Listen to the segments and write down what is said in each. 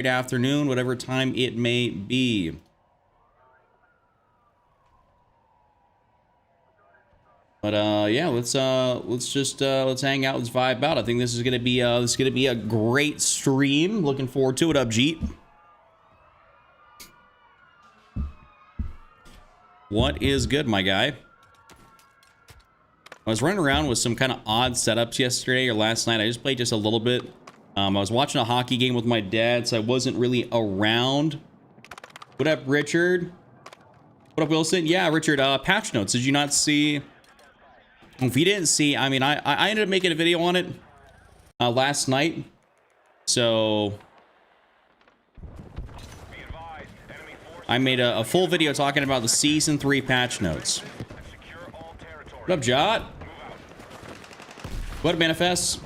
Good afternoon, whatever time it may be. But yeah, let's hang out, let's vibe out. I think this is gonna be a great stream. Looking forward to it. Up, Jeet. What is good, my guy? I was running around with some kind of odd setups yesterday or last night. I just played just a little bit. I was watching a hockey game with my dad, so I wasn't really around. What up, Richard? What up, Wilson? Yeah, Richard, patch notes. Did you not see? If you didn't see, I mean, I ended up making a video on it last night. So I made a full video talking about the Season 3 patch notes. What up, Jot? What up, Manifest?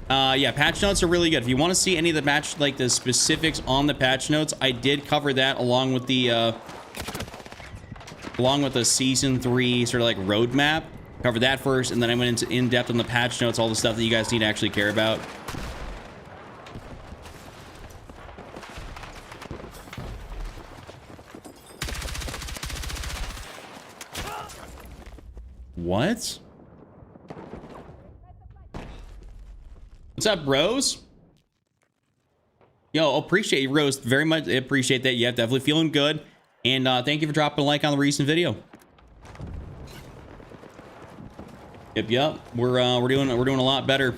Yeah, patch notes are really good. If you want to see any of the match, like the specifics on the patch notes, I did cover that along with the Season 3 sort of like roadmap. Covered that first, and then I went into in-depth on the patch notes, all the stuff that you guys need to actually care about. What? What's up, bros? Yo, appreciate you, Rose, very much. I appreciate that. Yeah, definitely feeling good. And thank you for dropping a like on the recent video. Yep. We're doing a lot better.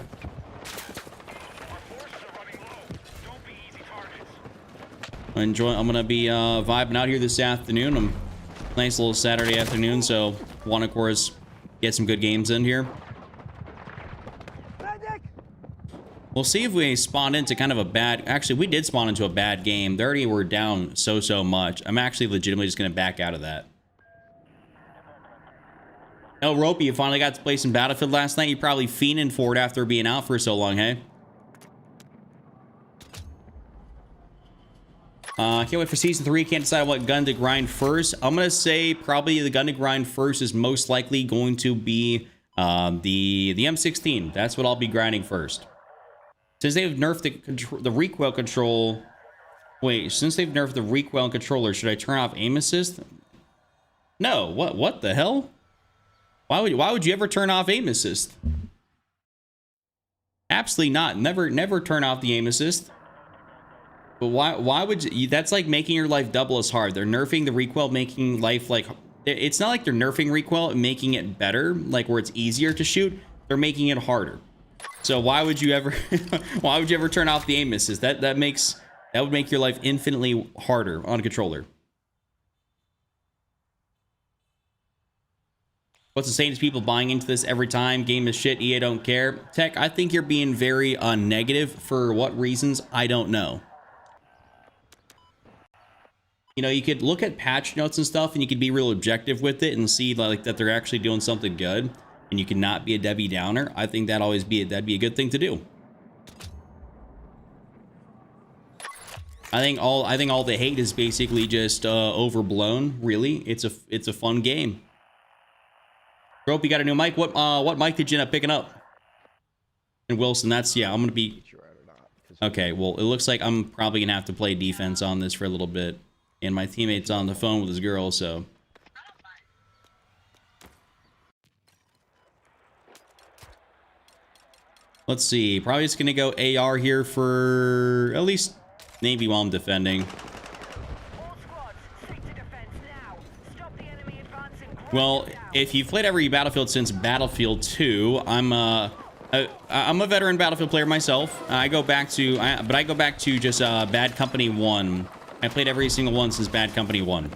I'm gonna be vibing out here this afternoon. Nice little Saturday afternoon, so want to, of course, get some good games in here. We'll see if we spawn into kind of a bad... Actually, we did spawn into a bad game. They already were down so much. I'm actually legitimately just gonna back out of that. Oh, Ropey, you finally got to play some Battlefield last night. You're probably fiending for it after being out for so long, hey? Can't wait for Season 3. Can't decide what gun to grind first. I'm going to say probably the gun to grind first is most likely going to be the M16. That's what I'll be grinding first. Since they've nerfed the recoil control... Wait, since they've nerfed the recoil and controller, should I turn off aim assist? No, what the hell? Why would you ever turn off aim assist? Absolutely not. Never turn off the aim assist. But why would you? That's like making your life double as hard. They're nerfing the recoil, making life like... It's not like they're nerfing recoil and making it better, like where it's easier to shoot. They're making it harder. So why would you ever turn off the aim assist? That would make your life infinitely harder on a controller. What's insane is people buying into this every time. Game is shit. EA don't care. Tech, I think you're being very negative. For what reasons? I don't know. You know, you could look at patch notes and stuff, and you could be real objective with it and see like that they're actually doing something good, and you can not be a Debbie Downer. I think that'd be a good thing to do. I think all the hate is basically just overblown. Really, it's a fun game. Rope, you got a new mic? What mic did you end up picking up? And Wilson, that's... Yeah, I'm gonna be... Okay, well, it looks like I'm probably gonna have to play defense on this for a little bit. And my teammate's on the phone with his girl, so... Let's see. Probably just gonna go AR here for... At least maybe while I'm defending. Well, if you've played every Battlefield since Battlefield 2, I'm a veteran Battlefield player myself. I go back to just Bad Company 1. I played every single one since Bad Company 1.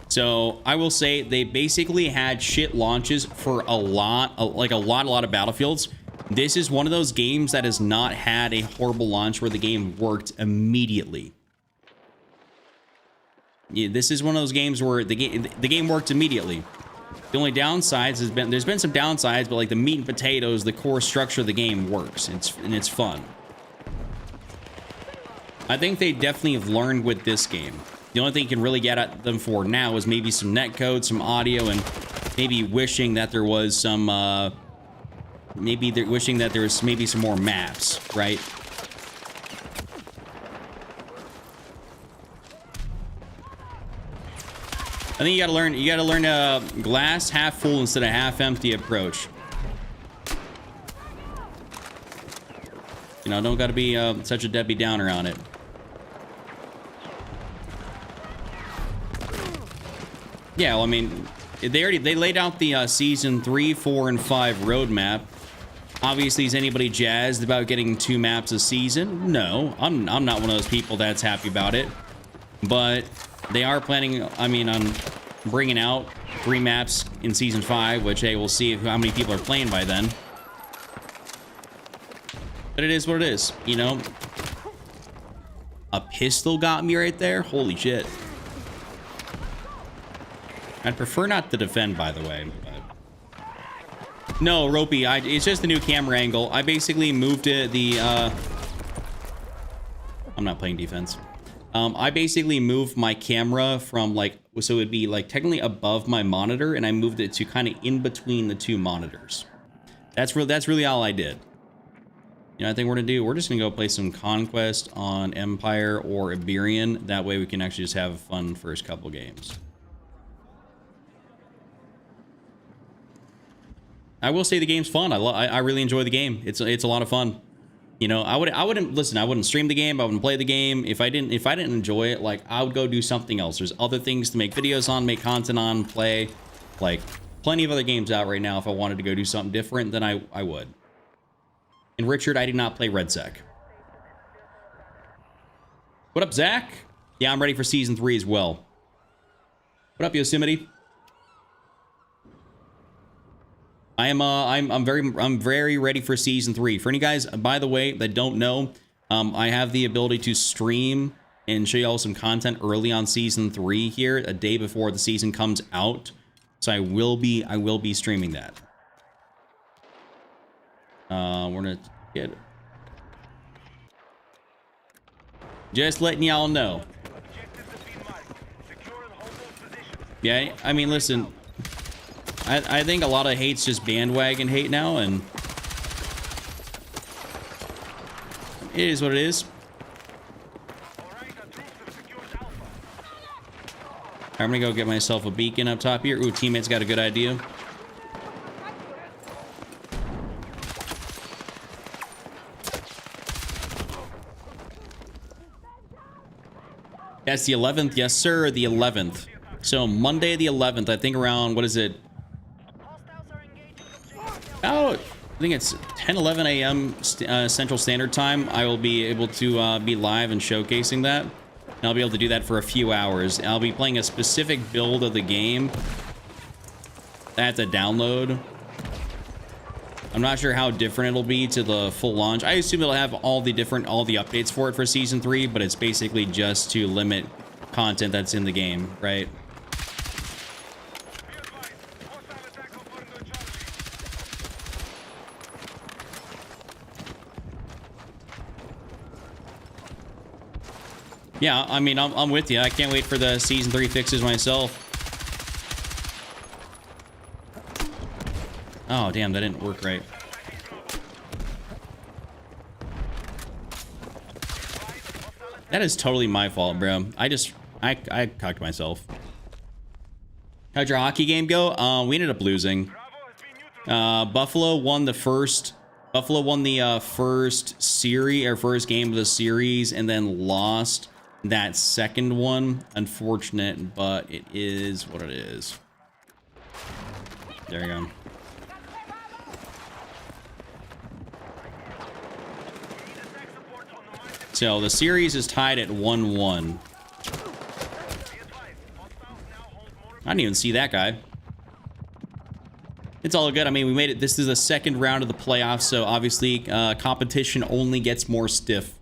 So I will say they basically had shit launches for a lot of Battlefields. This is one of those games that has not had a horrible launch where the game worked immediately. Yeah, this is one of those games where the game worked immediately. The only downsides there's been some downsides, but like the meat and potatoes, the core structure of the game works. It's fun. I think they definitely have learned with this game. The only thing you can really get at them for now is maybe some netcode, some audio, and maybe wishing that there was some, maybe they're wishing that there was maybe some more maps, right? I think you gotta learn a glass half full instead of half empty approach. You know, don't gotta be such a Debbie Downer on it. Yeah, well, I mean, they laid out the season 3, 4, and 5 roadmap. Obviously, is anybody jazzed about getting 2 maps a season? No, I'm not one of those people that's happy about it. But they are planning, I mean, on bringing out 3 maps in season 5, which, hey, we'll see how many people are playing by then. But it is what it is, you know? A pistol got me right there? Holy shit. I'd prefer not to defend, by the way. But... No, Ropey, it's just the new camera angle. I basically moved it, I'm not playing defense. I basically moved my camera from, like, so it would be, like, technically above my monitor, and I moved it to kind of in between the 2 monitors. That's really all I did. You know, I think we're just gonna go play some Conquest on Empire or Iberian. That way we can actually just have a fun first couple games. I will say the game's fun. I really enjoy the game. It's a lot of fun. You know, I wouldn't stream the game. I wouldn't play the game if I didn't enjoy it. Like, I would go do something else. There's other things to make videos on, make content on, play. Like, plenty of other games out right now. If I wanted to go do something different, then I would. And Richard, I did not play Red Sec. What up, Zach? Yeah, I'm ready for season 3 as well. What up, Yosemite? I'm very ready for season 3. For any guys, by the way, that don't know, I have the ability to stream and show you all some content early on season 3 here, a day before the season comes out. So I will be streaming that. We're gonna get just letting y'all know. Yeah, I mean, listen. I think a lot of hate's just bandwagon hate now, and it is what it is. I'm gonna go get myself a beacon up top here. Ooh, teammate's got a good idea. That's the 11th. Yes, sir, the 11th. So Monday the 11th, I think around, what is it? Oh, I think it's 10:11 a.m. Central Standard Time. I will be able to be live and showcasing that. And I'll be able to do that for a few hours. I'll be playing a specific build of the game that I have to download. I'm not sure how different it'll be to the full launch. I assume it'll have all the updates for it for season 3, but it's basically just to limit content that's in the game, right? Yeah, I mean, I'm with you. I can't wait for the season 3 fixes myself. Oh, damn, that didn't work right. That is totally my fault, bro. I cocked myself. How'd your hockey game go? We ended up losing. Buffalo won the first series, or first game of the series, and then lost that second one. Unfortunate, but it is what it is. There you go. So the series is tied at 1-1. I didn't even see that guy. It's all good. I mean, we made it. This is the second round of the playoffs, so obviously competition only gets more stiff.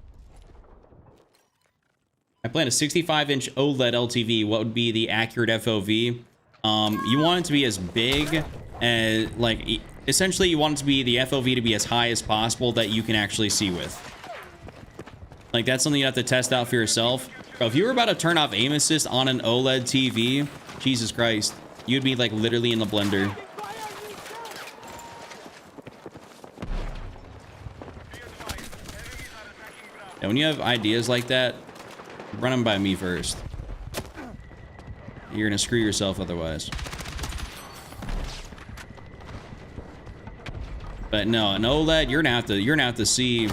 I plan a 65-inch OLED LTV. What would be the accurate FOV? You want it to be as big as, like, essentially you want it to be the FOV to be as high as possible that you can actually see with. Like, that's something you have to test out for yourself. Bro, if you were about to turn off aim assist on an OLED TV, Jesus Christ. You'd be like literally in the blender. And when you have ideas like that, run them by me first. You're gonna screw yourself otherwise. But no, an OLED, you're gonna have to see, you're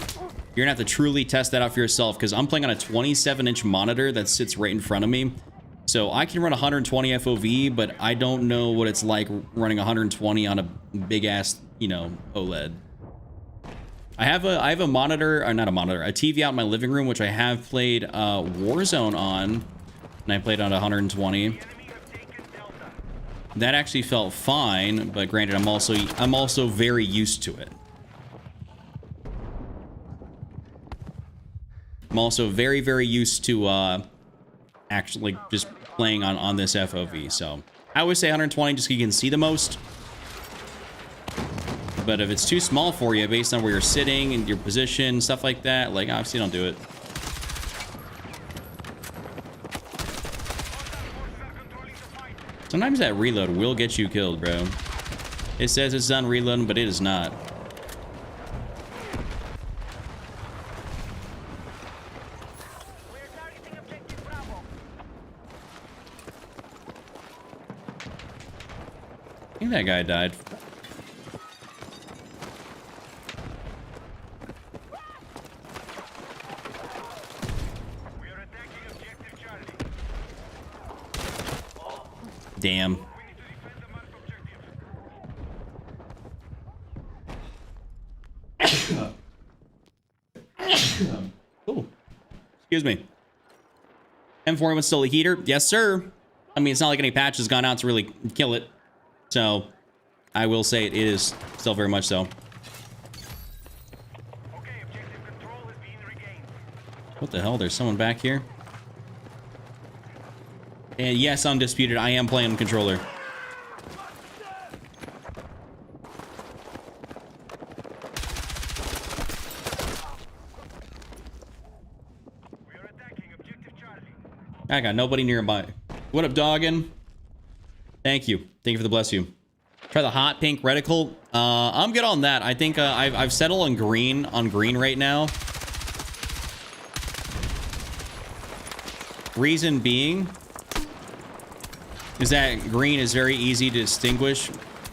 gonna have to truly test that out for yourself, because I'm playing on a 27-inch monitor that sits right in front of me. So I can run 120 FOV, but I don't know what it's like running 120 on a big ass, you know, OLED. I have a monitor, or not a monitor, a TV out in my living room, which I have played Warzone on, and I played on 120. That actually felt fine, but granted, I'm also very used to it. I'm also very, very used to actually just playing on this FOV. So I always say 120 just so you can see the most. But if it's too small for you based on where you're sitting and your position, stuff like that, like obviously don't do it. Sometimes that reload will get you killed, bro. It says it's done reloading, but it is not. I think that guy died. Damn. Oh, excuse me. M4 was still a heater? Yes, sir. I mean, it's not like any patch has gone out to really kill it. So, I will say it is still very much so. What the hell? There's someone back here. And yes, Undisputed, I am playing controller. I got nobody nearby. What up, doggin? Thank you. Thank you for the bless you. Try the hot pink reticle. I'm good on that. I think I've settled on green right now. Reason being is that green is very easy to distinguish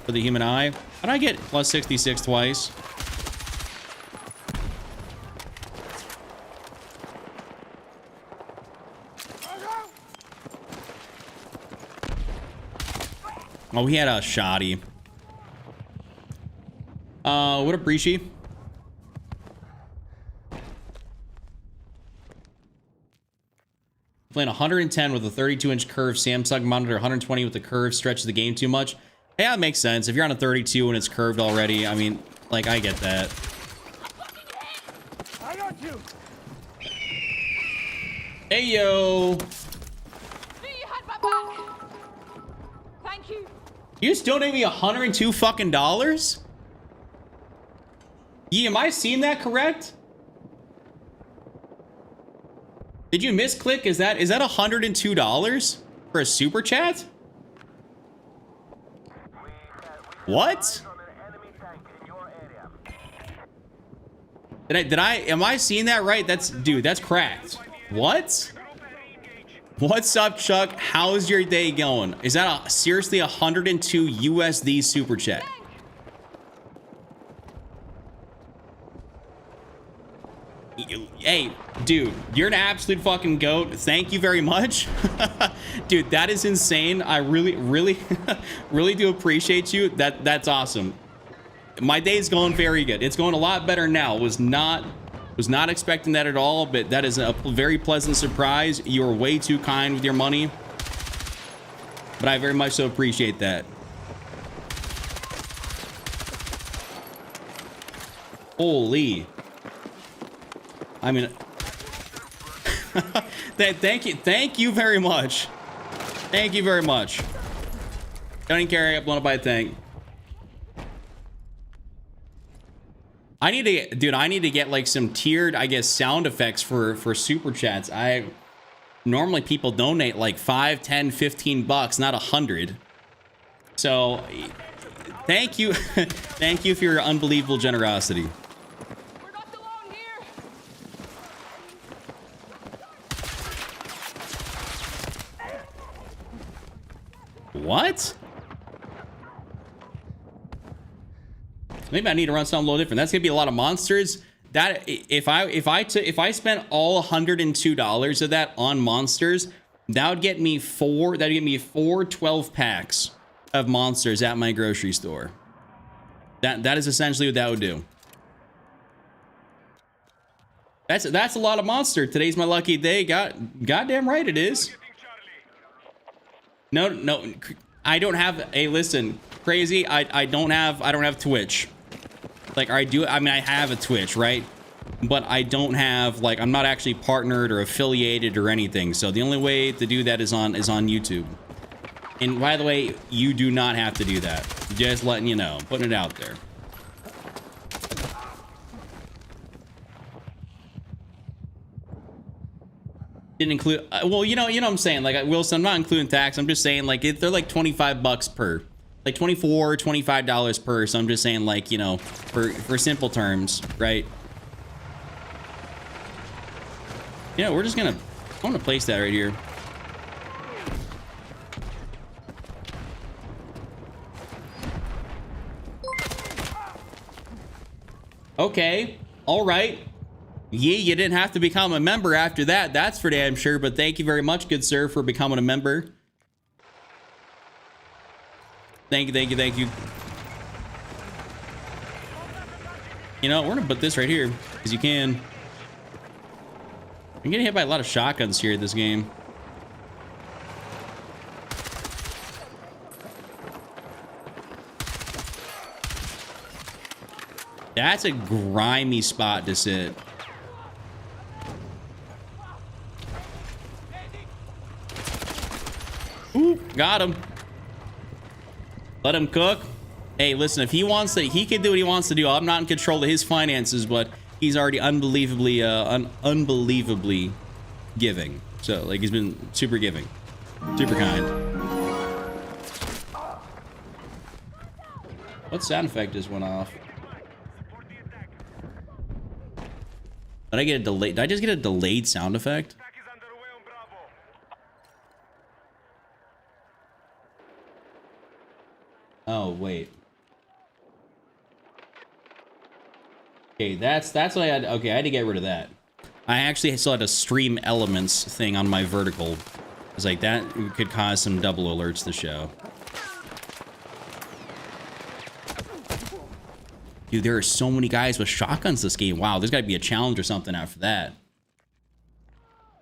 for the human eye. How did I get plus 66 twice? Oh, he had a shoddy. What up, Breachy? Playing 110 with a 32-inch curved Samsung monitor, 120 with the curve stretches the game too much. Yeah, it makes sense. If you're on a 32 and it's curved already, I mean, like, I get that. I got you. Hey, yo. You had my back. Thank you. You just donated me $102 fucking dollars? Yeah, am I seeing that correct? Did you misclick? Is that $102 for a super chat? What? Am I seeing that right? Dude, that's cracked. What? What's up, Chuck? How's your day going? Is that seriously 102 USD super chat? Hey, dude, you're an absolute fucking goat. Thank you very much. Dude, that is insane. I really, really, really do appreciate you. That's awesome. My day's going very good. It's going a lot better now. Was not expecting that at all, but that is a very pleasant surprise. You're way too kind with your money. But I very much so appreciate that. Holy. I mean, thank you very much. Thank you very much. Don't even carry up, want to buy a tank. I need to get like some tiered, I guess, sound effects for super chats. Normally people donate like 5, 10, 15 bucks, not 100. So, thank you. Thank you for your unbelievable generosity. We're not alone here. What? Maybe I need to run something a little different. That's gonna be a lot of monsters. That if I spent all $102 of that on monsters, that would get me four 12 packs of monsters at my grocery store. That is essentially what that would do. That's a lot of monster. Today's my lucky day. Goddamn right it is. No, I don't have a listen, crazy. I don't have Twitch. Like I mean I have a Twitch, right? But I don't have, like, I'm not actually partnered or affiliated or anything. So the only way to do that is on YouTube. And by the way, you do not have to do that. Just letting you know, putting it out there. Didn't include, well, you know what I'm saying, like, Wilson, I'm not including tax. I'm just saying, like, they're like 25 bucks per, like $25 per. So I'm just saying, like, you know, for simple terms, right? Yeah, we're just gonna, I'm gonna place that right here. Okay, all right. Yeah, you didn't have to become a member after that. That's for damn sure. But thank you very much, good sir, for becoming a member. Thank you, thank you, thank you. You know, we're gonna put this right here because you can. I'm getting hit by a lot of shotguns here in this game. That's a grimy spot to sit. Ooh, got him. Let him cook. Hey, listen, if he wants to, he can do what he wants to do. I'm not in control of his finances, but he's already unbelievably, unbelievably giving. So, like, he's been super giving. Super kind. What sound effect just went off? Did I get a delay? Did I just get a delayed sound effect? Oh, wait. Okay, that's what I had. Okay, I had to get rid of that. I actually still had a stream elements thing on my vertical. It's like that could cause some double alerts to show. Dude, there are so many guys with shotguns this game. Wow, there's got to be a challenge or something after that.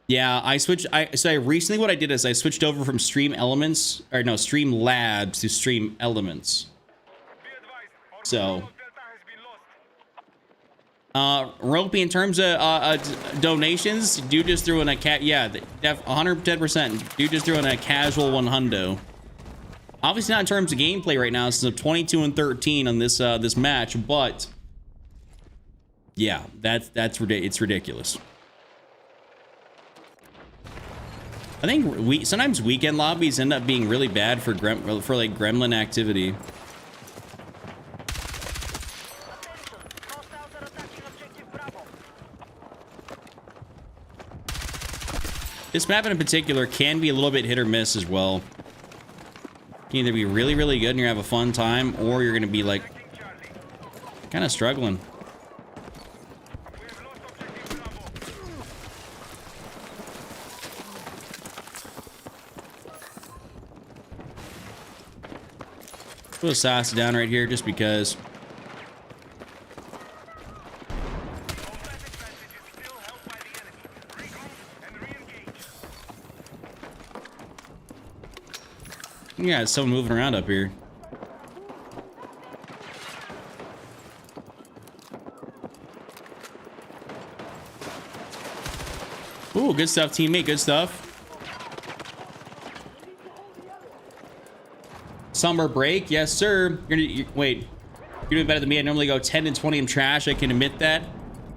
Yeah, so I recently, what I did is I switched over from stream elements, or no, stream labs to stream elements. So, Ropey, in terms of donations, dude just threw in a cat. Yeah, 110%. Dude just threw in a casual 100. Obviously not in terms of gameplay right now, since I'm 22 and 13 on this this match, but yeah, it's ridiculous. I think sometimes weekend lobbies end up being really bad for like gremlin activity. This map in particular can be a little bit hit or miss as well. You can either be really, really good and you're gonna have a fun time, or you're gonna be like kind of struggling. Put a sauce down right here just because. Yeah, it's someone moving around up here. Ooh, good stuff, teammate. Good stuff. Summer break, yes, sir. Wait, you're doing better than me. I normally go 10 and 20 in trash. I can admit that.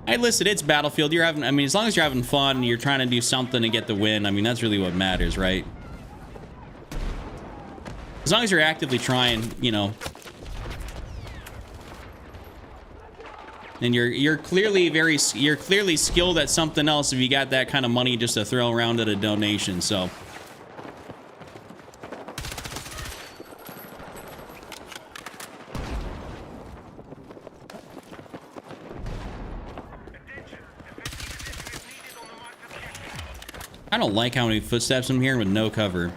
Hey, listen, it's Battlefield. You're having, I mean, as long as you're having fun and you're trying to do something to get the win, I mean, that's really what matters, right? As long as you're actively trying, you know. And you're clearly skilled at something else if you got that kind of money just to throw around at a donation. So I don't like how many footsteps I'm hearing with no cover.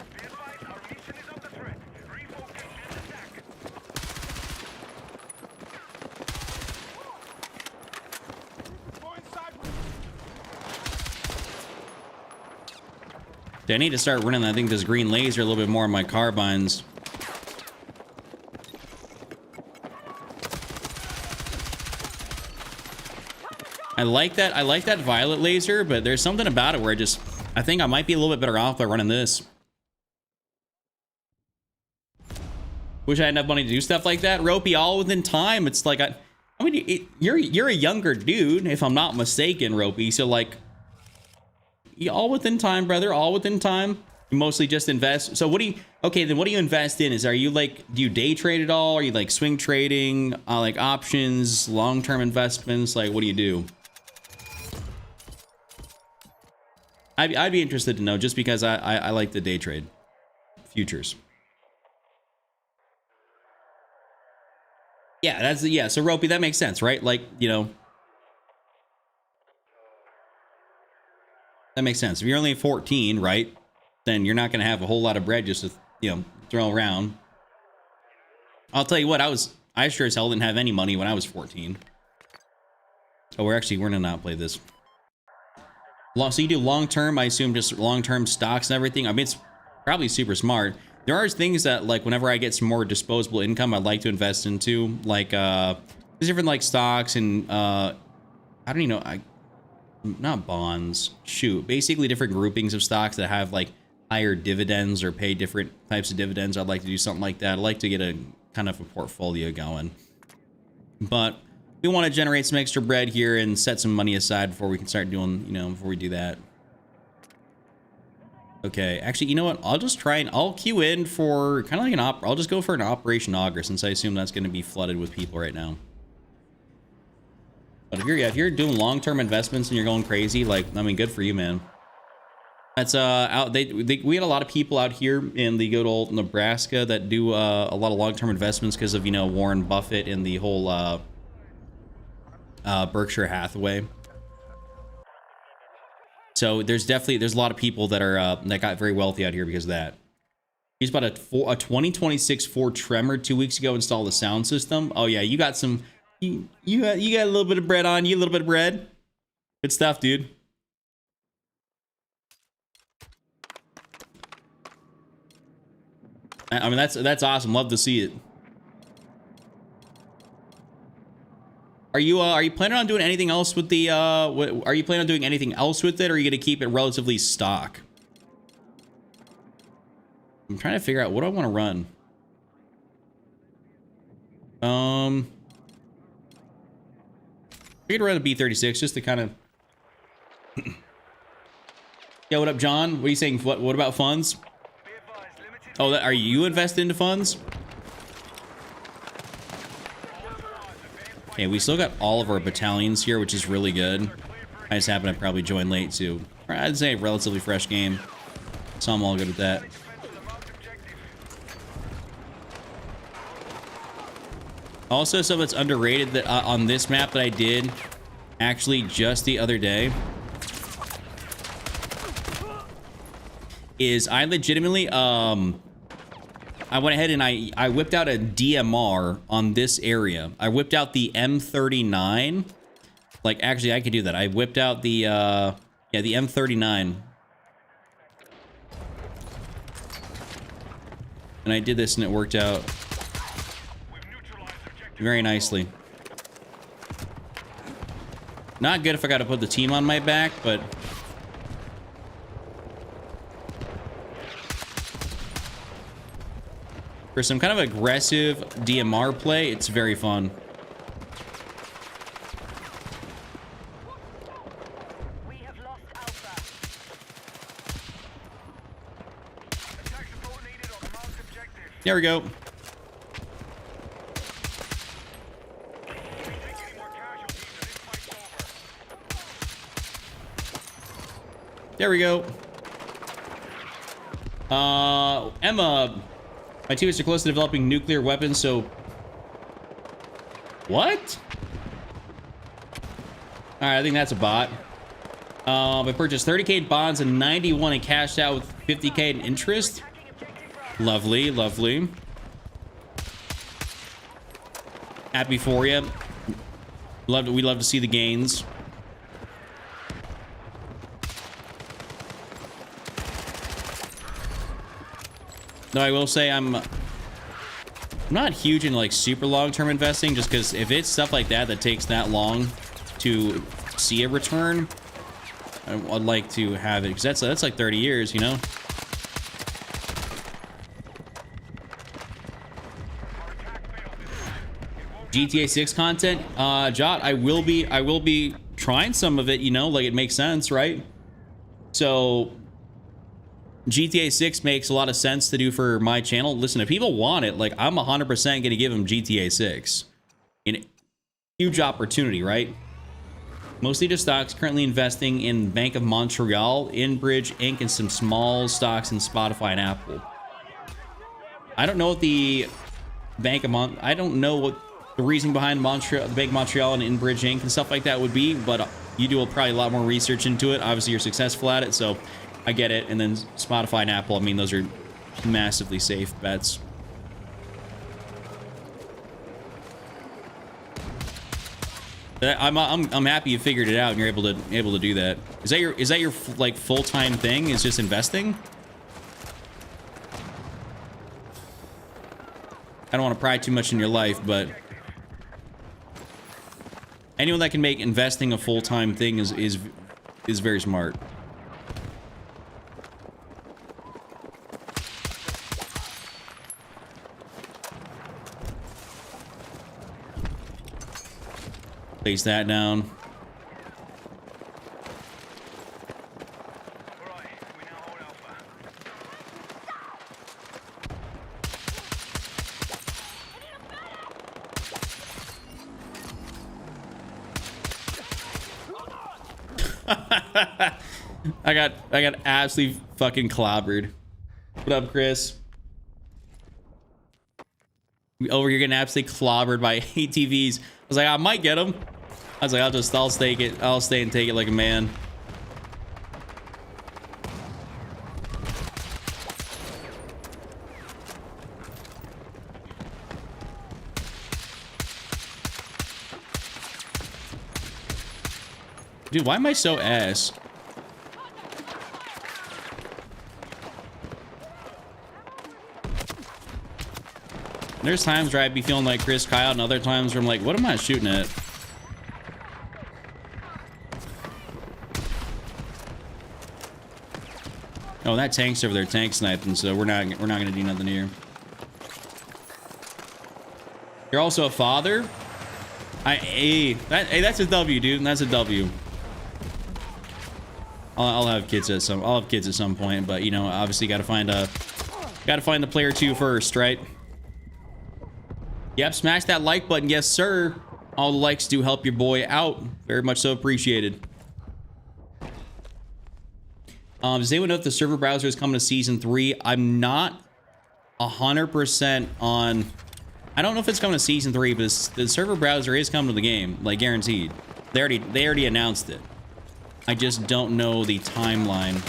I need to start running, I think, this green laser a little bit more on my carbines. I like that violet laser, but there's something about it where I think I might be a little bit better off by running this. Wish I had enough money to do stuff like that. Ropey, all within time. It's like, I mean, you're a younger dude, if I'm not mistaken, Ropey. So like, all within time, brother. All within time. You mostly just invest. So what do you? Okay, then what do you invest in? Are you like, do you day trade at all? Are you like swing trading, like options, long-term investments? Like, what do you do? I'd be interested to know, just because I like the day trade futures. Yeah, so Ropey, that makes sense, right? Like, you know, that makes sense. If you're only 14, right, then you're not going to have a whole lot of bread just to, you know, throw around. I'll tell you what, I sure as hell didn't have any money when I was 14. Oh, we're going to not play this. So you do long-term, I assume just long-term stocks and everything. I mean, it's probably super smart. There are things that, like, whenever I get some more disposable income, I'd like to invest into, like, there's different, like, stocks and, I don't even know, not bonds, shoot, basically different groupings of stocks that have, like, higher dividends or pay different types of dividends. I'd like to do something like that. I'd like to get a kind of a portfolio going. But we want to generate some extra bread here and set some money aside before we can start doing, you know, before we do that. Okay, actually, you know what? I'll just try and I'll queue in for kind of like I'll just go for an Operation Augur, since I assume that's going to be flooded with people right now. But if you're doing long-term investments and you're going crazy, like, I mean, good for you, man. That's we had a lot of people out here in the good old Nebraska that do a lot of long-term investments because of, you know, Warren Buffett and the whole Berkshire Hathaway. So there's a lot of people that are that got very wealthy out here because of that. He's bought a 2026 Ford Tremor 2 weeks ago, installed a sound system. Oh yeah, you got some, you got a little bit of bread on you, a little bit of bread. Good stuff, dude. I mean, that's awesome. Love to see it. Are you planning on doing anything else with the are you planning on doing anything else with it, or are you gonna keep it relatively stock? I'm trying to figure out what I want to run. I'm gonna run a B36 just to kind of. Yeah, what up, John? What are you saying? What about funds? Oh, are you invested into funds? Okay, we still got all of our battalions here, which is really good. I just happen to probably join late too. I'd say a relatively fresh game, so I'm all good with that. Also, something that's underrated that on this map that I did actually just the other day is I legitimately I went ahead and I whipped out a DMR on this area. I whipped out the M39. Like, actually, I could do that. I whipped out the, yeah, the M39. And I did this and it worked out very nicely. Not good if I got to put the team on my back, but... for some kind of aggressive DMR play, it's very fun. We have lost Alpha. Attack support needed on the marked objective. There we go. There we go. Emma, my teammates are close to developing nuclear weapons, so... What? Alright, I think that's a bot. I purchased 30k in bonds and 91 and cashed out with 50k in interest. Lovely, lovely. Happy for you. We love to see the gains. No, I will say I'm not huge in like super long-term investing, just because if it's stuff like that that takes that long to see a return, I'd like to have it, because that's like 30 years, you know. GTA 6 content, Jot, I will be trying some of it, you know, like it makes sense, right? So GTA 6 makes a lot of sense to do for my channel. Listen, if people want it, like I'm 100% going to give them GTA 6. Huge opportunity, right? Mostly just stocks, currently investing in Bank of Montreal, InBridge Inc., and some small stocks in Spotify and Apple. I don't know what the I don't know what the reasoning behind the Bank of Montreal and InBridge Inc. and stuff like that would be, but you do probably a lot more research into it. Obviously, you're successful at it, so I get it. And then Spotify and Apple, I mean, those are massively safe bets. I'm happy you figured it out and you're able to do that. Is that your like full-time thing? Is just investing? I don't want to pry too much in your life, but anyone that can make investing a full-time thing is very smart. Place that down. I got absolutely fucking clobbered. What up, Chris? Over here getting absolutely clobbered by ATVs. I was like, I might get them. I was like, I'll stake it. I'll stay and take it like a man. Dude, why am I so ass? There's times where I'd be feeling like Chris Kyle, and other times where I'm like, what am I shooting at? Oh, that tank's over there tank sniping, so we're not gonna do nothing here. You're also a father? Hey, that's a W, dude. That's a W. I'll have kids at some point, but you know, obviously gotta find the player 2 first, right? Yep, smash that like button. Yes, sir. All the likes do help your boy out. Very much so appreciated. Does anyone know if the server browser is coming to season 3? I'm not 100% on... I don't know if it's coming to season 3, but the server browser is coming to the game, like guaranteed. They already announced it. I just don't know the timeline.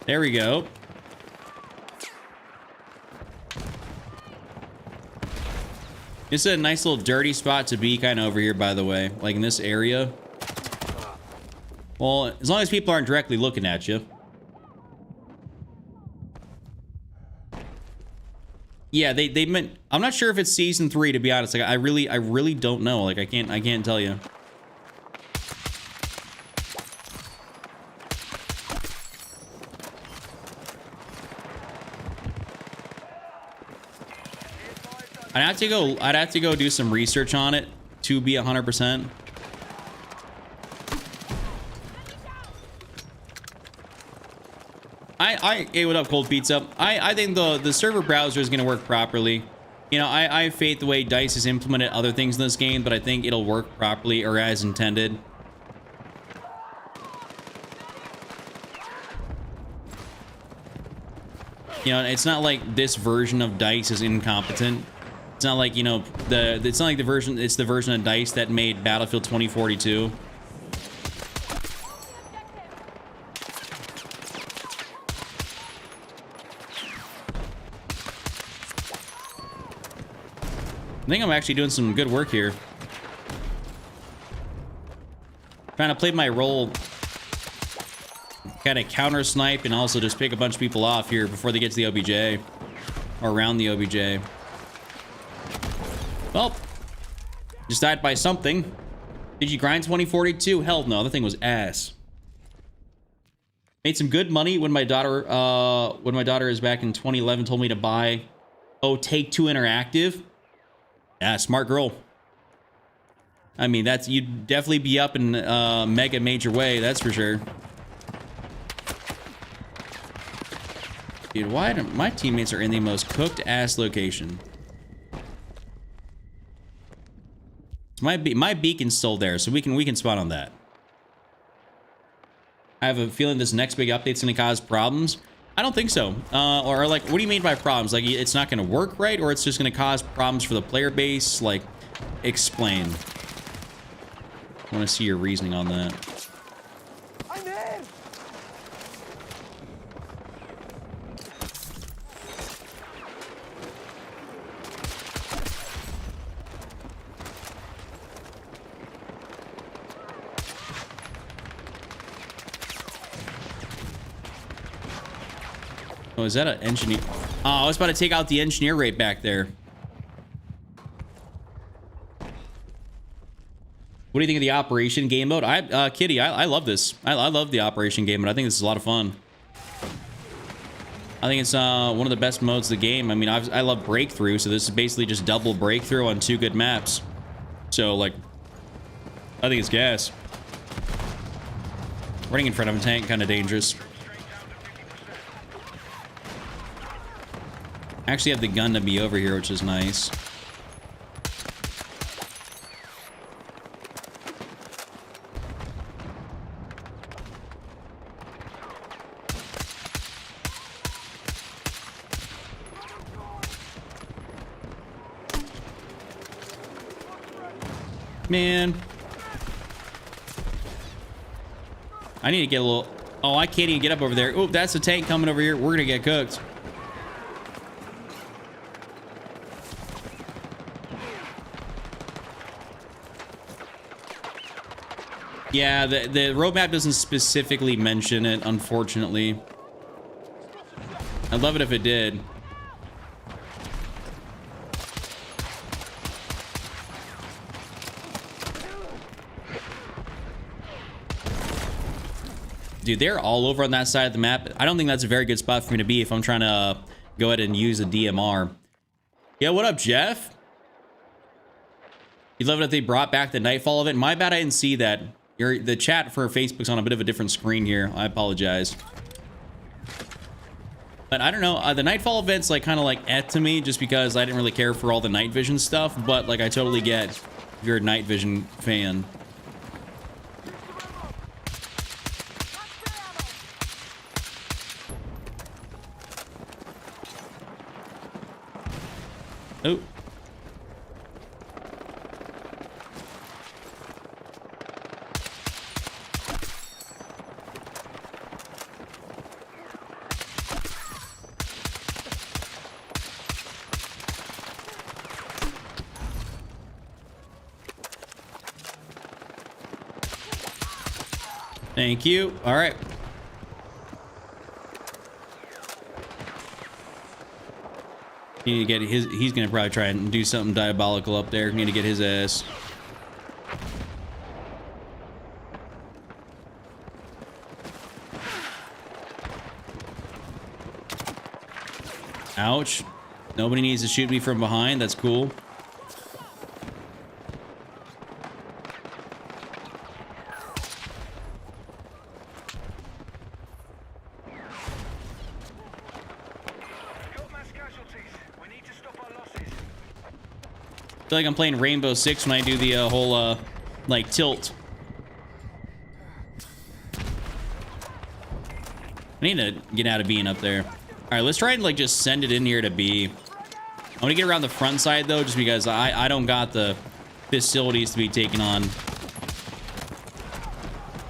There we go. It's a nice little dirty spot to be kind of over here, by the way. Like in this area. Well, as long as people aren't directly looking at you. Yeah, they meant... I'm not sure if it's season 3, to be honest. Like, I really don't know. Like, I can't tell you. I'd have to go do some research on it to be 100%. Hey, what up, Cold Pizza? I think the server browser is going to work properly. You know, I have faith the way DICE has implemented other things in this game, but I think it'll work properly or as intended. You know, it's not like this version of DICE is incompetent. It's not like, you know, it's not like it's the version of DICE that made Battlefield 2042. I think I'm actually doing some good work here. Trying to play my role, kind of counter snipe and also just pick a bunch of people off here before they get to the OBJ or around the OBJ. Well, just died by something. Did you grind 2042? Hell no, the thing was ass. Made some good money when my daughter is back in 2011 told me to buy Take-Two Interactive. Yeah, smart girl. I mean, you'd definitely be up in mega major way, that's for sure. Dude, why do my teammates are in the most cooked ass location? My beacon's still there, so we can spawn on that. I have a feeling this next big update's gonna cause problems. I don't think so. Or like, what do you mean by problems? Like, it's not gonna work right, or it's just gonna cause problems for the player base? Like, explain. I want to see your reasoning on that. I'm in. Oh, is that an engineer? Oh, I was about to take out the engineer right back there. What do you think of the operation game mode? Kitty, I love this. I love the operation game mode. I think this is a lot of fun. I think it's one of the best modes of the game. I mean, I love breakthrough, so this is basically just double breakthrough on 2 good maps. So, like, I think it's gas. Running in front of a tank, kind of dangerous. I actually have the gun to be over here, which is nice. Man. I need to get a little... Oh, I can't even get up over there. Oh, that's a tank coming over here. We're gonna get cooked. Yeah, the roadmap doesn't specifically mention it, unfortunately. I'd love it if it did. Dude, they're all over on that side of the map. I don't think that's a very good spot for me to be if I'm trying to go ahead and use a DMR. Yeah, what up, Jeff? You love it that they brought back the Nightfall event. My bad, I didn't see that. The chat for Facebook's on a bit of a different screen here. I apologize. But I don't know. The Nightfall event's like kind of like to me just because I didn't really care for all the night vision stuff. But like I totally get if you're a night vision fan. Oh. Thank you. All right. Need to get his. He's gonna probably try and do something diabolical up there. Need to get his ass. Ouch. Nobody needs to shoot me from behind. That's cool. I feel like I'm playing Rainbow Six when I do the whole like tilt. I need to get out of being up there. All right, let's try and like just send it in here to B. I'm gonna get around the front side though, just because I don't got the facilities to be taken on.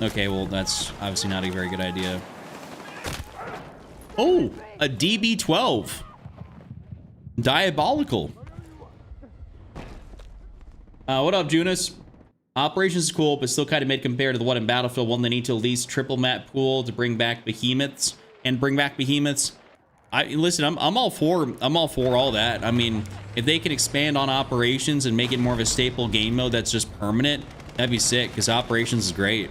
Okay, well that's obviously not a very good idea. Oh, a DB12. Diabolical. What up, Junus? Operations is cool, but still kind of mid compared to the one in Battlefield 1. They need to at least triple map pool to bring back behemoths and bring back behemoths. Listen, I'm all for all that. I mean, if they can expand on operations and make it more of a staple game mode that's just permanent, that'd be sick, because operations is great.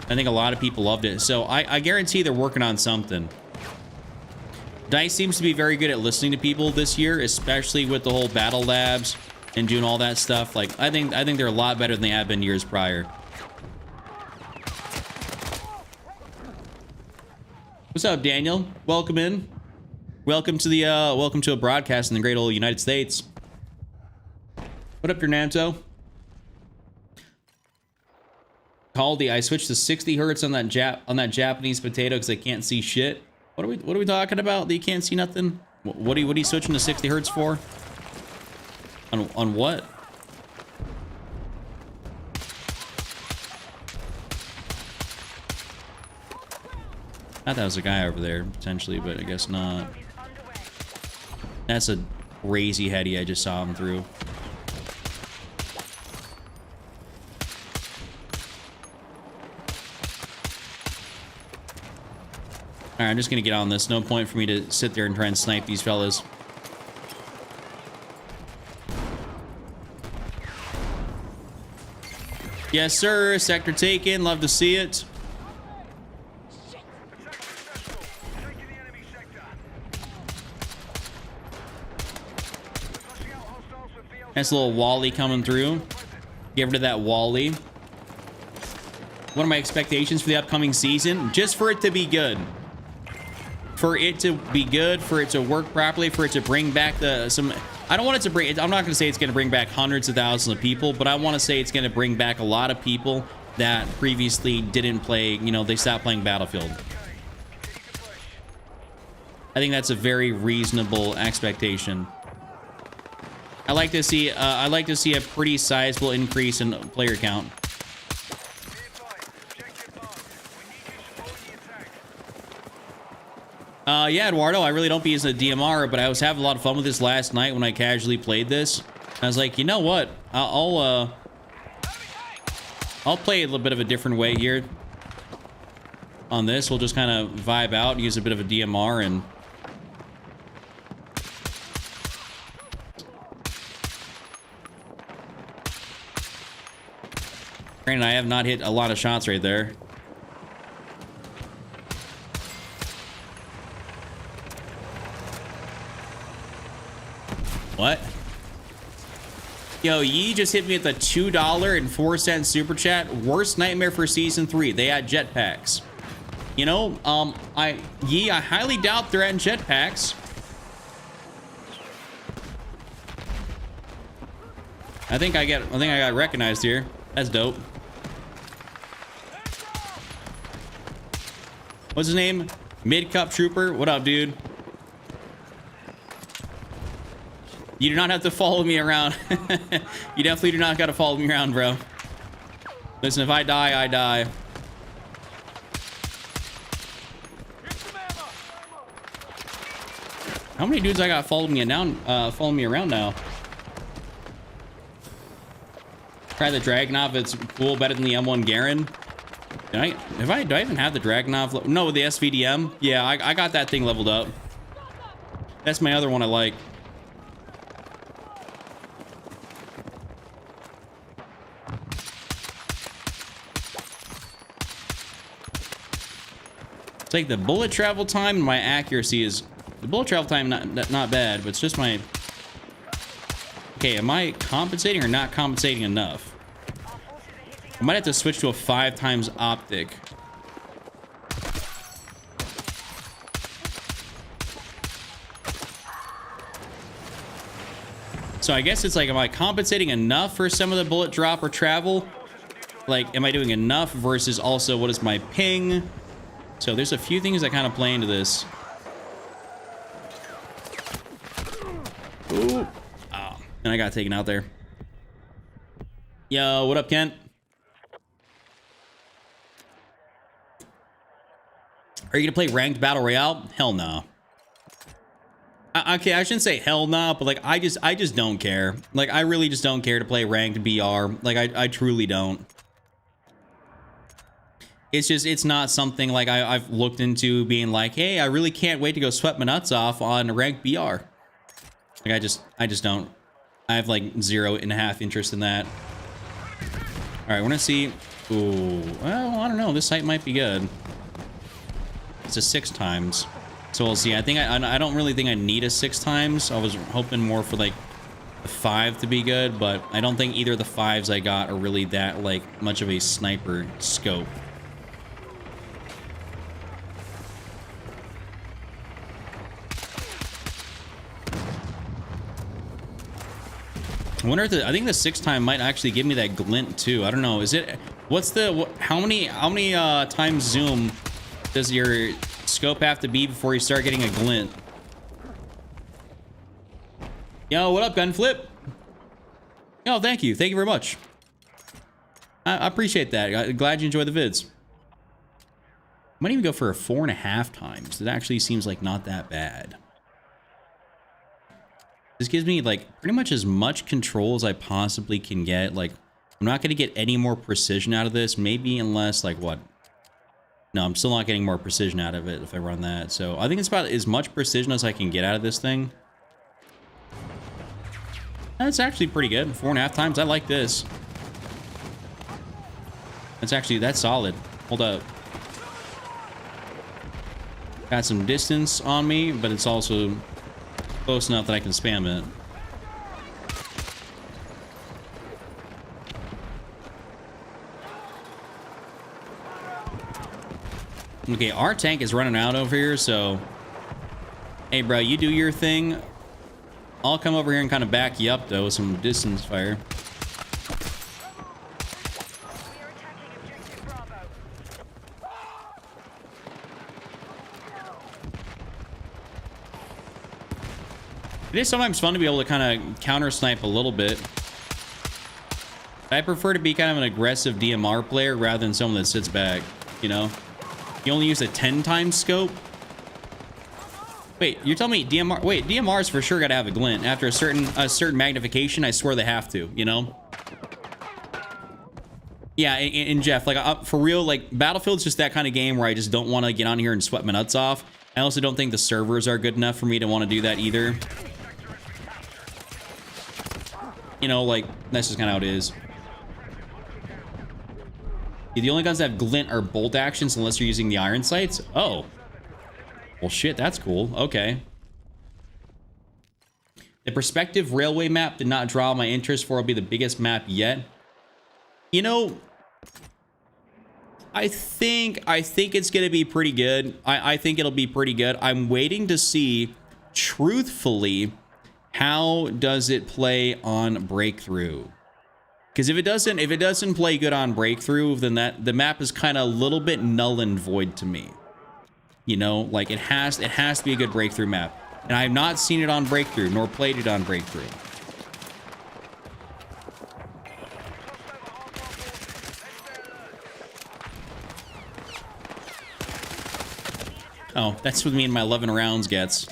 I think a lot of people loved it, so I guarantee they're working on something. DICE seems to be very good at listening to people this year, especially with the whole battle labs and doing all that stuff. Like, I think they're a lot better than they have been years prior. What's up, Daniel? Welcome in. Welcome to the welcome to a broadcast in the great old United States. What up, Fernando? Caldy, I switched to 60 hertz on that Japanese potato because I can't see shit. What are we talking about? That you can't see nothing? What are you switching to 60 hertz for? On what? I thought that was a guy over there, potentially, but I guess not. That's a crazy heady I just saw him through. Alright, I'm just gonna get on this. No point for me to sit there and try and snipe these fellas. Yes, sir. Sector taken. Love to see it. Nice little Wally coming through. Get rid of that Wally. What are my expectations for the upcoming season? Just for it to be good. For it to be good, for it to work properly, for it to bring back some... I don't want it to bring... I'm not going to say it's going to bring back hundreds of thousands of people, but I want to say it's going to bring back a lot of people that previously didn't play, you know, they stopped playing Battlefield. I think that's a very reasonable expectation. I like to see a pretty sizable increase in player count. Yeah, Eduardo, I really don't be using a DMR, but I was having a lot of fun with this last night when I casually played this. I was like, you know what? I'll play a little bit of a different way here. On this, we'll just kind of vibe out and use a bit of a DMR and... Granted, I have not hit a lot of shots right there. What? Yo, Yee just hit me at the $2.04 super chat. Worst nightmare for season 3. They had jetpacks. You know, I highly doubt they're adding jetpacks. I think I got recognized here. That's dope. What's his name? Mid-Cup Trooper. What up, dude? You do not have to follow me around. You definitely do not got to follow me around, bro. Listen, if I die, I die. How many dudes I got following me around now? Try the Dragunov. It's cool, better than the M1 Garen. Do I even have the Dragunov? No, with the SVDM. Yeah, I got that thing leveled up. That's my other one I like. It's like the bullet travel time and my accuracy is The bullet travel time, not bad, but it's just my... Okay, am I compensating or not compensating enough? I might have to switch to a 5 times optic. So I guess it's like, am I compensating enough for some of the bullet drop or travel? Like, am I doing enough versus also what is my ping? So there's a few things that kind of play into this. Ooh. Oh, and I got taken out there. Yo, what up, Kent? Are you gonna play ranked battle royale? Hell no. Okay, I shouldn't say hell no, but like I just don't care. Like I really just don't care to play ranked BR. Like I truly don't. It's not something like I've looked into being like, hey, I really can't wait to go sweat my nuts off on ranked BR. Like I just don't. I have like 0.5 interest in that. All right, we're gonna see. Ooh, well, I don't know. This site might be good. It's a 6 times. So we'll see. I think I don't really think I need a 6 times. I was hoping more for like the 5 to be good, but I don't think either of the 5s I got are really that like much of a sniper scope. I wonder if I think the 6 time might actually give me that glint too. I don't know. Is it? What's the? How many times zoom does your scope have to be before you start getting a glint? Yo, what up, Gunflip? Yo, thank you very much. I appreciate that. Glad you enjoy the vids. Might even go for a 4.5 times. It actually seems like not that bad. This gives me like pretty much as much control as I possibly can get. Like I'm not going to get any more precision out of this, maybe unless like what? No, I'm still not getting more precision out of it if I run that. So I think it's about as much precision as I can get out of this thing. That's actually pretty good. 4.5 times. I like this. That's solid. Hold up. Got some distance on me, but it's also close enough that I can spam it. Okay, our tank is running out over here, so... Hey, bro, you do your thing. I'll come over here and kind of back you up, though, with some distance fire. It is sometimes fun to be able to kind of counter snipe a little bit. I prefer to be kind of an aggressive DMR player rather than someone that sits back, you know? You only use a 10 times scope? Wait, you're telling me DMR... Wait, DMR's for sure gotta have a glint. After a certain magnification, I swear they have to, you know? Yeah, and Jeff, like, for real, like, Battlefield's just that kind of game where I just don't want to get on here and sweat my nuts off. I also don't think the servers are good enough for me to want to do that either. You know, like, that's just kind of how it is. Yeah, the only guns that have glint are bolt actions unless you're using the iron sights. Oh. Well, shit, that's cool. Okay. The perspective railway map did not draw my interest for. It'll be the biggest map yet. You know, I think it's going to be pretty good. I think it'll be pretty good. I'm waiting to see, truthfully, how does it play on breakthrough? Because if it doesn't play good on breakthrough, then the map is kind of a little bit null and void to me. You know, like it has to be a good breakthrough map. And I have not seen it on breakthrough, nor played it on breakthrough. Oh, that's what me and my 11 rounds gets.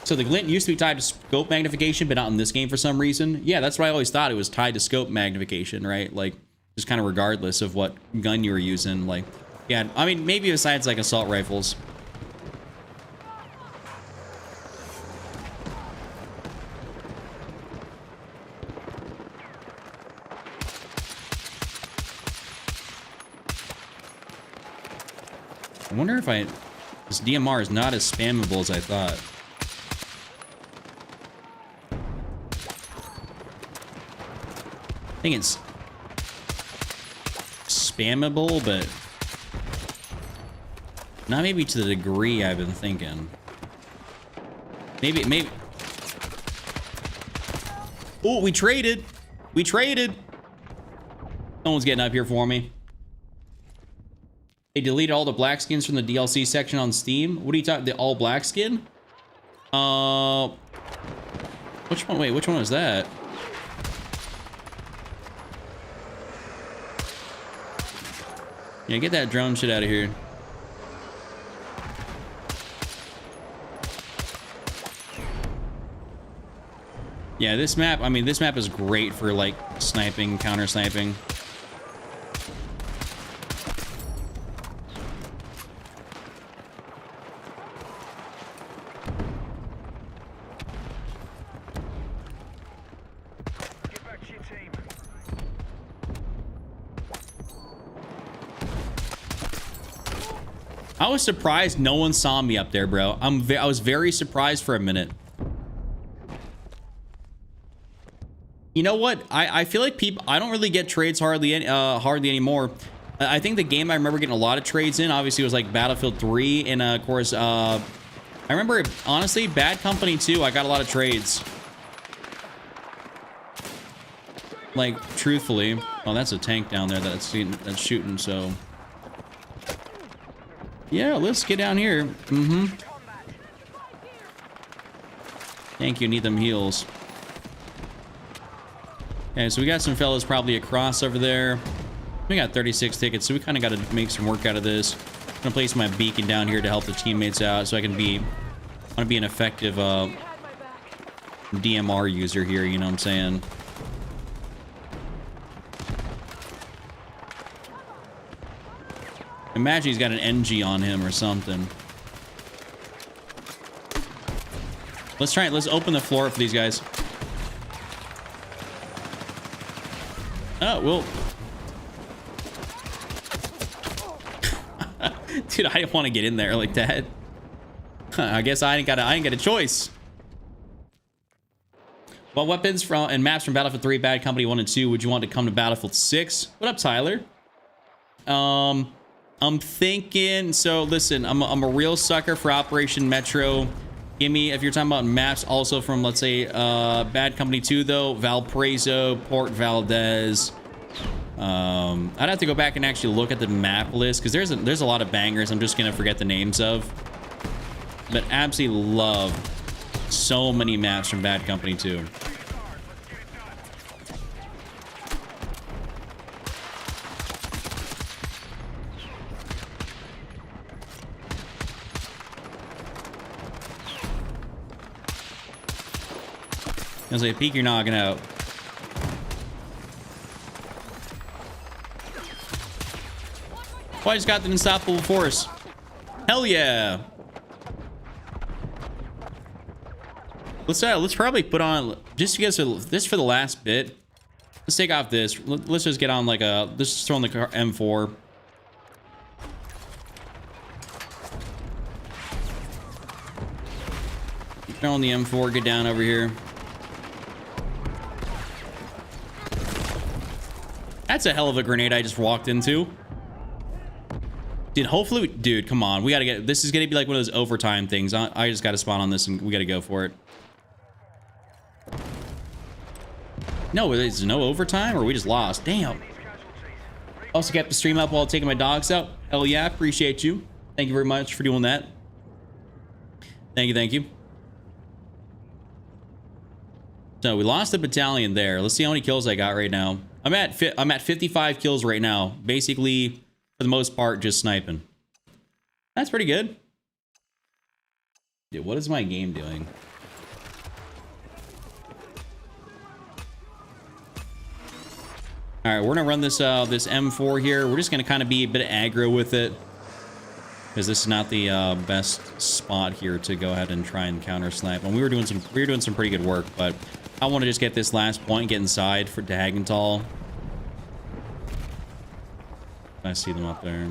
So the glint used to be tied to scope magnification, but not in this game for some reason. Yeah, that's what I always thought. It was tied to scope magnification, right? Like, just kind of regardless of what gun you were using. Like, yeah, I mean, maybe besides, like, assault rifles. I wonder if I This DMR is not as spammable as I thought. I think it's spammable, but not maybe to the degree I've been thinking. Maybe. Oh, we traded. We traded. Someone's getting up here for me. They deleted all the black skins from the DLC section on Steam. What are you talking? The all black skin? Which one? Wait, which one was that? Yeah, get that drone shit out of here. Yeah, this map, I mean, this map is great for, like, sniping, counter-sniping. Get back to your team. I was surprised no one saw me up there, bro. I was very surprised for a minute. You know what? I feel like I don't really get trades hardly anymore. I think the game I remember getting a lot of trades in, obviously, was like Battlefield 3. And, of course, I remember, honestly, Bad Company 2, I got a lot of trades. Like, truthfully. Oh, that's a tank down there that's shooting, so... Yeah, let's get down here. Mm-hmm. Thank you, need them heals. Okay, so we got some fellas probably across over there. We got 36 tickets, so we kind of got to make some work out of this. I'm gonna place my beacon down here to help the teammates out, so I want to be an effective DMR user here. You know what I'm saying? Imagine he's got an NG on him or something. Let's try it. Let's open the floor up for these guys. Oh, well. Dude, I didn't want to get in there like that. I guess I ain't got a choice. What weapons and maps from Battlefield 3, Bad Company 1 and 2 would you want to come to Battlefield 6? What up, Tyler? I'm thinking, so listen, I'm a real sucker for Operation Metro. Give me, if you're talking about maps also from, let's say, Bad Company 2, though, Valparaiso, Port Valdez. I'd have to go back and actually look at the map list, because there's a lot of bangers I'm just going to forget the names of. But absolutely love so many maps from Bad Company 2. As I peek, you're knocking out. Oh, I just got the unstoppable force. Hell yeah! Let's probably put on just because this for the last bit. Let's take off this. Let's just get on like let's just throw on the M4. Throw on the M4. Get down over here. That's a hell of a grenade I just walked into. Dude, hopefully, dude, come on. We gotta get, this is gonna be like one of those overtime things. I just gotta spawn on this and we gotta go for it. No, there's no overtime or we just lost. Damn. Also kept the stream up while taking my dogs out. Hell yeah, appreciate you. Thank you very much for doing that. Thank you, thank you. So we lost the battalion there. Let's see how many kills I got right now. I'm at 55 kills right now. Basically, for the most part, just sniping. That's pretty good. Dude, what is my game doing? All right, we're gonna run this this M4 here. We're just gonna kind of be a bit aggro with it, because this is not the best spot here to go ahead and try and counter snipe. And we were doing some pretty good work, but I want to just get this last point, get inside for Dagental. I see them up there.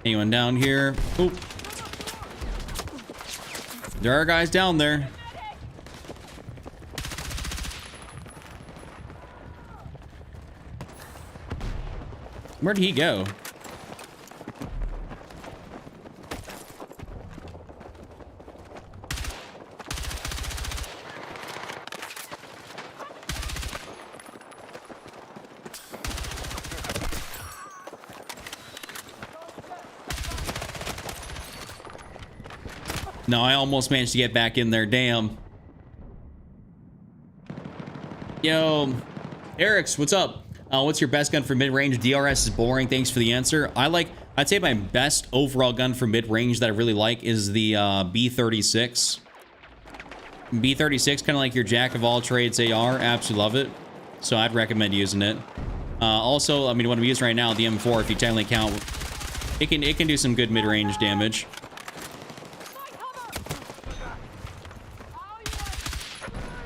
Anyone down here? Oop. There are guys down there. Where did he go? No, I almost managed to get back in there. Damn. Yo, Eric's, what's up? What's your best gun for mid-range? DRS is boring. Thanks for the answer. I'd say my best overall gun for mid-range that I really like is the B36. B36, kind of like your jack of all trades AR. Absolutely love it. So I'd recommend using it. Also, I mean, what I'm using right now, the M4, if you technically count, it can do some good mid-range damage.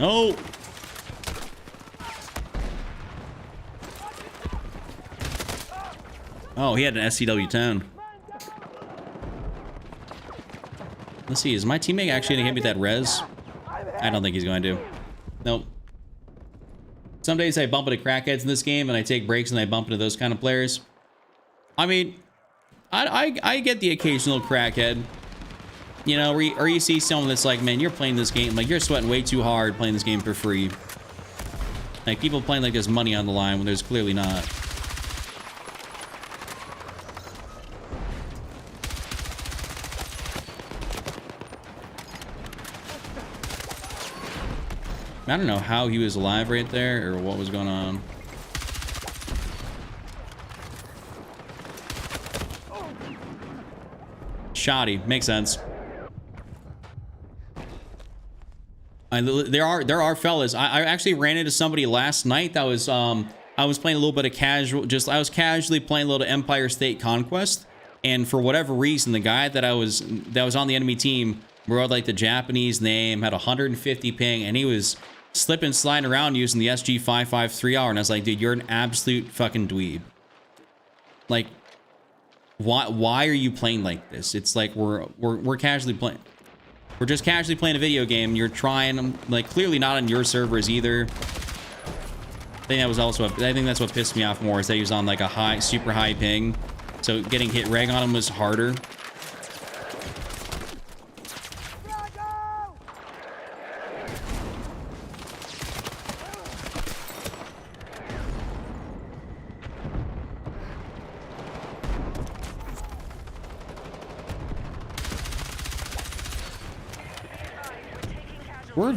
Oh! Oh, he had an SCW-10. Let's see, is my teammate actually gonna hit me with that res? I don't think he's going to. Nope. Some days I bump into crackheads in this game, and I take breaks and I bump into those kind of players. I mean, I get the occasional crackhead. You know, or you see someone that's like, man, you're playing this game, like, you're sweating way too hard playing this game for free. Like, people playing like there's money on the line when there's clearly not. I don't know how he was alive right there or what was going on. Shoddy, makes sense. There are fellas. I actually ran into somebody last night that was I was playing a little bit of casual, I was casually playing a little Empire State Conquest, and for whatever reason, the guy that was on the enemy team wrote like the Japanese name, had 150 ping, and he was slipping, sliding around using the SG-553R, and I was like, dude, you're an absolute fucking dweeb. Like, why are you playing like this? It's like we're casually playing. We're just casually playing a video game. You're trying, like, clearly not on your servers either. I think that was also, I think that's what pissed me off more, is that he was on like a super high ping. So getting hit reg on him was harder.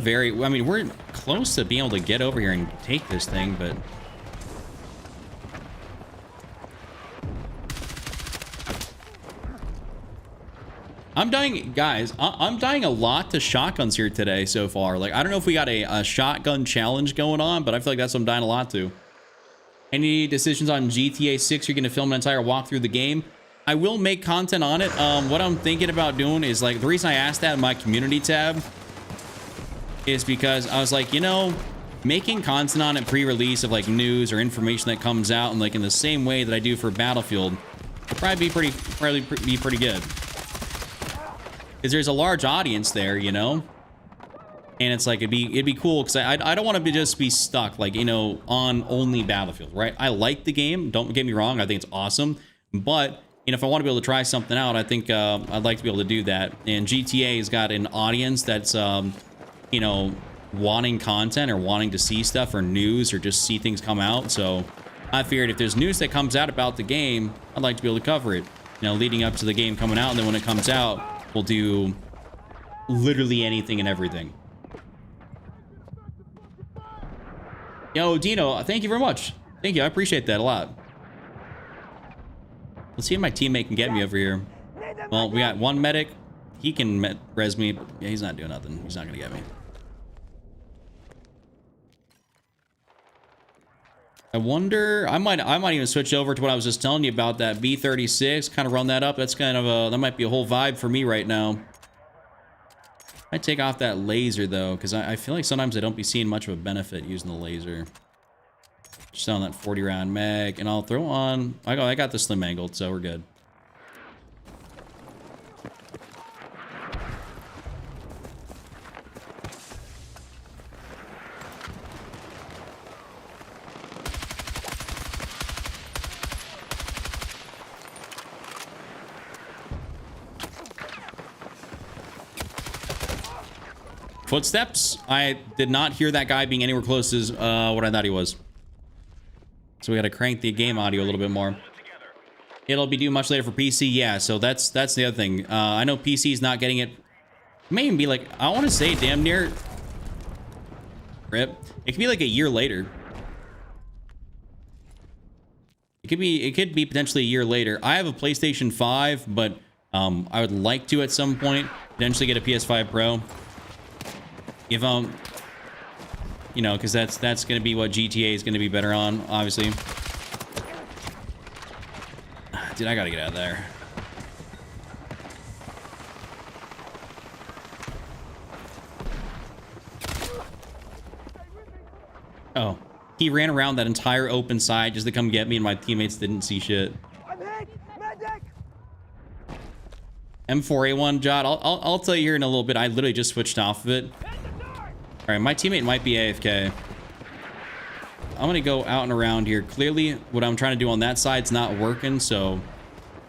I mean, we're close to being able to get over here and take this thing, but... I'm dying, guys, I'm dying a lot to shotguns here today so far. Like, I don't know if we got a shotgun challenge going on, but I feel like that's what I'm dying a lot to. Any decisions on GTA 6? You're going to film an entire walkthrough the game? I will make content on it. What I'm thinking about doing is, like, the reason I asked that in my community tab is because I was like, you know, making content on it pre-release of like news or information that comes out, and like in the same way that I do for Battlefield, would probably be pretty good. Because there's a large audience there, you know, and it's like it'd be cool, because I don't want to just be stuck, like, you know, on only Battlefield, right? I like the game, don't get me wrong, I think it's awesome, but you know, if I want to be able to try something out, I think I'd like to be able to do that. And GTA has got an audience that's you know, wanting content or wanting to see stuff or news or just see things come out. So I figured if there's news that comes out about the game, I'd like to be able to cover it, you know, leading up to the game coming out. And then when it comes out, we'll do literally anything and everything. Yo, Dino, thank you very much. Thank you. I appreciate that a lot. Let's see if my teammate can get me over here. Well, we got one medic. He can res me, but yeah, he's not doing nothing. He's not going to get me. I wonder, I might even switch over to what I was just telling you about, that B36, kind of run that up. That's kind of a, that might be a whole vibe for me right now. I take off that laser though, because I feel like sometimes I don't be seeing much of a benefit using the laser. Just on that 40 round mag, and I'll throw on, I got the slim angled, so we're good. Footsteps. I did not hear that guy being anywhere close as what I thought he was. So we got to crank the game audio a little bit more. It'll be due much later for PC. Yeah, so that's the other thing. I know PC is not getting it. May even be like, I want to say damn near. Rip. It could be like a year later. It could be potentially a year later. I have a PlayStation 5, but I would like to at some point potentially get a PS5 Pro. If you know, because that's gonna be what GTA is gonna be better on, obviously. Dude, I gotta get out of there. Oh, he ran around that entire open side just to come get me, and my teammates didn't see shit. I'm hit! Medic! M4A1, Jod. I'll tell you here in a little bit. I literally just switched off of it. All right, my teammate might be AFK. I'm gonna go out and around here. Clearly, what I'm trying to do on that side's not working, so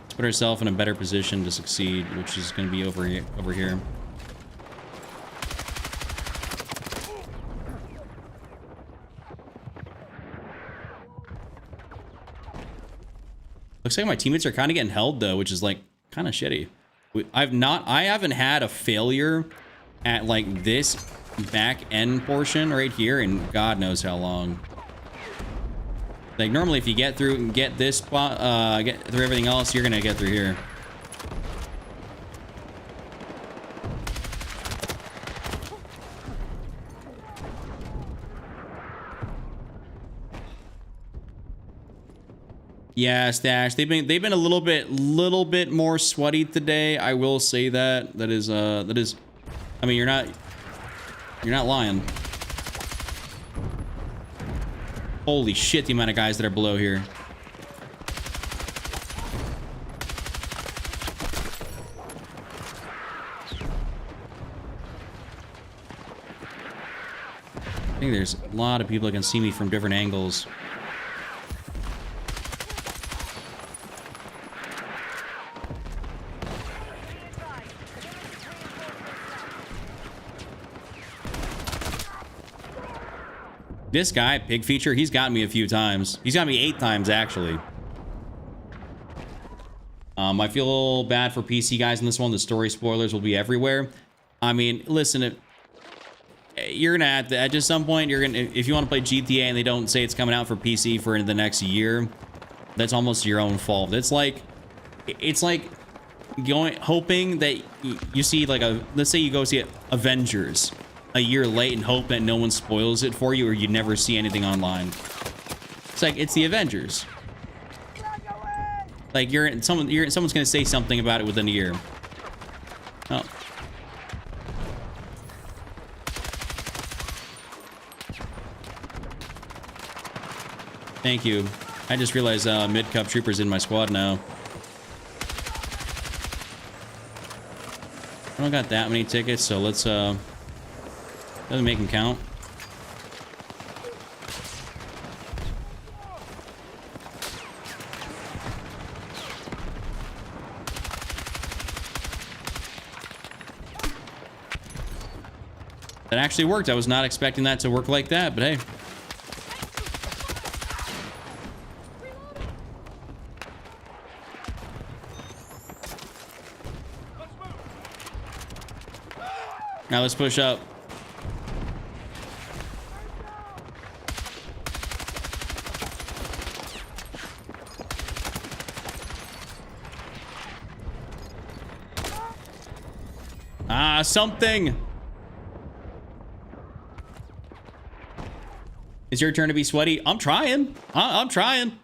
let's put ourselves in a better position to succeed, which is gonna be over here. Looks like my teammates are kind of getting held though, which is like kind of shitty. I haven't had a failure at like this back end portion right here in God knows how long. Like normally if you get through and get this spot, get through everything else, you're gonna get through here. Yeah, Stash. They've been a little bit more sweaty today. I will say that. That is. I mean, you're not lying. Holy shit! The amount of guys that are below here. I think there's a lot of people that can see me from different angles. This guy, Pig Feature, he's got me a few times. He's got me 8 times, actually. I feel a little bad for PC guys in this one. The story spoilers will be everywhere. I mean, listen, you're gonna have to, at just some point, if you want to play GTA and they don't say it's coming out for PC for the next year, that's almost your own fault. It's like hoping that you see like let's say you go see Avengers a year late and hope that no one spoils it for you or you never see anything online. It's like, it's the Avengers. Like someone's gonna say something about it within a year. Oh. Thank you. I just realized mid-cup troopers in my squad now. I don't got that many tickets, so let's doesn't make them count. That actually worked. I was not expecting that to work like that, but hey. Now let's push up. Something. It's your turn to be sweaty. I'm trying. I'm trying. Be advised,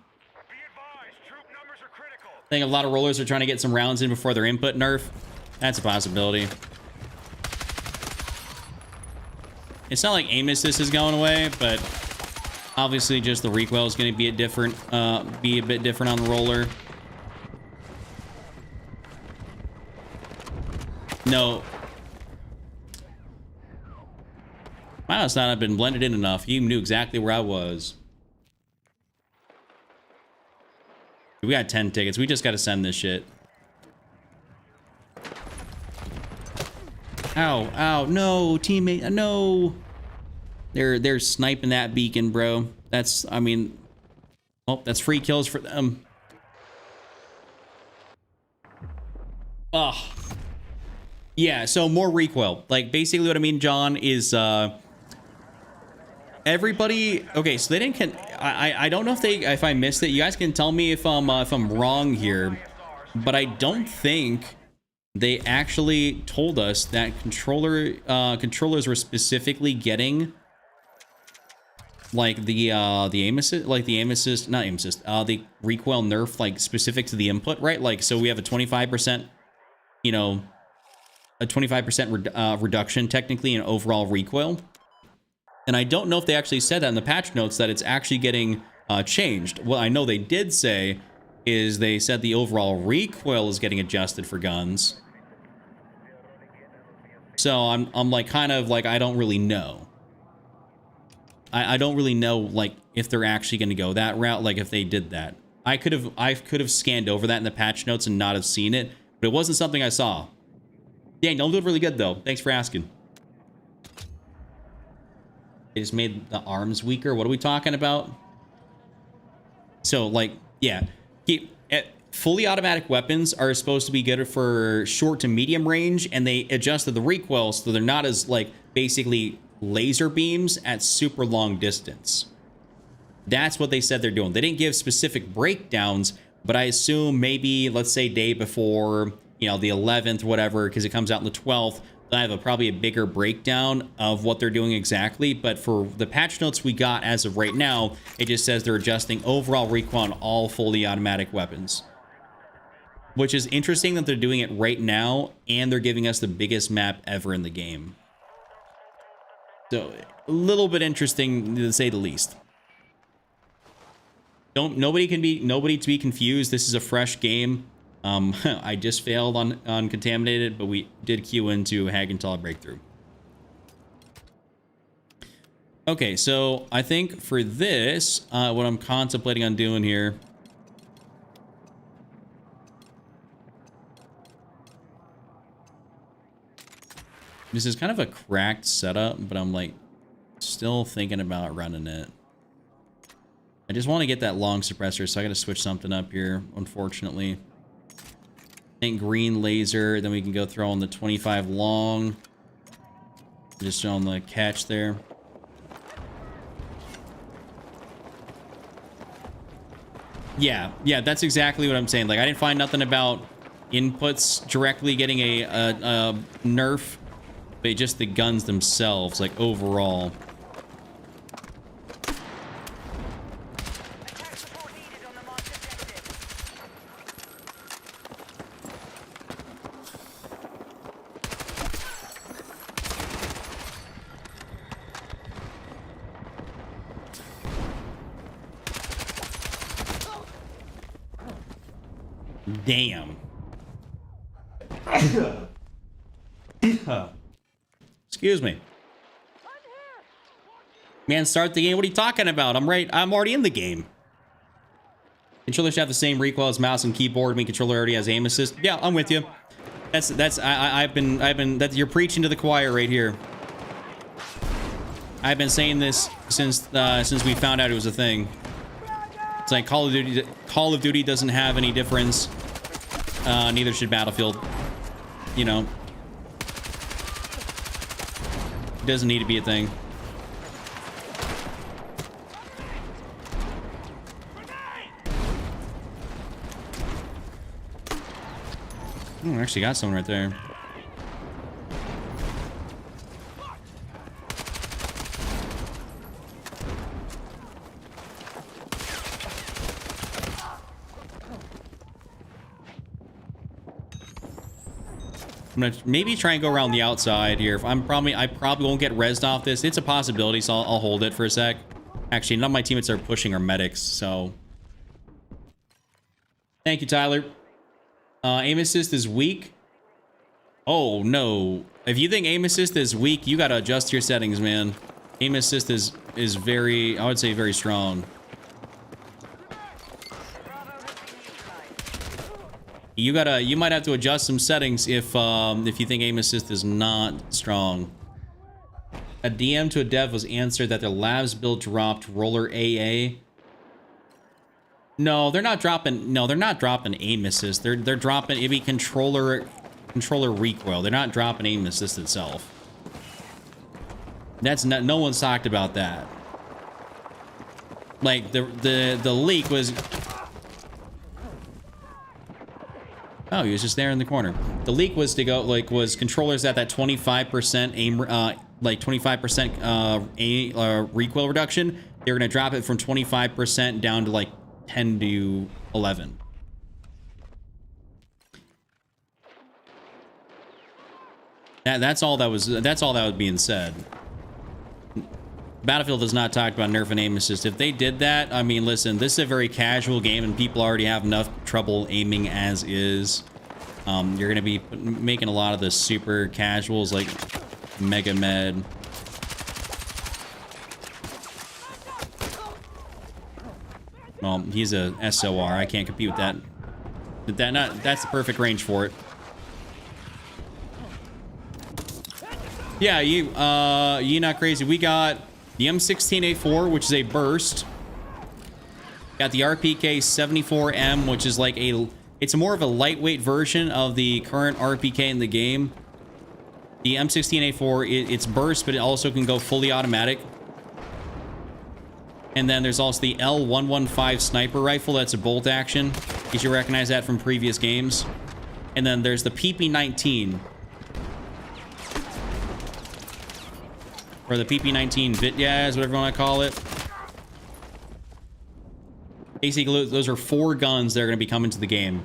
troop numbers are critical. I think a lot of rollers are trying to get some rounds in before their input nerf. That's a possibility. It's not like aim assist is going away, but obviously just the recoil is going to be a bit different on the roller. No. I must not have been blended in enough. You knew exactly where I was. We got 10 tickets. We just got to send this shit. Ow, ow, no, teammate, no. They're sniping that beacon, bro. That's, I mean, oh, that's free kills for them. Ugh. Yeah, so more recoil. Like, basically what I mean, John, is, everybody, okay, so they didn't, I don't know if I missed it. You guys can tell me if I'm wrong here, but I don't think they actually told us that controllers were specifically getting like the aim assist, like the aim assist, not aim assist, the recoil nerf, like specific to the input, right? Like, so we have a 25%, you know, a 25% reduction technically in overall recoil. And I don't know if they actually said that in the patch notes that it's actually getting changed. What I know they did say is they said the overall recoil is getting adjusted for guns. So I'm like kind of like I don't really know. I don't really know like if they're actually going to go that route, like if they did that. I could have scanned over that in the patch notes and not have seen it, but it wasn't something I saw. Dang, don't do really good though. Thanks for asking. They just made the arms weaker. What are we talking about? So like, yeah, fully automatic weapons are supposed to be good for short to medium range, and they adjusted the recoil so they're not as like basically laser beams at super long distance. That's what they said they're doing. They didn't give specific breakdowns, but I assume maybe, let's say day before, you know, the 11th, whatever, because it comes out on the 12th, I have probably a bigger breakdown of what they're doing exactly. But for the patch notes we got as of right now, it just says they're adjusting overall recoil on all fully automatic weapons, which is interesting that they're doing it right now and they're giving us the biggest map ever in the game. So a little bit interesting to say the least. Nobody to be confused. This is a fresh game. I just failed on Contaminated, but we did queue into Hagental Breakthrough. Okay, so I think for this, what I'm contemplating on doing here, this is kind of a cracked setup, but I'm like still thinking about running it. I just want to get that long suppressor, so I got to switch something up here, unfortunately. I think green laser, then we can go throw on the 25 long. Just on the catch there. Yeah, that's exactly what I'm saying. Like, I didn't find nothing about inputs directly getting a nerf, but just the guns themselves, like overall. Damn. Excuse me. Man, start the game. What are you talking about? I'm already in the game. Controller should have the same recoil as mouse and keyboard. I mean, controller already has aim assist. Yeah, I'm with you. I've been you're preaching to the choir right here. I've been saying this since we found out it was a thing. It's like Call of Duty doesn't have any difference. Neither should Battlefield. You know. It doesn't need to be a thing. Oh, I actually got someone right there. I'm gonna maybe try and go around the outside here. I probably won't get rezzed off this. It's a possibility, so I'll hold it for a sec. Actually, none of my teammates are pushing our medics, so. Thank you, Tyler. Aim assist is weak. Oh no! If you think aim assist is weak, you gotta adjust your settings, man. Aim assist is very, I would say, very strong. You might have to adjust some settings if you think aim assist is not strong. A DM to a dev was answered that their labs build dropped roller AA. No, they're not dropping. No, they're not dropping aim assist. They're dropping it'd be controller recoil. They're not dropping aim assist itself. That's not. No one's talked about that. Like the leak was. Oh, he was just there in the corner. The leak was to go was controllers at that 25% aim, like 25% recoil reduction. They're gonna drop it from 25% down to like 10 to 11. That's all that was. That's all that was being said. Battlefield does not talk about nerfing aim assist. If they did that, I mean, listen, this is a very casual game and people already have enough trouble aiming as is. You're going to be making a lot of the super casuals like Mega Med. Well, he's a SOR. I can't compete with that. That's the perfect range for it. Yeah, you not crazy. We got the M16A4, which is a burst. Got the RPK 74M, which is like it's more of a lightweight version of the current RPK in the game. The M16A4, it's burst, but it also can go fully automatic. And then there's also the L115 sniper rifle. That's a bolt action. You should recognize that from previous games. And then there's the PP19. Or the PP19 Vityaz, whatever you want to call it. Basically, those are 4 guns that are going to be coming to the game.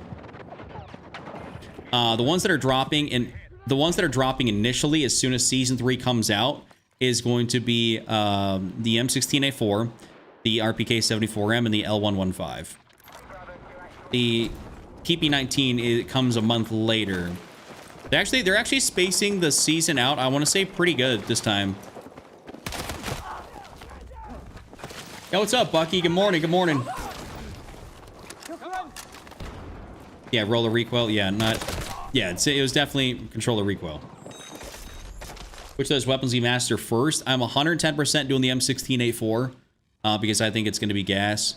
The ones that are dropping initially as soon as Season 3 comes out is going to be the M16A4, the RPK-74M, and the L115. The PP19 it comes a month later. They're actually spacing the season out, I want to say, pretty good this time. Yo, what's up, Bucky? Good morning, good morning. Yeah, roller recoil. Yeah, it was definitely controller recoil. Which of those weapons you master first? I'm 110% doing the M16A4 because I think it's going to be gas.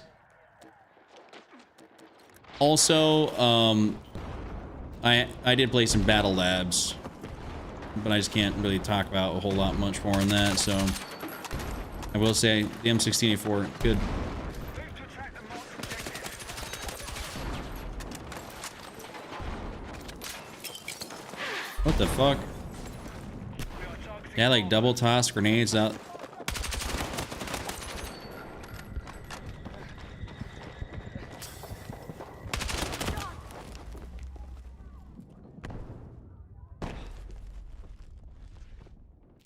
Also, I did play some Battle Labs, but I just can't really talk about a whole lot much more on that, so I will say the M16A4, good. What the fuck? Yeah, like double toss grenades out.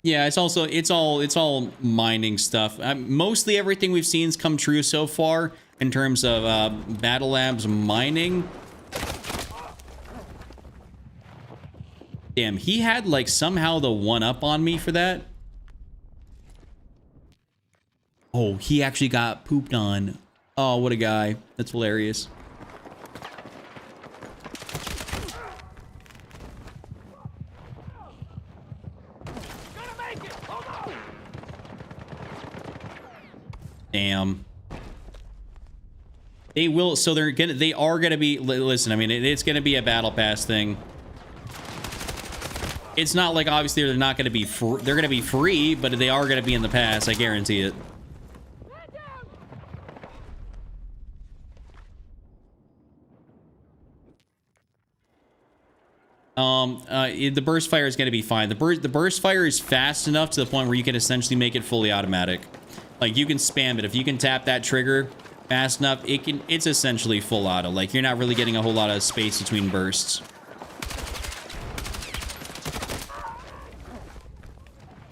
Yeah, it's all mining stuff. Mostly everything we've seen's come true so far in terms of Battle Labs mining. Damn, he had like somehow the one up on me for that. Oh, he actually got pooped on. Oh, what a guy. That's hilarious. Damn. They will, so they are gonna be, listen, I mean, it's gonna be a battle pass thing. It's not like, obviously, they're not gonna be they're gonna be free, but they are gonna be in the pass, I guarantee it. The burst fire is gonna be fine. The burst fire is fast enough to the point where you can essentially make it fully automatic. Like, you can spam it. If you can tap that trigger fast enough, it's essentially full auto. Like, you're not really getting a whole lot of space between bursts.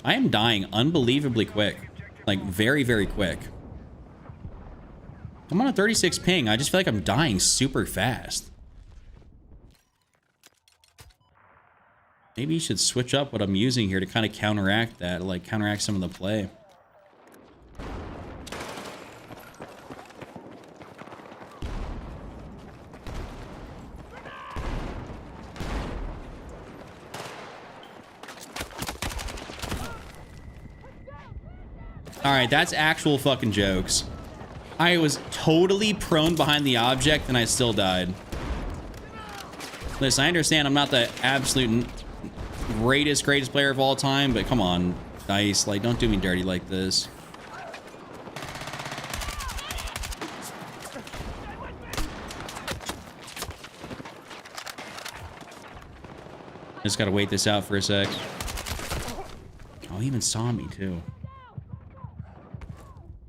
I am dying unbelievably quick. Like, very, very quick. I'm on a 36 ping. I just feel like I'm dying super fast. Maybe you should switch up what I'm using here to kind of counteract that. Like, counteract some of the play. All right, that's actual fucking jokes. I was totally prone behind the object and I still died. Listen, I understand I'm not the absolute greatest player of all time, but come on, Dice, like, don't do me dirty like this. Just gotta wait this out for a sec. Oh, he even saw me too.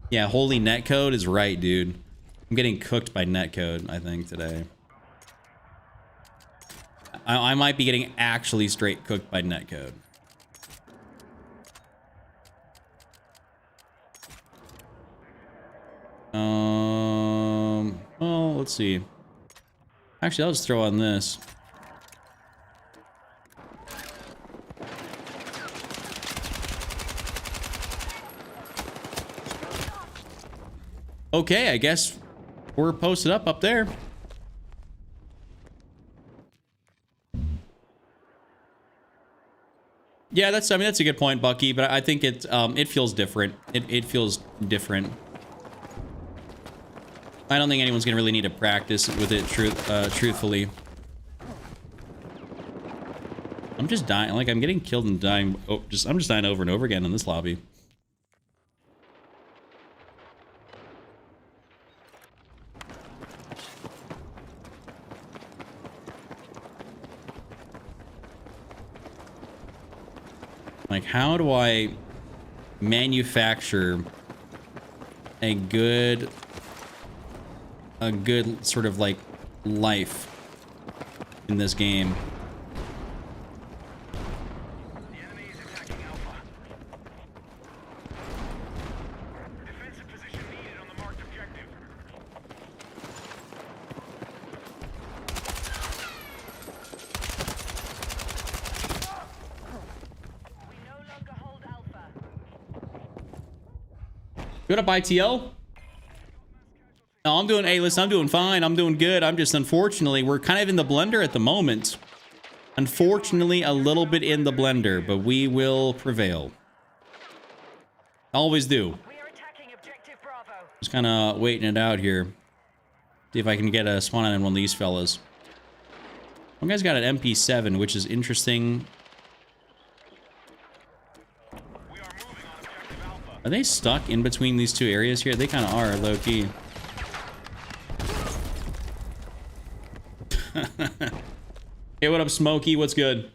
Yeah, holy netcode is right, dude. I'm getting cooked by netcode, I think, today. I might be getting actually straight cooked by netcode. Well, let's see. Actually, I'll just throw on this. Okay, I guess we're posted up there. Yeah, that's, I mean, that's a good point, Bucky, but I think it feels different. It feels different. I don't think anyone's gonna really need to practice with it truthfully. I'm just dying, like I'm getting killed and dying. Oh, I'm just dying over and over again in this lobby. Like, how do I manufacture a good sort of like life in this game? The enemy is attacking Alpha. Defensive position needed on the marked objective. We no longer hold Alpha. Good up, ITL. No, I'm doing, hey, listen, I'm doing fine. I'm doing good. I'm just, unfortunately, we're kind of in the blender at the moment. Unfortunately, a little bit in the blender, but we will prevail. Always do. We are attacking objective Bravo. Just kind of waiting it out here. See if I can get a spawn on one of these fellas. One guy's got an MP7, which is interesting. We are moving on objective Alpha. Are they stuck in between these two areas here? They kind of are, low-key. Hey, what up, Smokey? What's good?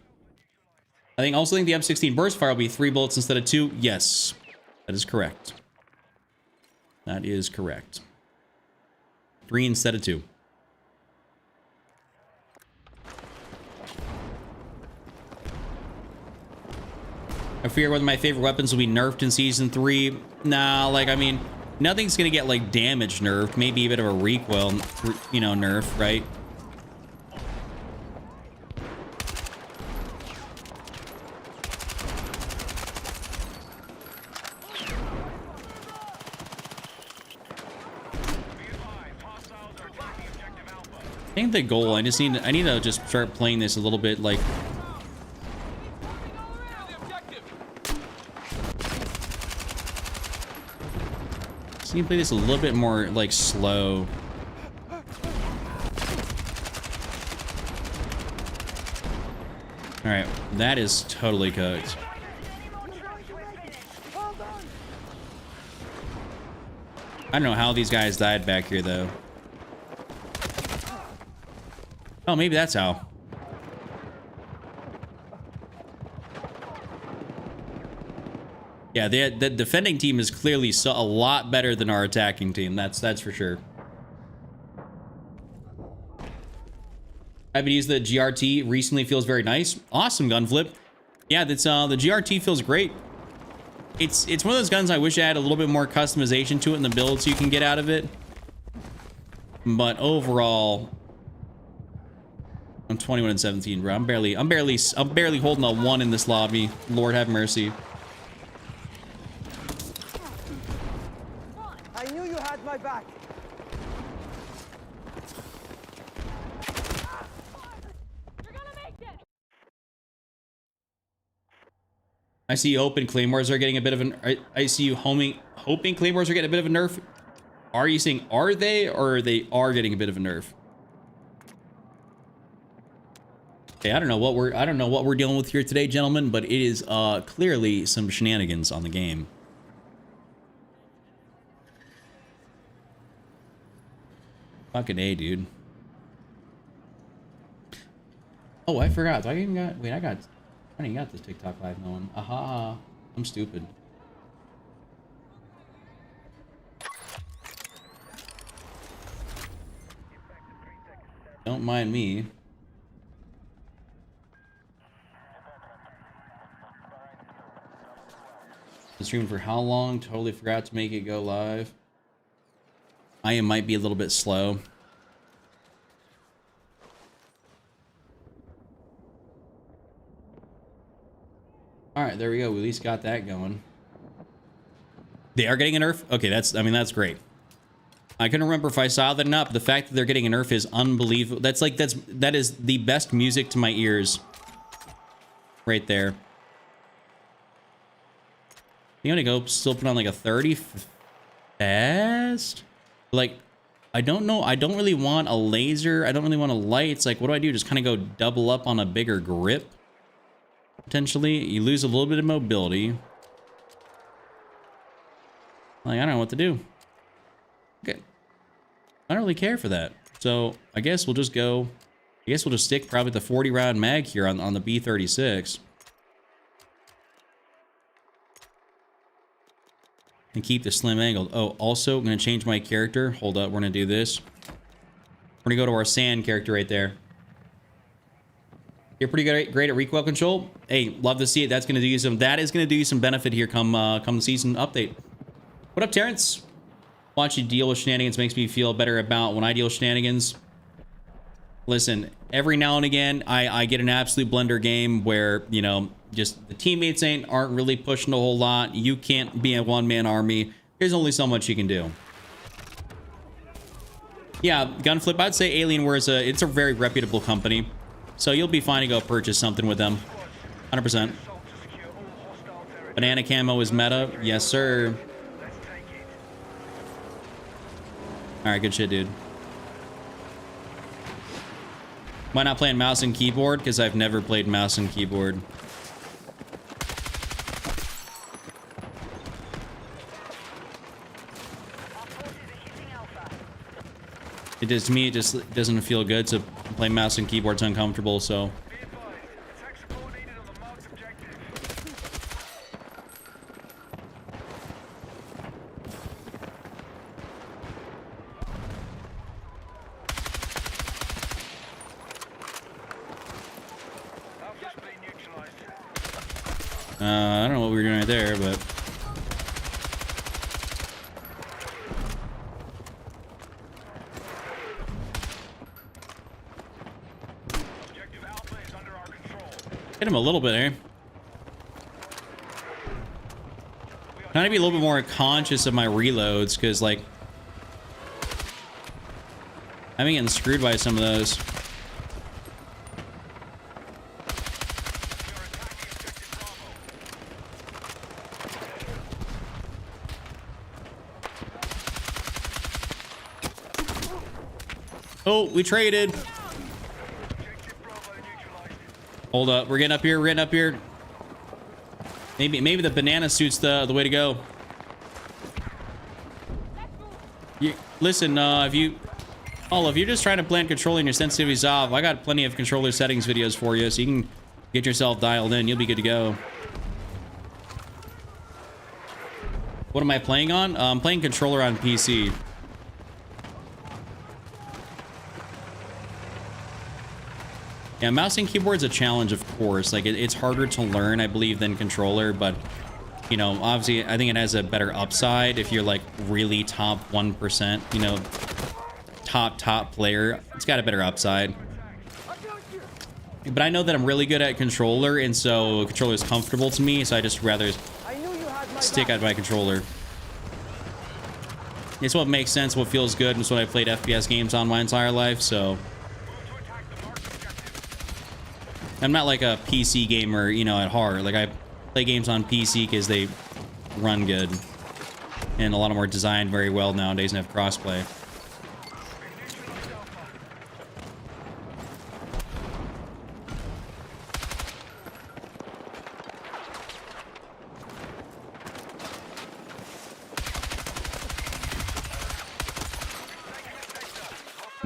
I also think the M16 burst fire will be 3 bullets instead of 2. Yes, that is correct. That is correct. 3 instead of 2. I fear one of my favorite weapons will be nerfed in Season 3. Nah, like, I mean, nothing's gonna get, like, damage nerfed. Maybe a bit of a recoil, you know, nerf, right? I think the goal, I need to just start playing this a little bit like, just need to play this a little bit more like slow. All right, that is totally cooked. I don't know how these guys died back here though. Oh, maybe that's how. Yeah, the defending team is clearly a lot better than our attacking team. That's for sure. I've been using the GRT recently. Feels very nice. Awesome gun flip. Yeah, that's the GRT feels great. It's one of those guns I wish I had a little bit more customization to it and the builds you can get out of it. But overall, I'm 21 and 17, bro. I'm barely holding a 1 in this lobby. Lord have mercy. I knew you had my back. You're gonna make it. I see you open claymores are getting a bit of an. I see you hoping claymores are getting a bit of a nerf. Are you saying are they, or they are getting a bit of a nerf? Okay, I don't know what we're dealing with here today, gentlemen, but it is clearly some shenanigans on the game. Fucking A, dude. Oh, I forgot. I even got. Wait, I got. I didn't got this TikTok live going. Aha! I'm stupid. Don't mind me. Been streaming for how long? Totally forgot to make it go live. I might be a little bit slow. All right, there we go. We at least got that going. They are getting a nerf? Okay, that's great. I couldn't remember if I saw that or not, but the fact that they're getting a nerf is unbelievable. That is the best music to my ears. Right there. You gonna go still put on like a 30 fast? Like, I don't know. I don't really want a laser. I don't really want a light. It's like, what do I do? Just kind of go double up on a bigger grip? Potentially. You lose a little bit of mobility. Like, I don't know what to do. Okay. I don't really care for that. So, I guess we'll just go... I guess we'll just stick probably the 40 round mag here on the B36. And keep the slim angled. Oh, also, I'm going to change my character. Hold up, we're going to do this. We're going to go to our sand character right there. You're pretty great at recoil control. Hey, love to see it. That's going to do you some. That is going to do you some benefit here come the season update. What up, Terrence? Watching you deal with shenanigans makes me feel better about when I deal with shenanigans. Listen, every now and again, I get an absolute blender game where, you know, just the teammates aren't really pushing a whole lot. You can't be a one-man army. There's only so much you can do. Yeah, Gunflip, I'd say Alienware it's a very reputable company. So you'll be fine to go purchase something with them. 100%. Banana camo is meta. Yes, sir. Alright, good shit, dude. Why not playing mouse and keyboard? Because I've never played mouse and keyboard. It does, to me, it just doesn't feel good to play mouse and keyboard. It's uncomfortable, so. I don't know what we were doing right there, but. Hit him a little bit, eh? Trying to be a little bit more conscious of my reloads, because, like, I've been getting screwed by some of those. Oh, we traded. Hold up, we're getting up here. We're getting up here. Maybe the banana suit's the way to go. Listen, if you're just trying to blend controlling your sensitivities off, I got plenty of controller settings videos for you, so you can get yourself dialed in. You'll be good to go. What am I playing on? I'm playing controller on PC. Yeah, mouse and keyboard's a challenge, of course. Like, it's harder to learn, I believe, than controller, but, you know, obviously, I think it has a better upside if you're, like, really top 1%, you know, top player. It's got a better upside. But I know that I'm really good at controller, and so controller is comfortable to me, so I just rather stick at my controller. It's what makes sense, what feels good, and it's what I played FPS games on my entire life, so... I'm not like a PC gamer, you know, at heart. Like, I play games on PC because they run good. And a lot of them are designed very well nowadays and have crossplay.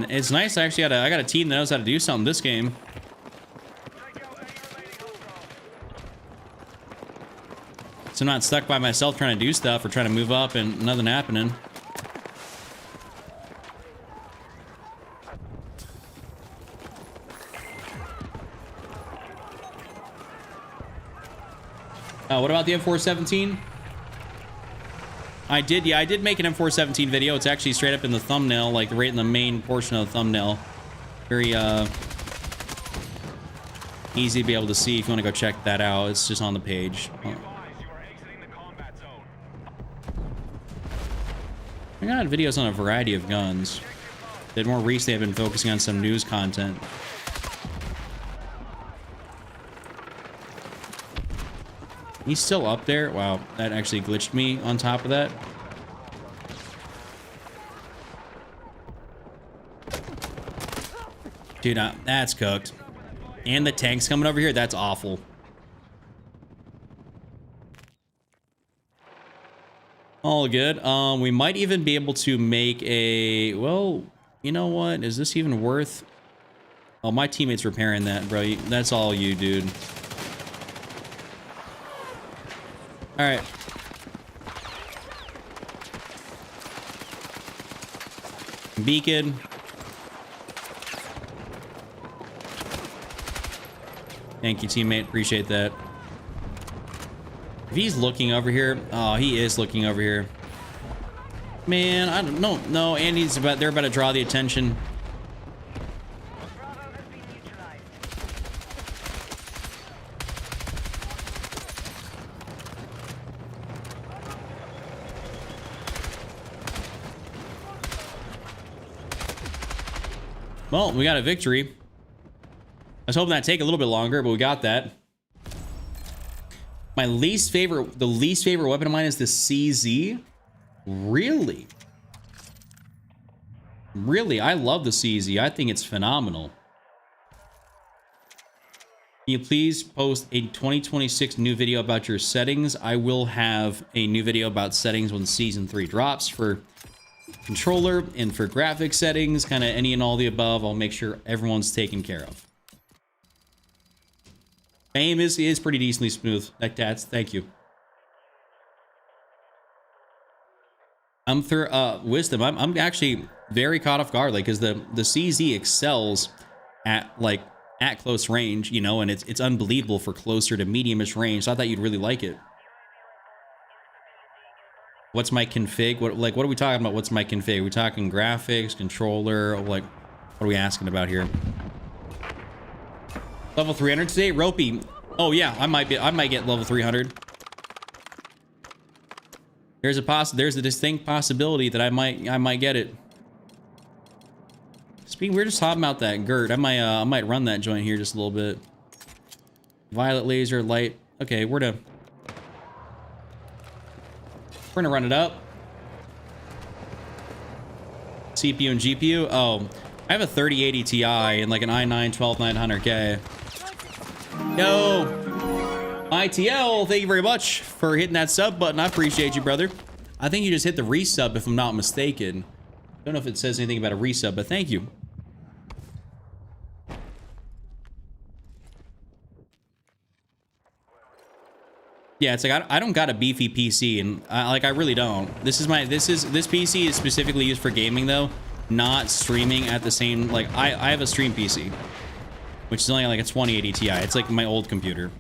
It's nice. I actually I got a team that knows how to do something this game. So I'm not stuck by myself trying to do stuff or trying to move up and nothing happening. What about the M417? I did make an M417 video. It's actually straight up in the thumbnail, like right in the main portion of the thumbnail. Very easy to be able to see if you want to go check that out. It's just on the page. I got videos on a variety of guns. That more recently I've been focusing on some news content. He's still up there? Wow, that actually glitched me on top of that. Dude, that's cooked. And the tank's coming over here? That's awful. All good. We might even be able to make a... Well, you know what? Is this even worth... Oh, my teammate's repairing that, bro. That's all you, dude. All right. Beacon. Thank you, teammate. Appreciate that. If he's looking over here, oh, he is looking over here. Man, I don't know. No, Andy's about. They're about to draw the attention. Bravo has been neutralized. Well, we got a victory. I was hoping that'd take a little bit longer, but we got that. My least favorite, the least favorite weapon of mine is the CZ. Really? Really, I love the CZ. I think it's phenomenal. Can you please post a 2026 new video about your settings? I will have a new video about settings when Season 3 drops for controller and for graphic settings, kind of any and all the above. I'll make sure everyone's taken care of. Aim is pretty decently smooth. Tats, thank you. I'm through wisdom. I'm actually very caught off guard, like, because the CZ excels at close range, you know, and it's unbelievable for closer to mediumish range. So I thought you'd really like it. What's my config? What are we talking about? What's my config? Are we talking graphics, controller? Like, what are we asking about here? Level 300 today, Ropey. Oh yeah, I might get level 300. There's a distinct possibility that I might get it. Speaking, we're just talking about that Gert. I might run that joint here just a little bit. Violet laser light. Okay, we're gonna run it up. CPU and GPU. Oh, I have a 3080 Ti and like an i9 12900K. Yo, ITL, thank you very much for hitting that sub button. I appreciate you, brother. I think you just hit the resub, if I'm not mistaken. Don't know if it says anything about a resub, but thank you. Yeah, it's like I don't got a beefy PC, and I really don't. This PC is specifically used for gaming though, not streaming at the same. Like I have a stream PC, which is only like a 2080 Ti. It's like my old computer.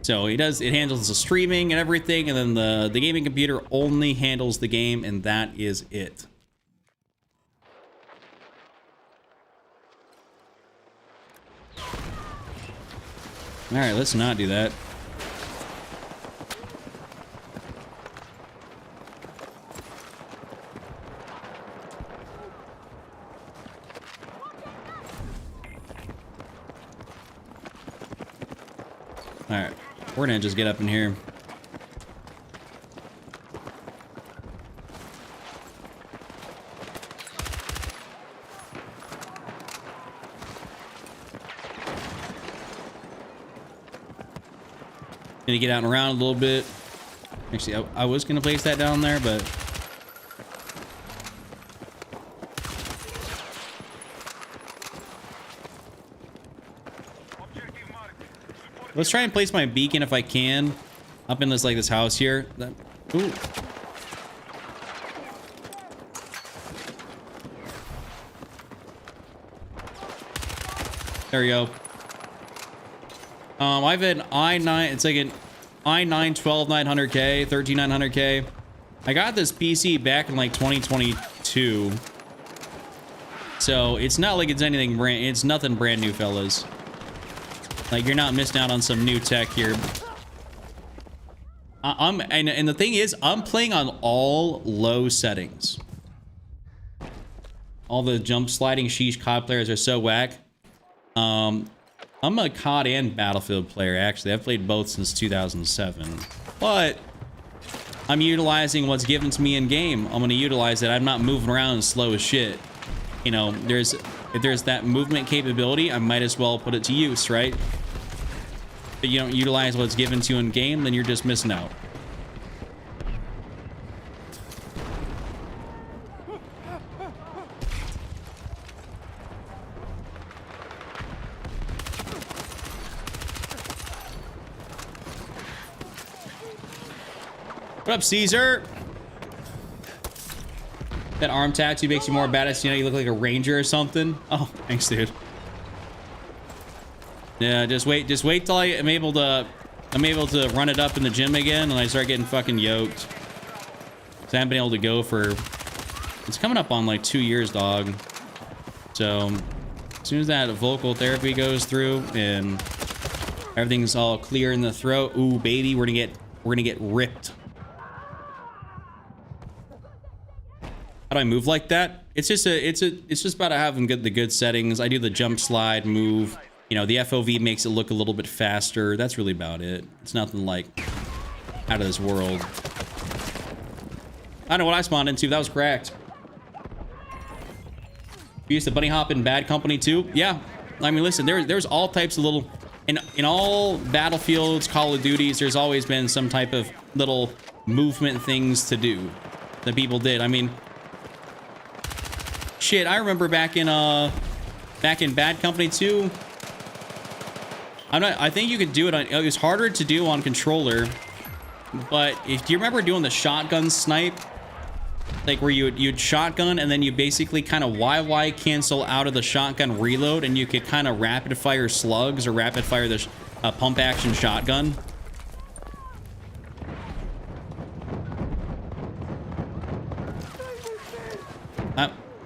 So it handles the streaming and everything, and then the gaming computer only handles the game, and that is it. All right, let's not do that. All right, we're gonna just get up in here. Gonna get out and around a little bit. Actually, I was gonna place that down there, but Objective marked. Support let's try and place my beacon if I can up in this house here. Ooh. There we go. I've had i9. It's like an i9 12900K, 13900K. I got this PC back in like 2022, so it's not like it's anything brand. It's nothing brand new, fellas. Like, you're not missing out on some new tech here. And the thing is, I'm playing on all low settings. All the jump sliding sheesh COD players are so whack. I'm a COD and Battlefield player, actually. I've played both since 2007. But I'm utilizing what's given to me in game. I'm going to utilize it. I'm not moving around slow as shit. You know, if there's that movement capability, I might as well put it to use, right? But you don't utilize what's given to you in game, then you're just missing out. What up, Caesar? That arm tattoo makes you more badass. You know, you look like a ranger or something. Oh, thanks, dude. Yeah, just wait till I'm able to run it up in the gym again, and I start getting fucking yoked. 'Cause I haven't been able to go for, it's coming up on like 2 years, dog. So as soon as that vocal therapy goes through and everything's all clear in the throat, ooh baby, we're gonna get ripped. How do I move like that? It's just about having the good settings. I do the jump slide move. You know, the FOV makes it look a little bit faster. That's really about it. It's nothing like out of this world. I don't know what I spawned into. That was cracked. We used to bunny hop in Bad Company too. Yeah. I mean, listen, there's all types of little, in all Battlefields, Call of Duties, there's always been some type of little movement things to do that people did. I mean, shit, I remember back in Bad Company 2. I think you could do it on, it was harder to do on controller, but do you remember doing the shotgun snipe? Like where you'd shotgun and then you basically kind of YY cancel out of the shotgun reload, and you could kind of rapid fire slugs or rapid fire the pump action shotgun.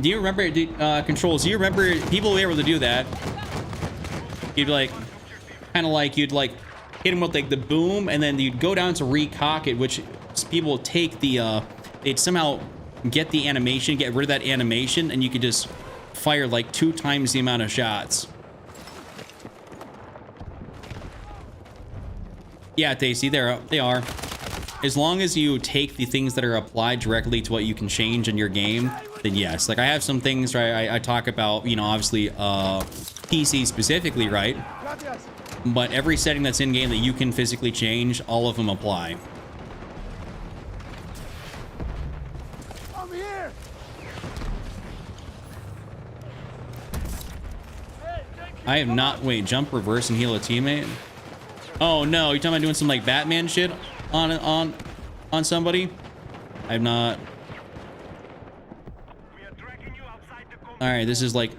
Do you remember controls? Do you remember people were able to do that? You'd like, kind of like, you'd like hit him with like the boom, and then you'd go down to recock it, which people would take the, they'd somehow get the animation, get rid of that animation, and you could just fire like 2 times the amount of shots. Yeah, Daisy, they are. As long as you take the things that are applied directly to what you can change in your game, then yes. Like I have some things where I talk about, you know, obviously PC specifically, right? But every setting that's in game that you can physically change, all of them apply. I'm here. I have not, wait, jump, reverse, and heal a teammate? Oh no, you're talking about doing some like Batman shit on somebody? I have not. We are dragging you outside the compound. All right, this is like,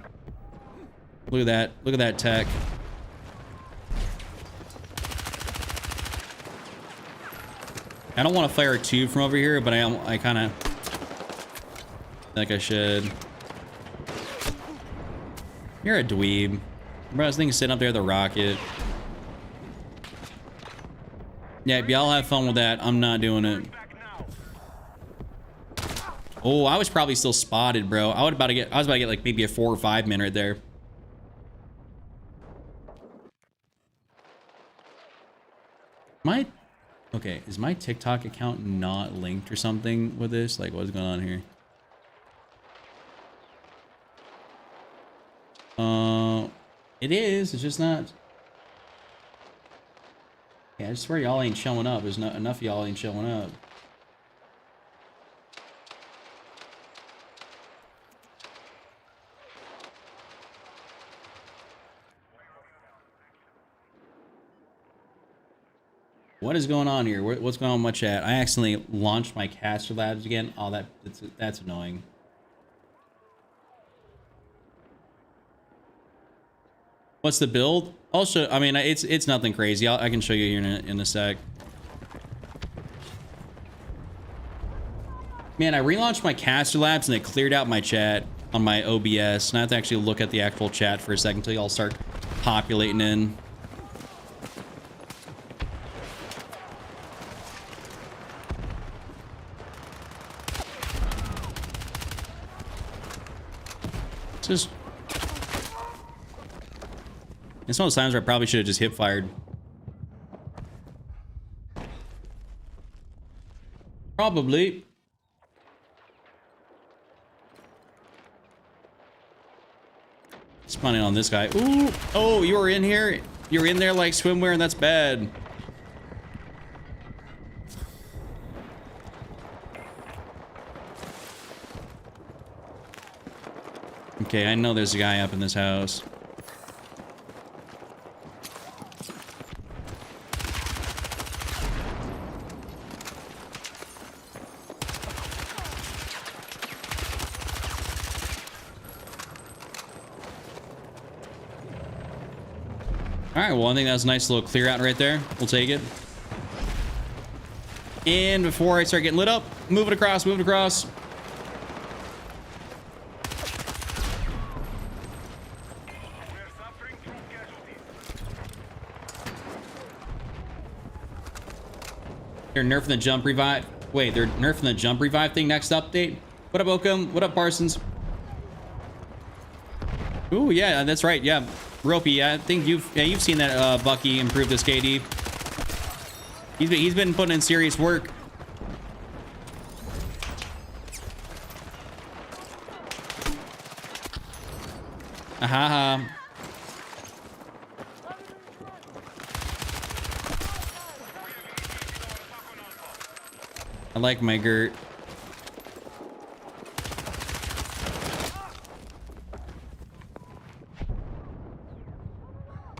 look at that tech. I don't want to fire a tube from over here, but I kind of think I should. You're a dweeb. Bro, this thing's sitting up there with a rocket. Yeah, y'all have fun with that. I'm not doing it. Back now. Oh, I was probably still spotted, bro. I was about to get like maybe a 4 or 5 minute right there. Okay, is my TikTok account not linked or something with this? Like, what's going on here? It is. It's just not. Yeah, I swear y'all ain't showing up. There's not enough of y'all ain't showing up. What is going on here? What's going on with my chat? I accidentally launched my caster labs again. Oh, that's annoying. What's the build? I'll show. I mean, it's nothing crazy. I can show you here in a sec. Man, I relaunched my caster labs and it cleared out my chat on my OBS. And I have to actually look at the actual chat for a second until y'all start populating in. It's one of those times where I probably should have just hip fired. Probably. Spawning on this guy. Ooh! Oh, you were in here? You're in there like swimwear, and that's bad. Okay, I know there's a guy up in this house. Alright, well, I think that was a nice little clear out right there. We'll take it. And before I start getting lit up, move it across, move it across. They're nerfing the jump revive. Wait, they're nerfing the jump revive thing next update? What up, Oakham? What up, Parsons? Ooh, yeah, that's right. Yeah, Ropey. I think you've seen that Bucky improve this KD. He's been putting in serious work. Aha. I like my Gert.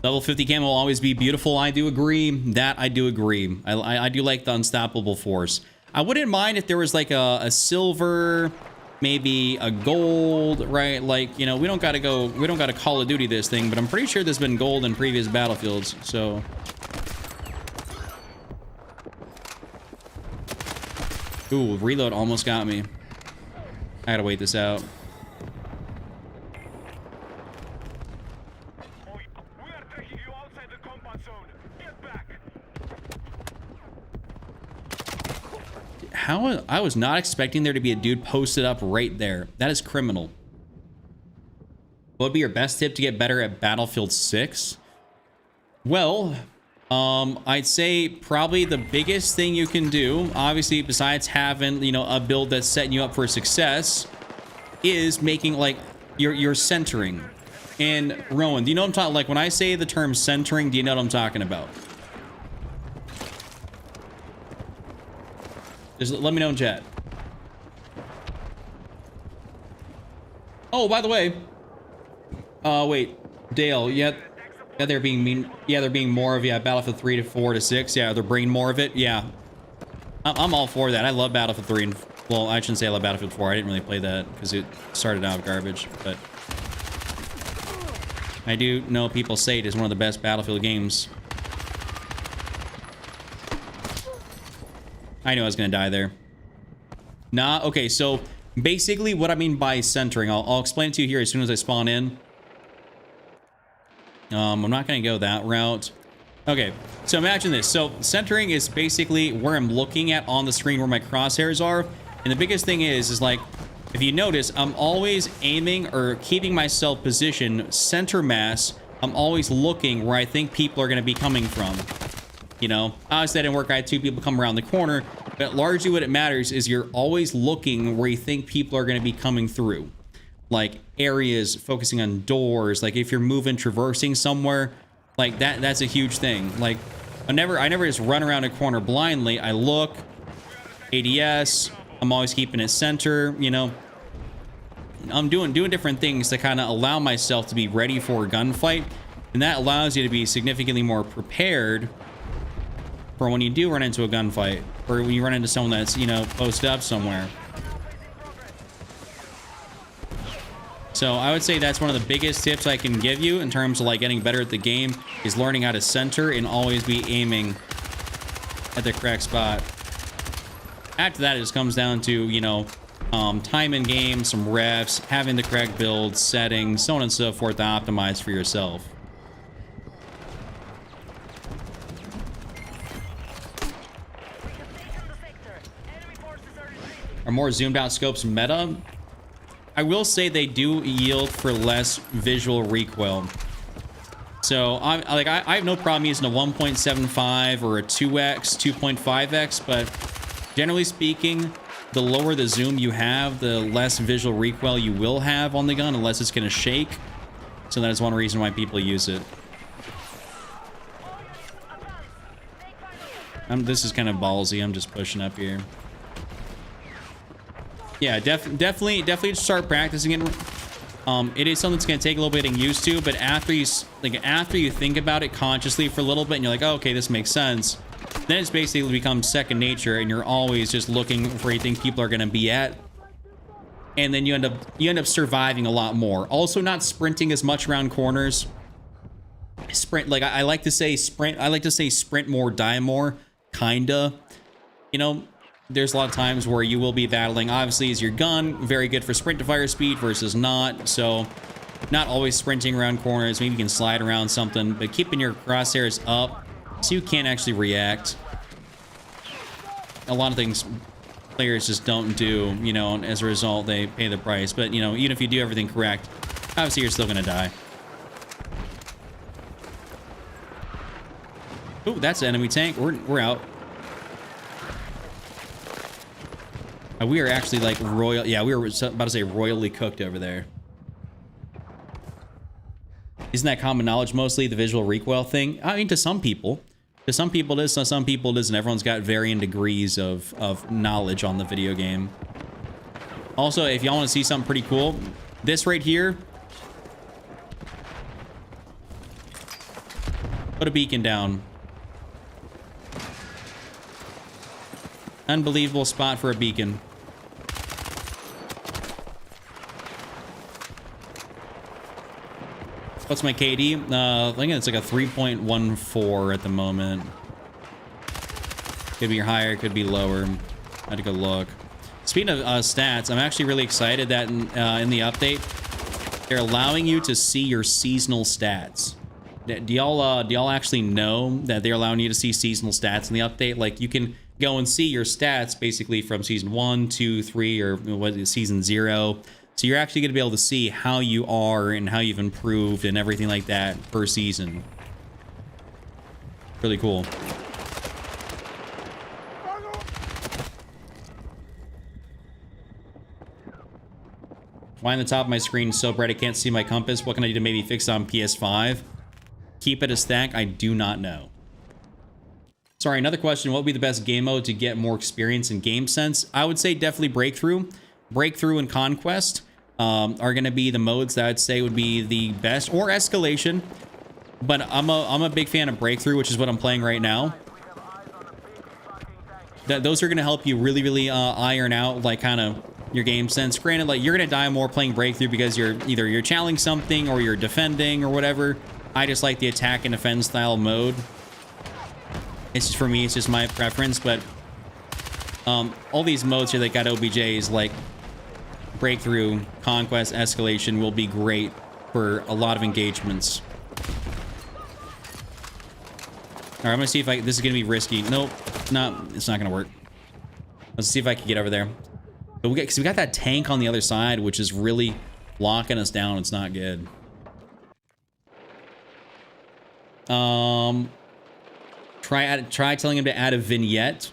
Level 50 cam will always be beautiful. I do agree. That I do agree. I do like the unstoppable force. I wouldn't mind if there was like a silver, maybe a gold, right? Like, you know, we don't gotta Call of Duty this thing, but I'm pretty sure there's been gold in previous Battlefields, so. Ooh, reload almost got me. I gotta wait this out. We are taking you outside the combat zone. Get back. How I was not expecting there to be a dude posted up right there. That is criminal. What would be your best tip to get better at Battlefield 6? Well, I'd say probably the biggest thing you can do, obviously, besides having, you know, a build that's setting you up for success, is making like your centering. And Rowan, do you know what I'm talking? Like when I say the term centering, do you know what I'm talking about? Just let me know in chat. Oh, by the way, wait, Dale, yeah, they're being mean. Yeah, they're being more of Battlefield 3 to 4 to 6. Yeah, they're bringing more of it. Yeah, I'm all for that. I love Battlefield 3 and well, I shouldn't say I love Battlefield 4. I didn't really play that because it started out garbage, but I do know people say it is one of the best Battlefield games. I knew I was gonna die there. Nah, okay, so basically what I mean by centering, I'll explain it to you here as soon as I spawn in. I'm not gonna go that route. Okay, so imagine this. So centering is basically where I'm looking at on the screen where my crosshairs are. And the biggest thing is like, if you notice, I'm always aiming or keeping myself positioned center mass. I'm always looking where I think people are gonna be coming from. You know, obviously that didn't work. I had two people come around the corner, but largely what it matters is you're always looking where you think people are going to be coming through. Like areas, focusing on doors. Like if you're moving, traversing somewhere, like that's a huge thing. Like I never just run around a corner blindly. I look, ADS, I'm always keeping it center, you know. I'm doing different things to kind of allow myself to be ready for a gunfight, and that allows you to be significantly more prepared for when you do run into a gunfight, or when you run into someone that's, you know, posted up somewhere. So I would say that's one of the biggest tips I can give you in terms of like getting better at the game, is learning how to center and always be aiming at the correct spot. After that, it just comes down to, you know, time in game, some refs, having the correct build, settings, so on and so forth to optimize for yourself. Are more zoomed out scopes meta? I will say they do yield for less visual recoil. So I have no problem using a 1.75 or a 2x, 2.5x, but generally speaking, the lower the zoom you have, the less visual recoil you will have on the gun, unless it's going to shake. So that is one reason why people use it. This is kind of ballsy. I'm just pushing up here. Yeah, definitely start practicing it. It is something that's going to take a little bit getting used to, but after you think about it consciously for a little bit and you're like, oh, okay, this makes sense, then it's basically become second nature, and you're always just looking for where you think people are going to be at, and then you end up surviving a lot more. Also, not sprinting as much around corners. Sprint, like I like to say sprint more, die more, kinda. You know, there's a lot of times where you will be battling, obviously, is your gun very good for sprint to fire speed versus not, so not always sprinting around corners. Maybe you can slide around something, but keeping your crosshairs up so you can't actually react. A lot of things players just don't do, you know, and as a result they pay the price. But, you know, even if you do everything correct, obviously you're still gonna die. Ooh, that's an enemy tank. We're out. We are actually like royal. Yeah, we were about to say royally cooked over there. Isn't that common knowledge mostly, the visual recoil thing? I mean, to some people. To some people it is, to some people it isn't. Everyone's got varying degrees of knowledge on the video game. Also, if y'all want to see something pretty cool, this right here. Put a beacon down. Unbelievable spot for a beacon. What's my KD? I think it's like a 3.14 at the moment. Could be higher, could be lower. I had to go look. Speaking of stats, I'm actually really excited that in the update, they're allowing you to see your seasonal stats. Do y'all actually know that they're allowing you to see seasonal stats in the update? Like, you can go and see your stats basically from season 1, 2, 3, or what is season 0. So you're actually going to be able to see how you are and how you've improved and everything like that per season. Really cool. Why on the top of my screen is so bright I can't see my compass? What can I do to maybe fix it on PS5? Keep it a stack? I do not know. Sorry, another question. What would be the best game mode to get more experience in game sense? I would say definitely Breakthrough. Breakthrough and Conquest are going to be the modes that I'd say would be the best, or Escalation. But I'm a big fan of Breakthrough, which is what I'm playing right now. Those are going to help you really iron out like kind of your game sense. Granted, like you're going to die more playing Breakthrough because you're challenging something or you're defending or whatever. I just like the attack and defend style mode. It's just, for me, it's just my preference, but all these modes here that got OBJs, like Breakthrough, Conquest, Escalation, will be great for a lot of engagements. All right, I'm gonna see if this is gonna be risky. Nope, no, it's not gonna work. Let's see if I can get over there. But we got that tank on the other side, which is really locking us down. It's not good. Try telling him to add a vignette.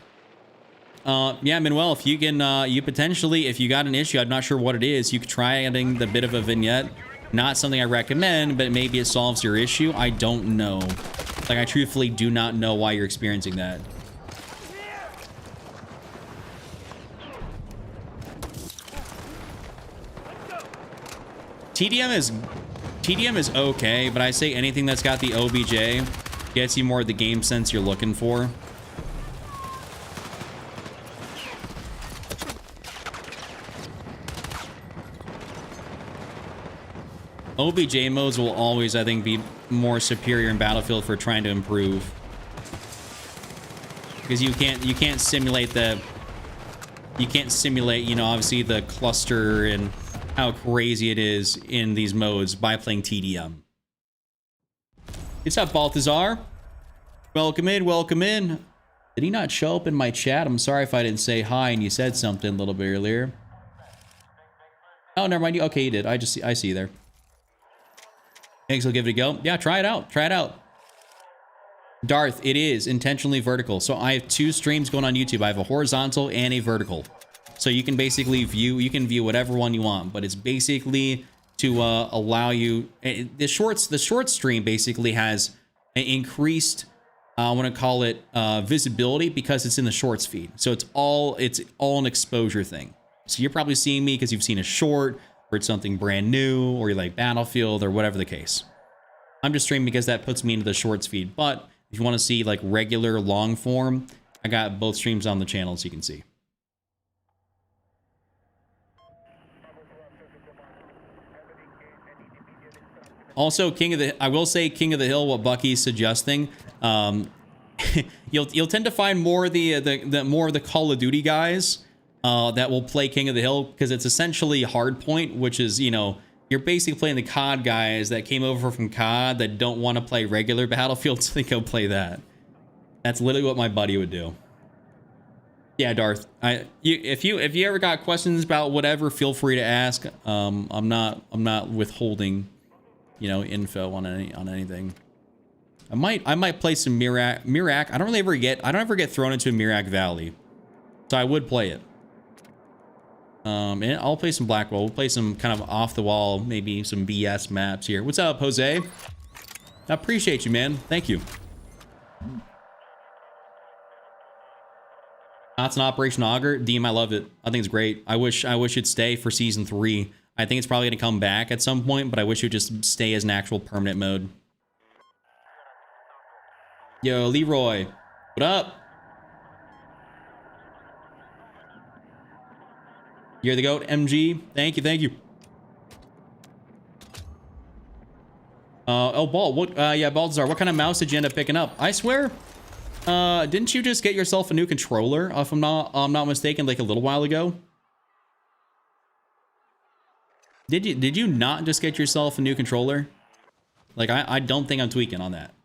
Yeah, Manuel, if you can, you potentially, if you got an issue, I'm not sure what it is, you could try adding the bit of a vignette. Not something I recommend, but maybe it solves your issue. I don't know. Like, I truthfully do not know why you're experiencing that. TDM is okay, but I say anything that's got the OBJ gets you more of the game sense you're looking for. OBJ modes will always, I think, be more superior in Battlefield for trying to improve. Because you can't simulate, you know, obviously the cluster and how crazy it is in these modes by playing TDM. What's up, Baltazar? Welcome in, welcome in. Did he not show up in my chat? I'm sorry if I didn't say hi and you said something a little bit earlier. Oh, never mind. Okay, you did. I see you there. Thanks, I'll give it a go. Yeah, try it out. Try it out. Darth, it is intentionally vertical. So I have 2 streams going on YouTube. I have a horizontal and a vertical. So you can basically view whatever one you want, but it's basically to allow you, the short stream basically has an increased, I want to call it visibility because it's in the shorts feed. So it's all an exposure thing. So you're probably seeing me because you've seen a short, or it's something brand new, or you like Battlefield, or whatever the case. I'm just streaming because that puts me into the shorts feed. But if you want to see like regular long form, I got both streams on the channel, so you can see. Also, I will say King of the Hill, what Bucky's suggesting. You'll tend to find more of the Call of Duty guys that will play King of the Hill, because it's essentially Hardpoint, which is, you know, you're basically playing the COD guys that came over from COD that don't want to play regular Battlefield, so they go play that. That's literally what my buddy would do. Yeah, Darth. If you ever got questions about whatever, feel free to ask. I'm not withholding, you know, info on anything. I might play some Mirak. I don't ever get thrown into Mirak Valley, so I would play it. And I'll play some Blackwell. We'll play some kind of off the wall, maybe some BS maps here. What's up, Jose? I appreciate you, man. Thank you. That's an Operation Augur. Deem, I love it. I think it's great. I wish it'd stay for season 3. I think it's probably gonna come back at some point, but I wish it would just stay as an actual permanent mode. Yo, Leroy. What up? You're the GOAT, MG. Thank you, thank you. Oh, Ball. What? Yeah, Baltazar. What kind of mouse did you end up picking up? I swear, didn't you just get yourself a new controller? If I'm not mistaken, like a little while ago. Did you not just get yourself a new controller? Like, I don't think I'm tweaking on that.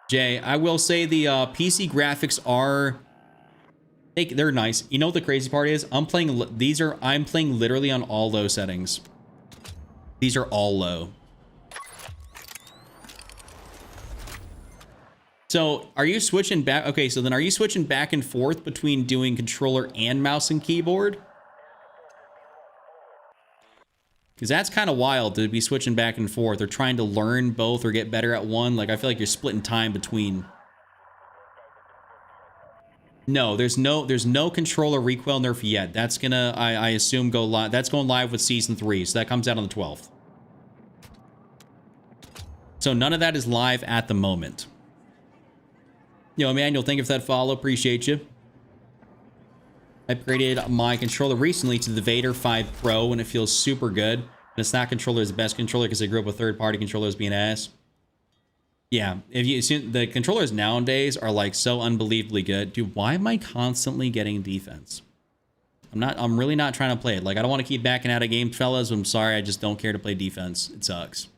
Jay, I will say the PC graphics are, they're nice. You know what the crazy part is? I'm playing literally on all low settings. These are all low. So are you switching back? Okay, so then are you switching back and forth between doing controller and mouse and keyboard? Because that's kind of wild to be switching back and forth or trying to learn both or get better at one. Like, I feel like you're splitting time between. No, there's no controller recoil nerf yet. That's gonna, I assume, go live. That's going live with season 3, so that comes out on the 12th. So none of that is live at the moment. Yo, Emmanuel, thank you for that follow. Appreciate you. I upgraded my controller recently to the Vader 5 Pro, and it feels super good. And it's not controller is the best controller because I grew up with third-party controllers being ass. Yeah, if you see, the controllers nowadays are like so unbelievably good. Dude, why am I constantly getting defense? I'm really not trying to play it. Like, I don't want to keep backing out of games, fellas. I'm sorry, I just don't care to play defense. It sucks.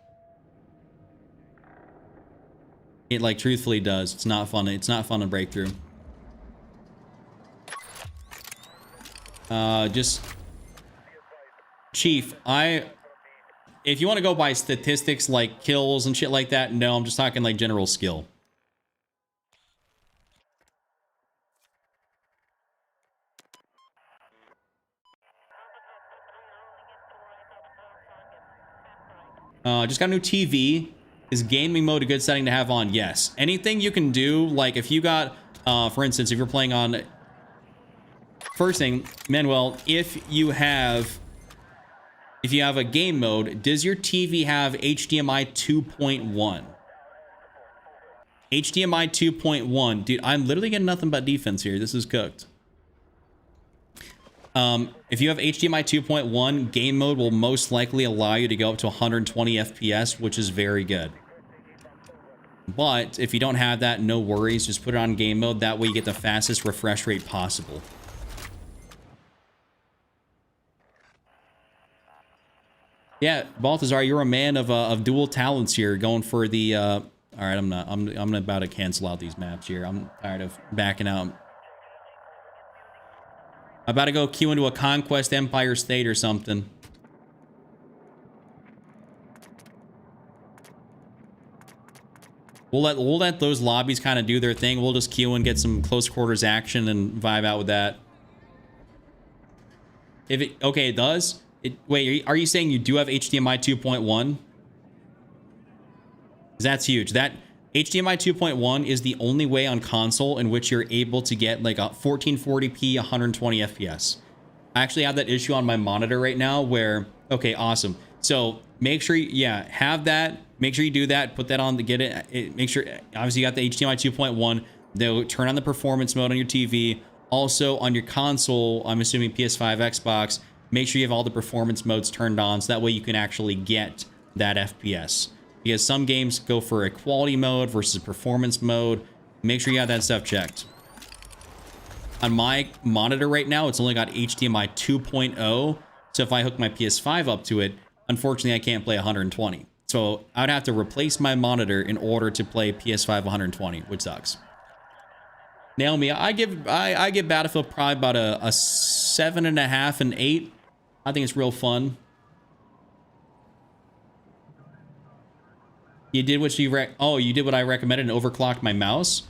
It, like, truthfully does. It's not fun. It's not fun to break through. Just Chief, if you want to go by statistics like kills and shit like that, no, I'm just talking like general skill. Just got a new TV. Is gaming mode a good setting to have on? Yes. Anything you can do, like if you got, for instance, if you're playing on... First thing, Manuel, if you have a game mode, does your TV have HDMI 2.1? HDMI 2.1. Dude, I'm literally getting nothing but defense here. This is cooked. If you have HDMI 2.1, game mode will most likely allow you to go up to 120 FPS, which is very good. But if you don't have that, no worries. Just put it on game mode. That way you get the fastest refresh rate possible. Yeah, Baltazar, you're a man of dual talents here, going for the... all right, I'm about to cancel out these maps here. I'm tired of backing out. I'm about to go queue into a Conquest Empire State or something. We'll let those lobbies kind of do their thing. We'll just queue and get some close quarters action and vibe out with that. If it... Okay, it does. Wait, are you saying you do have HDMI 2.1? That's huge. That HDMI 2.1 is the only way on console in which you're able to get like a 1440p 120 FPS. I actually have that issue on my monitor right now where, okay, awesome. So make sure you, yeah, have that. Make sure you do that. Put that on to get it. Make sure, obviously you got the HDMI 2.1. They'll turn on the performance mode on your TV. Also on your console, I'm assuming PS5, Xbox, make sure you have all the performance modes turned on so that way you can actually get that FPS. Because some games go for a quality mode versus performance mode. Make sure you have that stuff checked. On my monitor right now, it's only got HDMI 2.0. So if I hook my PS5 up to it, unfortunately, I can't play 120. So I would have to replace my monitor in order to play PS5 120, which sucks. Naomi, I give Battlefield probably about a 7.5 and 8. I think it's real fun. You did what you you did what I recommended and overclocked my mouse.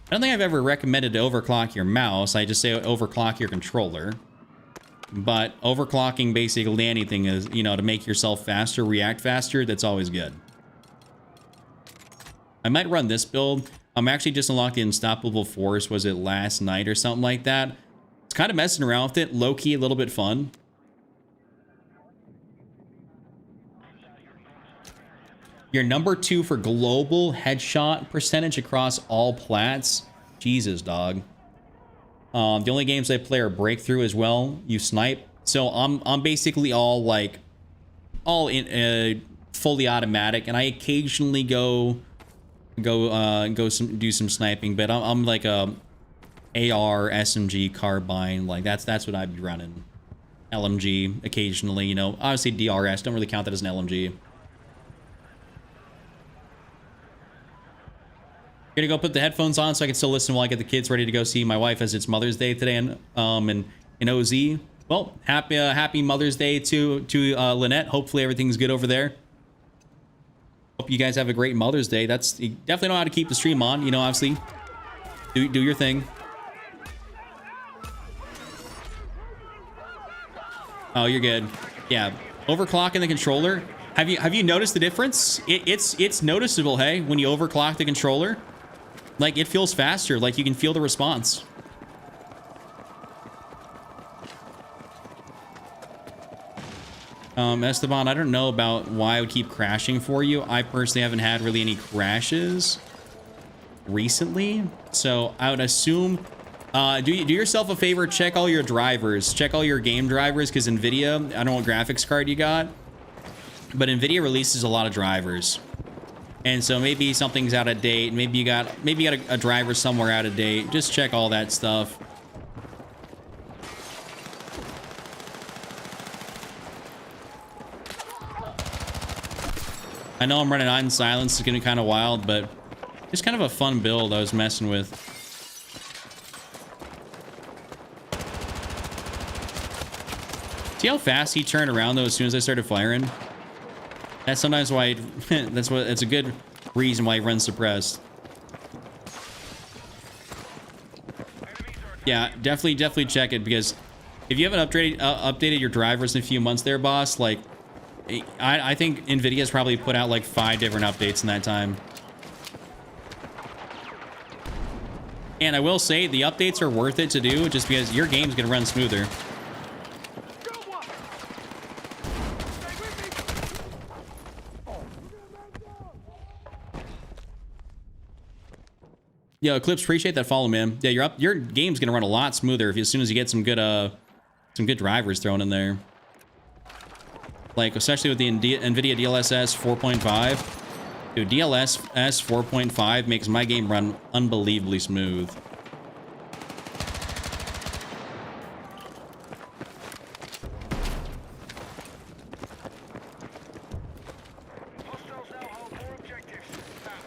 I don't think I've ever recommended to overclock your mouse. I just say overclock your controller. But overclocking basically anything is, you know, to make yourself faster, react faster, that's always good. I might run this build. I'm actually just unlocked the Unstoppable Force, was it last night or something like that? It's kind of messing around with it, low-key, a little bit fun. You're number 2 for global headshot percentage across all plats. Jesus, dog. The only games I play are Breakthrough as well. You snipe. So I'm basically all in fully automatic, and I occasionally do some sniping, but I'm like a AR, SMG, carbine, like that's what I'd be running. LMG occasionally, you know. Obviously DRS, don't really count that as an LMG. Gonna go put the headphones on so I can still listen while I get the kids ready to go see my wife as it's Mother's Day today in OZ. Well, happy Mother's Day to Lynette. Hopefully everything's good over there. Hope you guys have a great Mother's Day. You definitely know how to keep the stream on, you know, obviously. Do your thing. Oh, you're good. Yeah, overclocking the controller. Have you noticed the difference? It's noticeable, hey, when you overclock the controller. Like, it feels faster. Like, you can feel the response. Esteban, I don't know about why I would keep crashing for you. I personally haven't had really any crashes recently. So, I would assume... do yourself a favor, check all your drivers. Check all your game drivers, because NVIDIA... I don't know what graphics card you got. But NVIDIA releases a lot of drivers. And so maybe something's out of date. Maybe you got a driver somewhere out of date. Just check all that stuff. I know I'm running on silence. It's getting kind of wild, but it's kind of a fun build I was messing with. See how fast he turned around though as soon as I started firing? That's sometimes why it's a good reason why he runs suppressed. Yeah, definitely check it, because if you haven't updated your drivers in a few months there, boss, like I think NVIDIA's probably put out like 5 different updates in that time. And I will say the updates are worth it to do just because your game's going to run smoother. Yo, Eclipse, appreciate that follow, man. Yeah, your game's gonna run a lot smoother as soon as you get some good drivers thrown in there. Like especially with the NVIDIA DLSS 4.5. Dude, DLSS 4.5 makes my game run unbelievably smooth. Hostiles now hold more objectives. Back.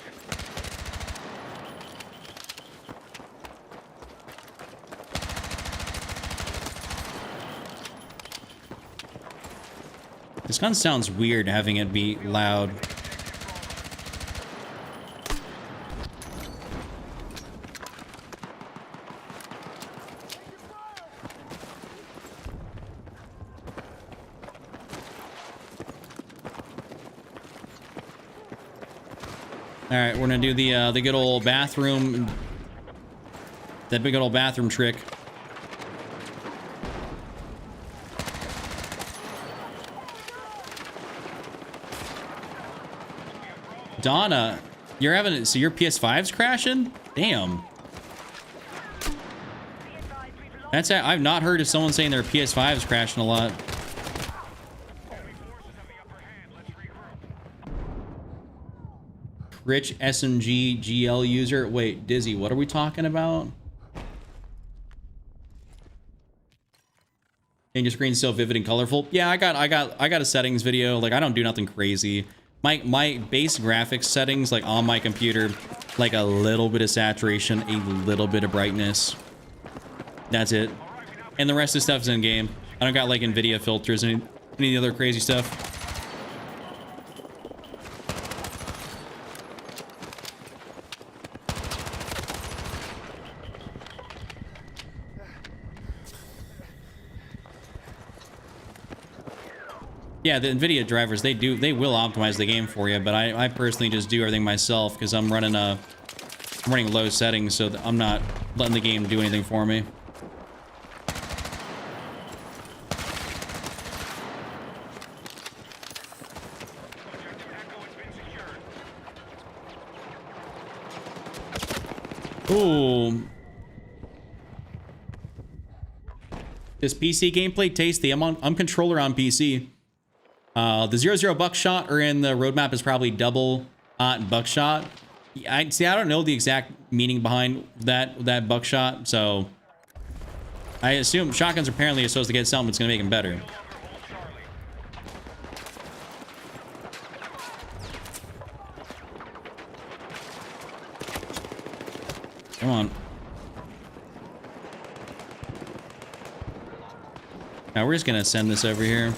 This gun sounds weird having it be loud. All right, we're gonna do the good old bathroom, that big old bathroom trick. Donna, you're having, so your PS5's crashing? Damn. That's, I've not heard of someone saying their PS5 is crashing a lot. Enemy forces have the upper hand. Let's regroup. Rich SMG GL user. Wait, Dizzy, what are we talking about? And your screen's so vivid and colorful. Yeah, I got a settings video. Like, I don't do nothing crazy. My base graphics settings, like on my computer, like a little bit of saturation, a little bit of brightness. That's it. And the rest of the stuff's in game. I don't got like NVIDIA filters and any other crazy stuff. Yeah, the NVIDIA drivers, they will optimize the game for you, but I personally just do everything myself because I'm running low settings, so I'm not letting the game do anything for me. Objective Echo has been secured. Ooh. This PC gameplay tasty. I'm controller on PC. The 0-0 buckshot or in the roadmap is probably double buckshot. I don't know the exact meaning behind that buckshot, so I assume shotguns apparently are supposed to get something that's gonna make them better. Come on. Now we're just gonna send this over here.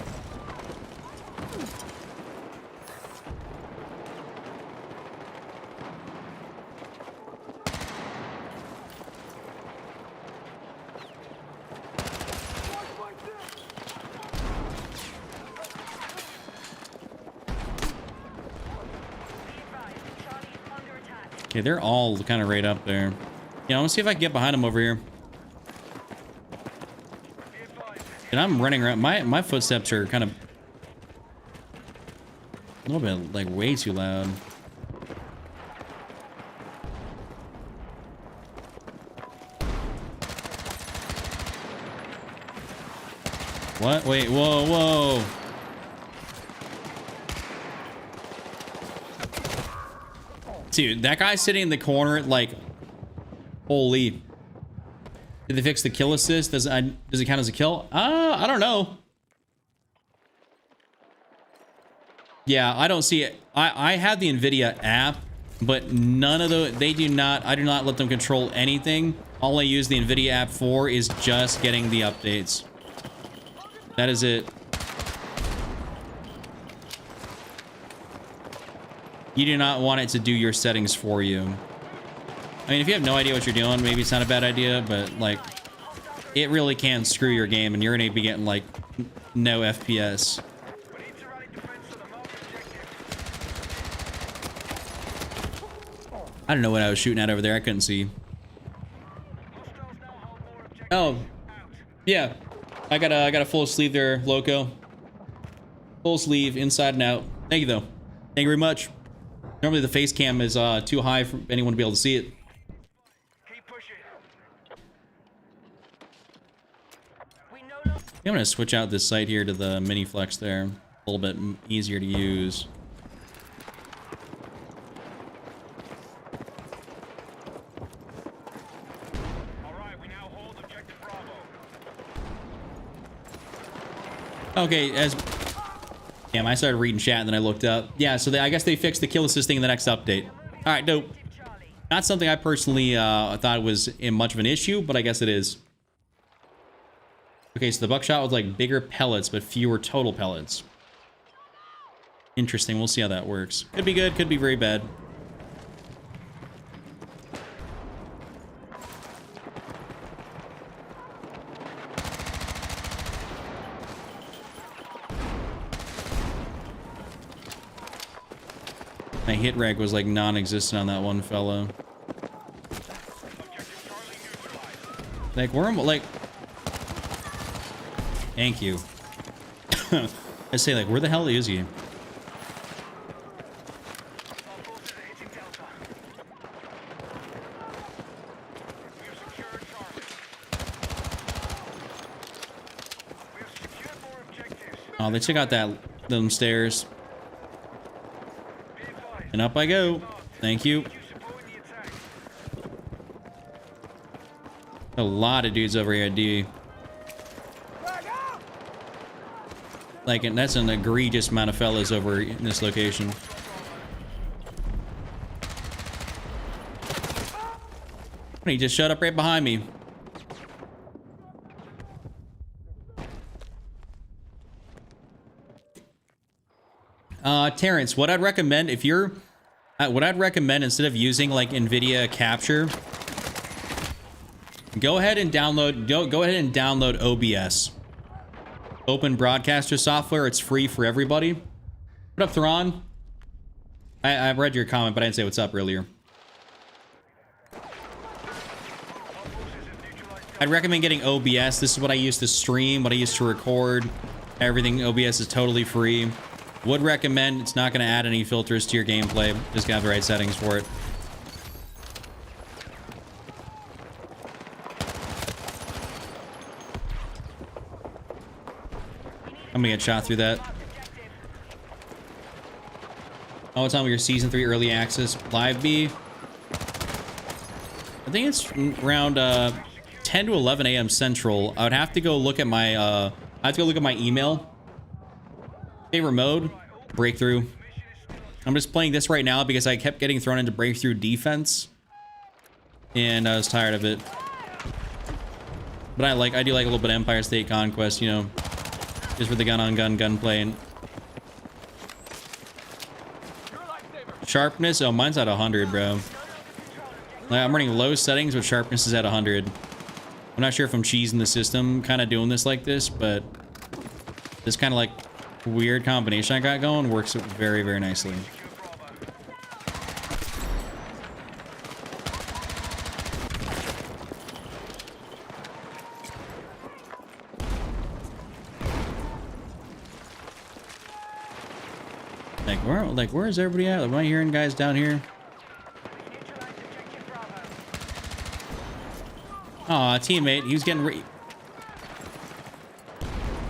Okay, they're all kind of right up there. Yeah, I'm gonna see if I can get behind them over here. And I'm running around. My footsteps are kind of a little bit like way too loud. What? Wait, whoa, whoa. Dude, that guy sitting in the corner, like, holy. Did they fix the kill assist? Does it count as a kill? I don't know. Yeah, I don't see it. I have the NVIDIA app, but none of the, I do not let them control anything. All I use the NVIDIA app for is just getting the updates. That is it. You do not want it to do your settings for you. I mean, if you have no idea what you're doing, maybe it's not a bad idea, but like, it really can screw your game and you're gonna be getting like no FPS. We need to rally defensive I don't know what I was shooting at over there. I couldn't see. Hostiles now hold more objectives. Oh, Out. yeah. I got a full sleeve there, Loco. Full sleeve, inside and out. Thank you, though. Thank you very much. Normally the face cam is too high for anyone to be able to see it. Keep pushing. We no longer. I'm gonna switch out this sight here to the mini flex there. A little bit easier to use. All right, we now hold objective Bravo. Okay, as... Damn, I started reading chat and then I looked up. Yeah, so I guess they fixed the kill assist thing in the next update. All right, dope. Charlie. Not something I personally thought was much of an issue, but I guess it is. Okay, so the buckshot was like bigger pellets, but fewer total pellets. Interesting. We'll see how that works. Could be good, could be very bad. My hit reg was like non-existent on that one fella. Objective Charlie neutralized. Like, where am I? Like, thank you. I say, like, where the hell is he? Our forces are hitting Delta. We have secured Charlie. We have secured more objectives. Oh, they took out them stairs. Be advised. And up I go. Thank you. You supporting the attack. A lot of dudes over here at D. Like, and that's an egregious amount of fellas over in this location. He just showed up right behind me. Terrence, what I'd recommend if you're, what I'd recommend instead of using like NVIDIA Capture, go ahead and download OBS. Open broadcaster software. It's free for everybody. What up, Theron? I read your comment, but I didn't say what's up earlier. I'd recommend getting OBS. This is what I used to stream, what I used to record. Everything OBS is totally free. Would recommend. It's not going to add any filters to your gameplay. Just gotta have the right settings for it. I'm gonna get shot through that. Oh, it's on your season 3 early access live B. I think it's around 10 to 11 a.m. Central. I would have to go look at my I have to go look at my email. Favorite mode, breakthrough. I'm just playing this right now because I kept getting thrown into breakthrough defense, and I was tired of it. But I do like a little bit of Empire State Conquest, you know, just for the gun-on-gun gunplay. And sharpness, oh, mine's at 100, bro. Like, I'm running low settings, but sharpness is at 100. I'm not sure if I'm cheesing the system, kind of doing this like this, but this kind of like weird combination I got going works very, very nicely. Where is everybody at? Am I hearing guys down here? Aw, teammate, he was getting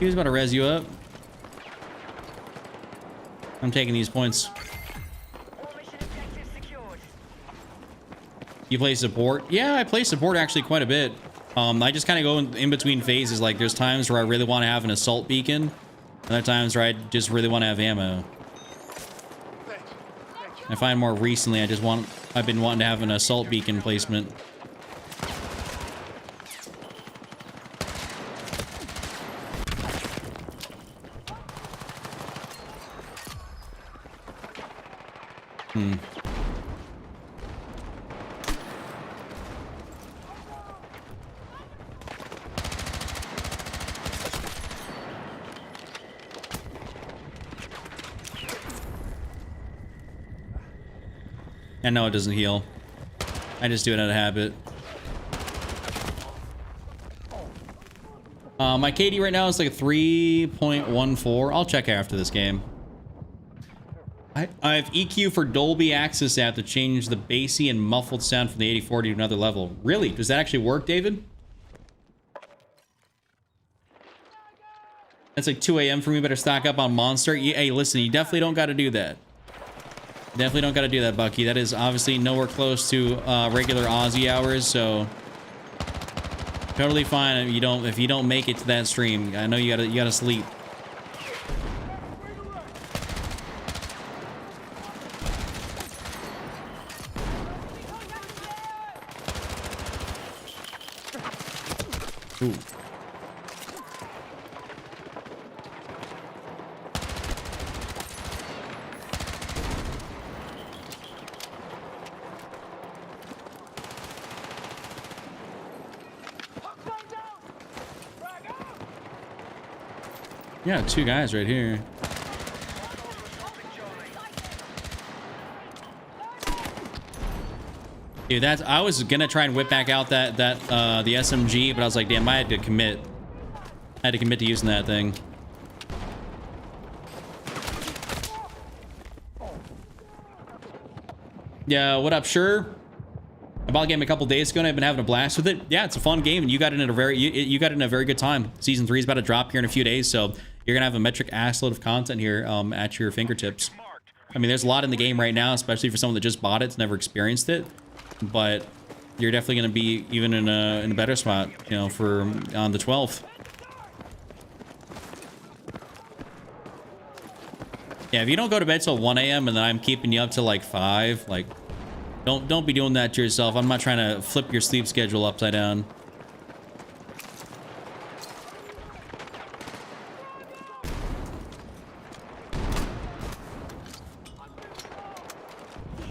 he was about to res you up. I'm taking these points. You play support? Yeah, I play support actually quite a bit. I just kind of go in between phases. Like, there's times where I really want to have an assault beacon, and other times where I just really want to have ammo. I find more recently I've been wanting to have an assault beacon placement. I know it doesn't heal. I just do it out of habit. My KD right now is like a 3.14. I'll check after this game. I have EQ for Dolby Access app to change the bassy and muffled sound from the 8040 to another level. Really? Does that actually work, David? It's like 2 a.m. for me. Better stock up on Monster. Hey, listen, you definitely don't got to do that. Definitely don't got to do that, Bucky. That is obviously nowhere close to regular Aussie hours, so totally fine if you don't make it to that stream. I know you gotta sleep. Ooh. Yeah, 2 guys right here. Dude, I was gonna try and whip back out the SMG, but I was like, damn, I had to commit. I had to commit to using that thing. Yeah, what up, sure? I bought the game a couple days ago and I've been having a blast with it. Yeah, it's a fun game and you got it in a very good time. Season 3 is about to drop here in a few days, so you're gonna have a metric assload of content here at your fingertips. I mean, there's a lot in the game right now, especially for someone that just bought it, never experienced it. But you're definitely gonna be even in a better spot, you know, for on the 12th. Yeah, if you don't go to bed till 1 a.m. and then I'm keeping you up till like 5, like, don't be doing that to yourself. I'm not trying to flip your sleep schedule upside down.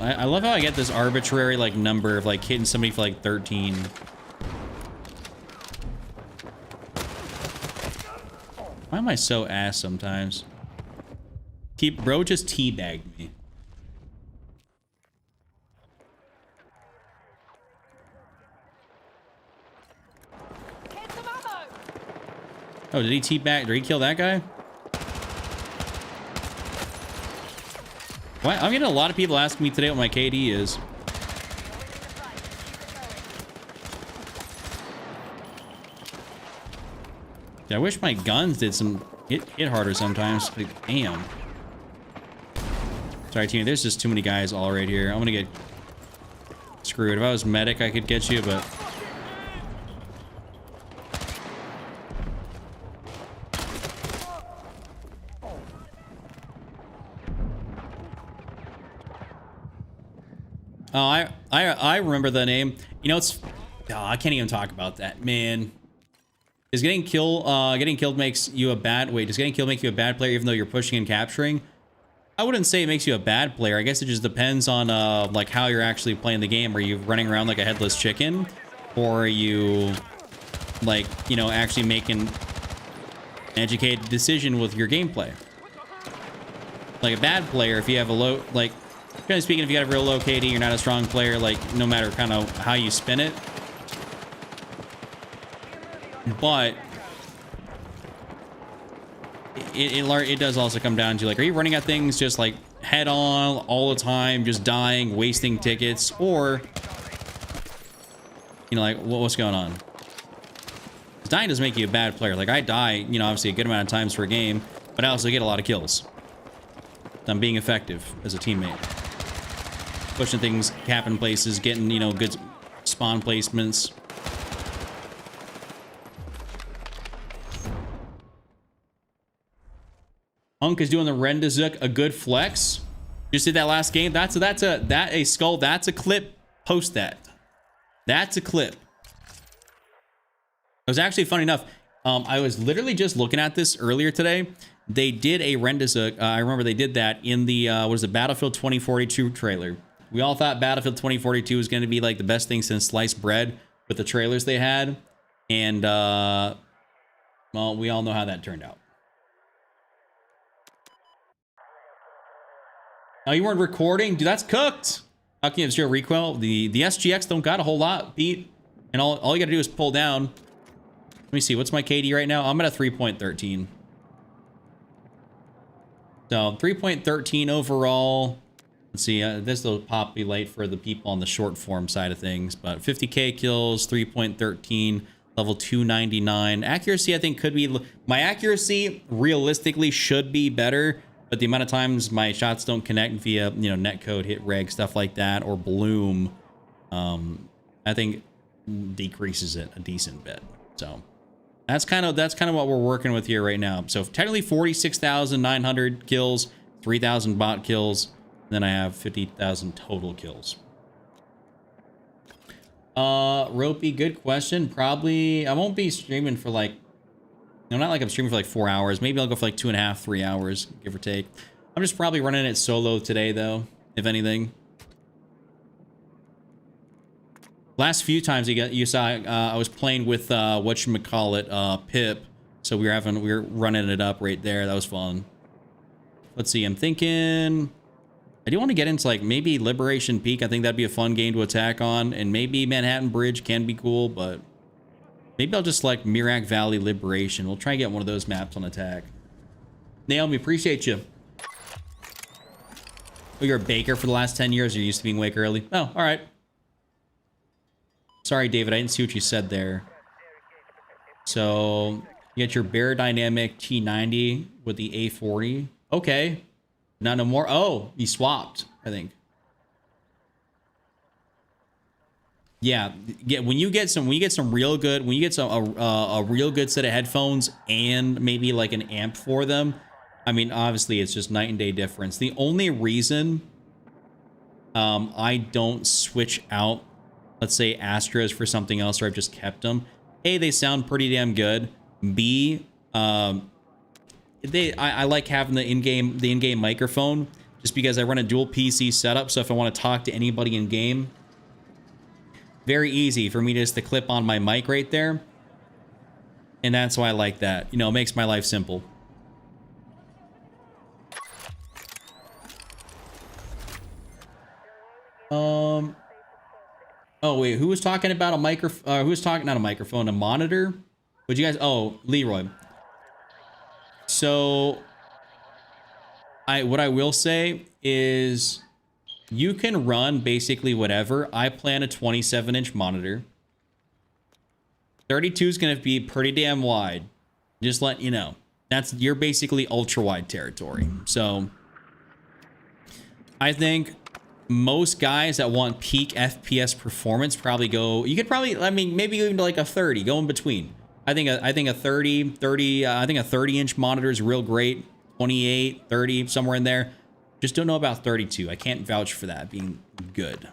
I love how I get this arbitrary like number of like hitting somebody for like 13. Why am I so ass sometimes? Bro just teabagged me. Oh, did he teabag? Did he kill that guy? Why? I'm getting a lot of people asking me today what my KD is. Yeah, I wish my guns did some hit harder sometimes. Like, damn. Sorry, team. There's just too many guys all right here. I'm gonna get screwed. If I was medic, I could get you, but oh, I remember the name. You know, it's I can't even talk about that, man. Does getting killed makes you a bad does getting killed make you a bad player even though you're pushing and capturing? I wouldn't say it makes you a bad player. I guess it just depends on like how you're actually playing the game. Are you running around like a headless chicken, or are you like, you know, actually making an educated decision with your gameplay? Like a bad player, if you have a low, like, kind of speaking, if you got a real low KD, you're not a strong player, like, no matter kind of how you spin it. But it does also come down to, like, are you running at things just, like, head on all the time, just dying, wasting tickets, or, you know, like, what's going on? Dying doesn't make you a bad player. Like, I die, you know, obviously a good amount of times per game, but I also get a lot of kills. I'm being effective as a teammate. Pushing things, capping places, getting, you know, good spawn placements. Hunk is doing the Rendazook, a good flex. Just did that last game. That's a skull. That's a clip. Post that. That's a clip. It was actually funny enough. I was literally just looking at this earlier today. They did a Rendazook. I remember they did that in the what is it, Battlefield 2042 trailer. We all thought Battlefield 2042 was going to be like the best thing since sliced bread with the trailers they had, and well, we all know how that turned out. Oh, you weren't recording? Dude, that's cooked. How can you have zero recoil? The SGX don't got a whole lot, Pete. And all you gotta do is pull down. Let me see, what's my KD right now? I'm at a 3.13. So 3.13 overall. Let's see, this will populate for the people on the short form side of things, but 50k kills, 3.13, level 299. Accuracy, I think, could be... My accuracy, realistically, should be better, but the amount of times my shots don't connect via, you know, netcode, hit reg, stuff like that, or bloom, I think decreases it a decent bit. So that's kind of what we're working with here right now. So technically 46,900 kills, 3,000 bot kills. Then I have 50,000 total kills. Ropey, good question. Probably, I won't be streaming for like, no, not like I'm streaming for like 4 hours. Maybe I'll go for like 2.5, 3 hours, give or take. I'm just probably running it solo today though, if anything. Last few times you saw, I was playing with, whatchamacallit, Pip. So we were running it up right there. That was fun. Let's see, I'm thinking... I do want to get into like maybe Liberation Peak. I think that'd be a fun game to attack on, and maybe Manhattan Bridge can be cool, but maybe I'll just select Mirac Valley Liberation. We'll try and get one of those maps on attack. Naomi, appreciate you. Oh, you're a baker for the last 10 years. You're used to being awake early. Oh, all right. Sorry, David. I didn't see what you said there. So you get your Bear Dynamic T90 with the A40. Okay. Not no more. Oh, you swapped, I think. Yeah, when you get some real good, when you get a real good set of headphones and maybe like an amp for them, I mean, obviously it's just night and day difference. The only reason I don't switch out, let's say Astros for something else, or I've just kept them. A, they sound pretty damn good. B, I like having the in-game microphone just because I run a dual PC setup. So if I want to talk to anybody in game, very easy for me just to clip on my mic right there. And that's why I like that. You know, it makes my life simple. Oh wait, who was talking about a microphone? Who was talking, not a microphone, a monitor? Would you guys? Oh, Leroy. So, what I will say is you can run basically whatever. I plan a 27-inch monitor. 32 is going to be pretty damn wide. Just let you know. You're basically ultra wide territory. So, I think most guys that want peak FPS performance probably go, you could probably, I mean, maybe even to like a 30, go in between. I think a 30-inch monitor is real great. 28, 30, somewhere in there. Just don't know about 32. I can't vouch for that being good.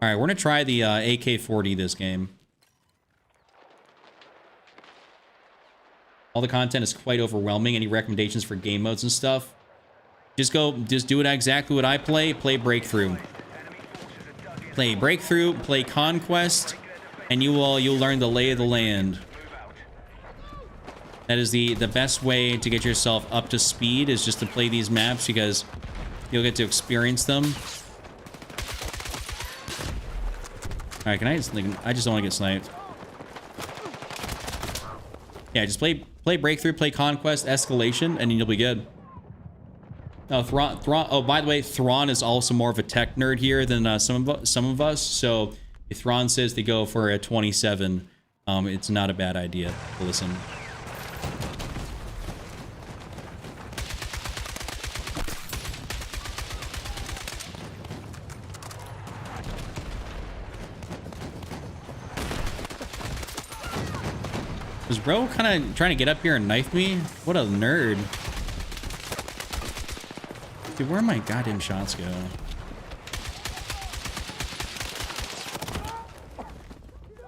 All right, we're going to try the AK-40 this game. All the content is quite overwhelming. Any recommendations for game modes and stuff? Just do it exactly what I play. Play Breakthrough. Play Breakthrough, play Conquest, and you'll learn the lay of the land. That is the best way to get yourself up to speed, is just to play these maps, because you'll get to experience them. All right, I just don't want to get sniped. Yeah, just play Breakthrough, play Conquest, Escalation, and you'll be good. Oh, Thrawn. Oh, by the way, Thrawn is also more of a tech nerd here than some of us. So if Thrawn says to go for a 27, it's not a bad idea to listen. Was bro kind of trying to get up here and knife me? What a nerd. Dude, where my goddamn shots go?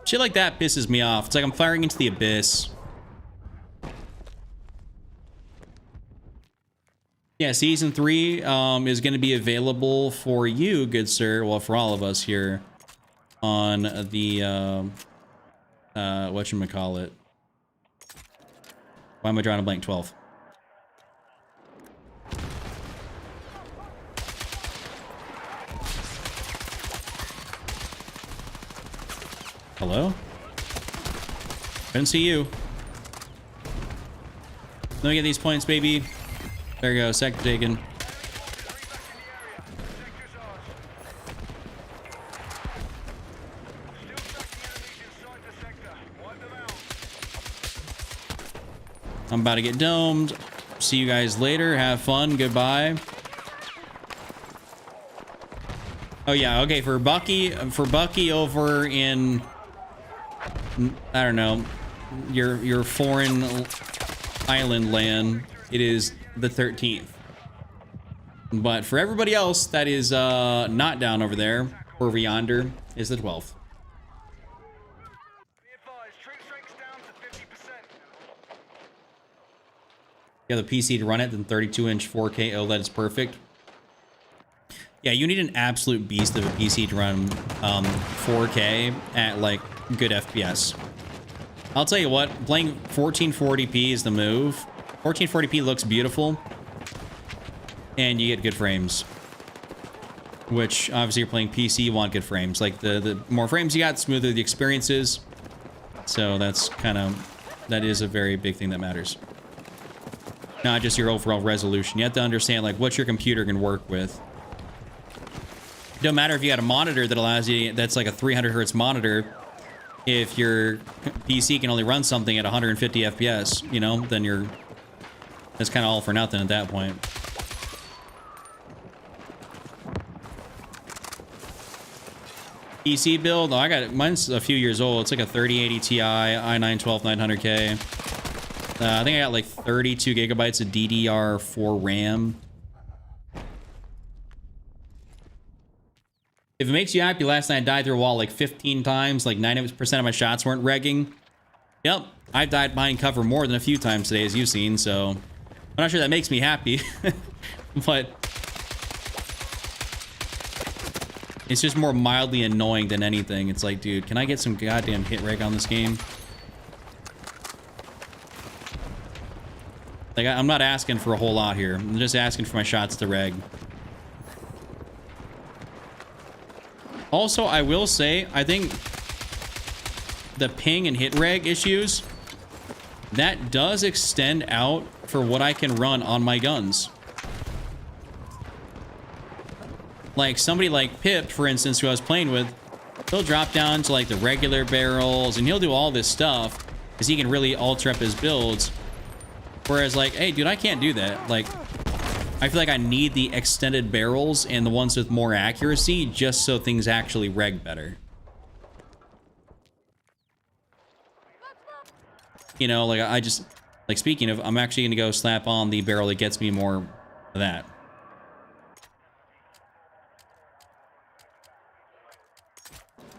Shit like that pisses me off. It's like I'm firing into the abyss. Yeah, Season 3 is going to be available for you, good sir. Well, for all of us here on the, whatchamacallit. Why am I drawing a blank? 12. Hello? Couldn't see you. Let me get these points, baby. There you go. Sector taken. I'm about to get domed. See you guys later. Have fun. Goodbye. Oh yeah, okay, for Bucky over in, I don't know, your foreign island land, it is the 13th. But for everybody else that is not down over there, over yonder, is the 12th. You have the PC to run it, then 32-inch 4K OLED is perfect. Yeah, you need an absolute beast of a PC to run 4K at, like, good FPS. I'll tell you what, playing 1440p is the move. 1440p looks beautiful, and you get good frames. Which, obviously, you're playing PC, you want good frames. Like, the more frames you got, the smoother the experience is. So that's kind of... that is a very big thing that matters. Not just your overall resolution. You have to understand, like, what your computer can work with. It don't matter if you got a monitor that allows you... that's like a 300 hertz monitor. If your PC can only run something at 150 FPS, you know, then you're... that's kind of all for nothing at that point. PC build? Oh, I got it. Mine's a few years old. It's like a 3080 Ti, i9 12900K. I think I got like 32 gigabytes of DDR4 RAM. If it makes you happy, last night I died through a wall like 15 times. Like 90% of my shots weren't regging. Yep, I've died behind cover more than a few times today, as you've seen, so... I'm not sure that makes me happy. But... it's just more mildly annoying than anything. It's like, dude, can I get some goddamn hit reg on this game? Like, I'm not asking for a whole lot here. I'm just asking for my shots to reg. Also, I will say, I think the ping and hit reg issues, that does extend out for what I can run on my guns. Like, somebody like Pip, for instance, who I was playing with, he'll drop down to, like, the regular barrels, and he'll do all this stuff, because he can really alter up his builds. Whereas, like, hey, dude, I can't do that. Like, I feel like I need the extended barrels and the ones with more accuracy just so things actually reg better. You know, like, I just... like, speaking of, I'm actually going to go slap on the barrel that gets me more of that.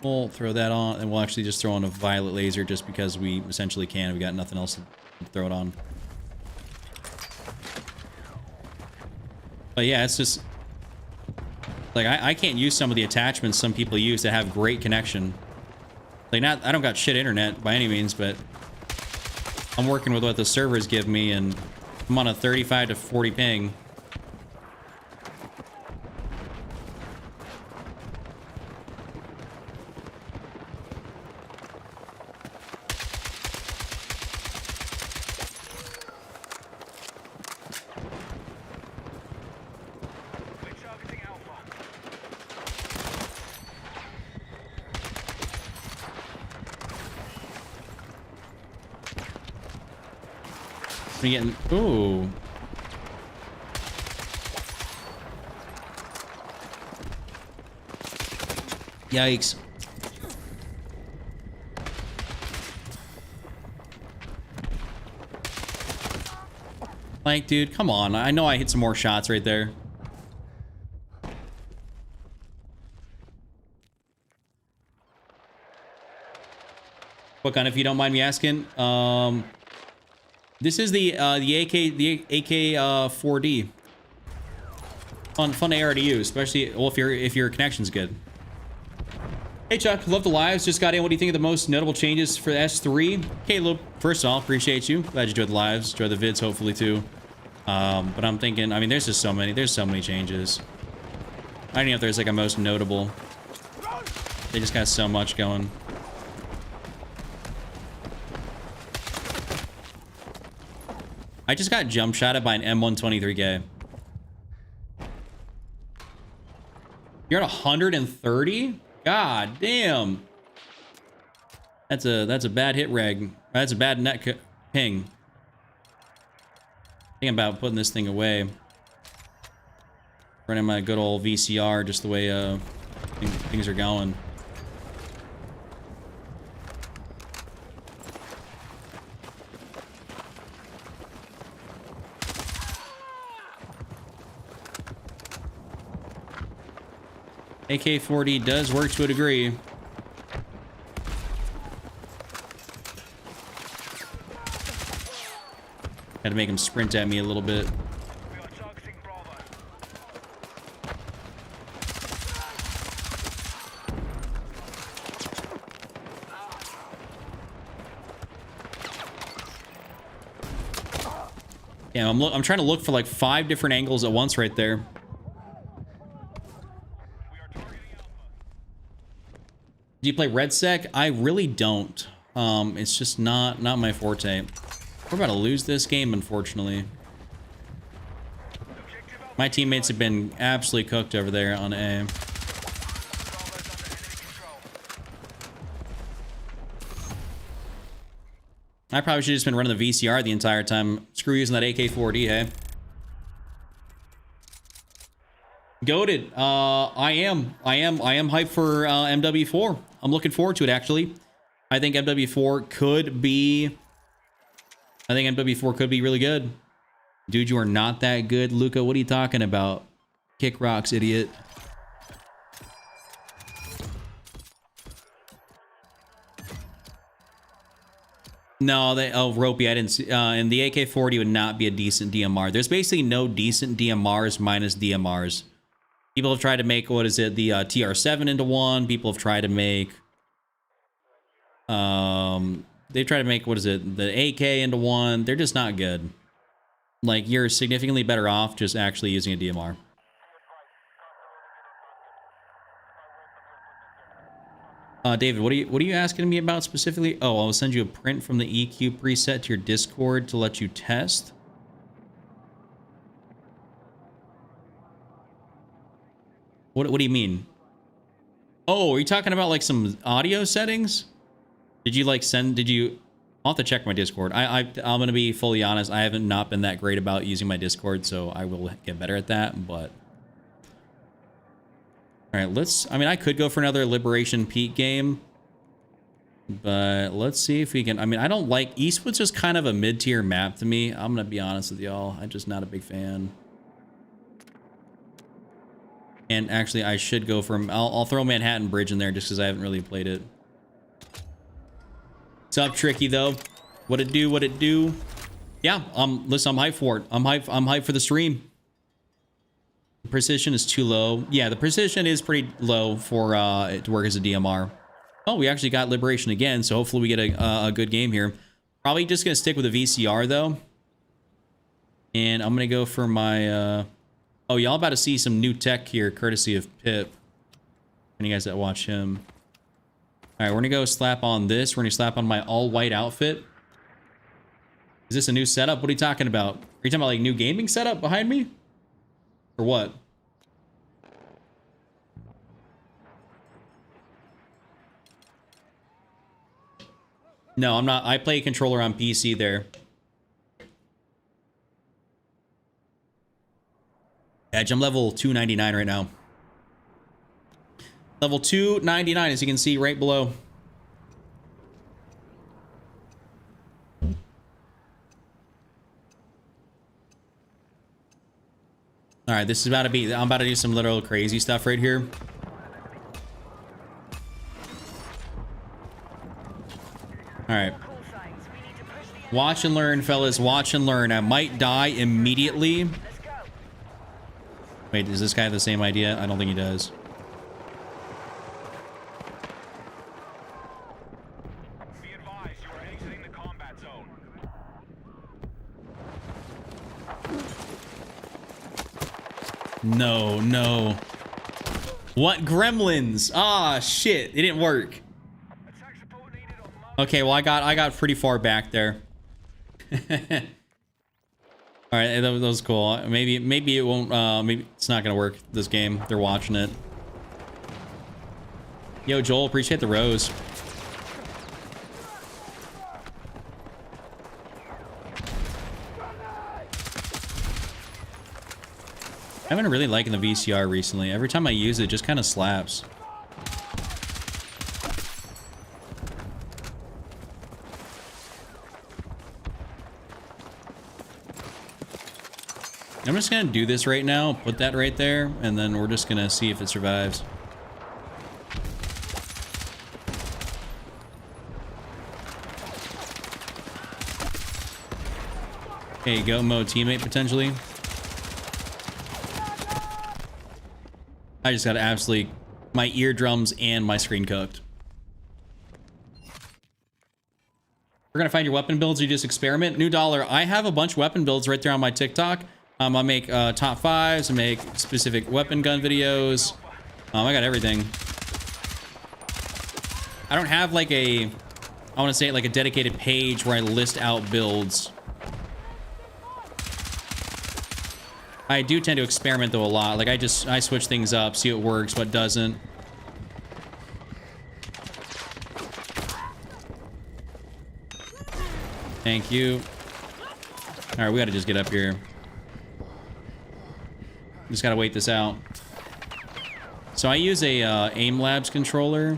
We'll throw that on, and we'll actually just throw on a violet laser just because we essentially can. We got nothing else to throw it on. But yeah, it's just... like, I can't use some of the attachments some people use that have great connection. Like, not... I don't got shit internet by any means, but... I'm working with what the servers give me, and I'm on a 35 to 40 ping. We getting... ooh. Yikes. Like, dude, come on. I know I hit some more shots right there. What gun, if you don't mind me asking? This is the AK 4D. Fun AR to use, especially well, if your connection's good. Hey Chuck, love the lives. Just got in. What do you think of the most notable changes for S3? Caleb, first of all, appreciate you. Glad you enjoyed the lives. Enjoy the vids, hopefully too. But I'm thinking, I mean, there's just so many. There's so many changes. I don't know if there's like a most notable. They just got so much going. I just got jump shotted by an M123K. You're at 130? God damn. That's a bad hit reg. That's a bad net ping. Thinking about putting this thing away. Running my good old VCR just the way things are going. AK-40 does work to a degree. Had to make him sprint at me a little bit. We are targeting Bravo. Yeah, I'm trying to look for like 5 different angles at once right there. We are targeting Alpha. Do you play Red Sec? I really don't. It's just not my forte. We're about to lose this game, unfortunately. Objective Alpha. My teammates have been absolutely cooked over there on A. Bravo's under enemy control. I probably should have just been running the VCR the entire time. Screw using that AK-40, hey? Goated. I am hyped for MW4. I'm looking forward to it, actually. I think MW4 could be really good. Dude, you are not that good, Luca. What are you talking about? Kick rocks, idiot. No, Ropey, I didn't see. And the AK-40 would not be a decent DMR. There's basically no decent DMRs minus DMRs. People have tried to make, what is it, the TR7 into one. People have tried to make, they try to make, what is it, the AK into one. They're just not good. Like, you're significantly better off just actually using a DMR. David, what are you asking me about specifically? Oh, I'll send you a print from the EQ preset to your Discord to let you test. What do you mean? Oh, are you talking about like some audio settings? Did you like I'll have to check my Discord. I'm gonna be fully honest, I haven't not been that great about using my Discord, so I will get better at that, but all right, I mean, I could go for another Liberation Peak game, but let's see if we can. I mean, I don't like Eastwood's just kind of a mid-tier map to me. I'm gonna be honest with y'all. I'm just not a big fan. And actually, I should go for I'll throw Manhattan Bridge in there just because I haven't really played it. What's up, Tricky though? What it do? What it do? Yeah. Listen, I'm hyped for it. I'm hyped for the stream. The precision is too low. Yeah, the precision is pretty low for it to work as a DMR. Oh, we actually got Liberation again, so hopefully we get a good game here. Probably just gonna stick with a VCR though. And I'm gonna go for my oh, y'all about to see some new tech here, courtesy of Pip. And you guys that watch him. All right, we're gonna go slap on this. We're gonna slap on my all-white outfit. Is this a new setup? What are you talking about? Are you talking about like new gaming setup behind me? Or what? No, I'm not. I play controller on PC there. Edge, I'm level 299 right now. Level 299, as you can see right below. All right, this is about to be, I'm about to do some literal crazy stuff right here. All right. Watch and learn, fellas. Watch and learn. I might die immediately. Wait, does this guy have the same idea? I don't think he does. Be advised, you are exiting the combat zone. No, no. What gremlins? Ah, shit. It didn't work. Attack support needed on Mark. Okay, well, I got pretty far back there. All right, that was cool. Maybe it won't. Maybe it's not gonna work this game. They're watching it. Yo, Joel, appreciate the rose. I've been really liking the VCR recently. Every time I use it, it just kind of slaps. I'm just gonna do this right now, put that right there, and then we're just gonna see if it survives. Okay, go mode teammate potentially. I just got absolutely my eardrums and my screen cooked. We're gonna find your weapon builds. You just experiment. New dollar. I have a bunch of weapon builds right there on my TikTok. I make top fives. I make specific weapon gun videos. I got everything. I don't have like a, I want to say like a dedicated page where I list out builds. I do tend to experiment though a lot. Like I switch things up, see what works, what doesn't. Thank you. All right, we got to just get up here. Just got to wait this out. So I use a Aim Labs controller.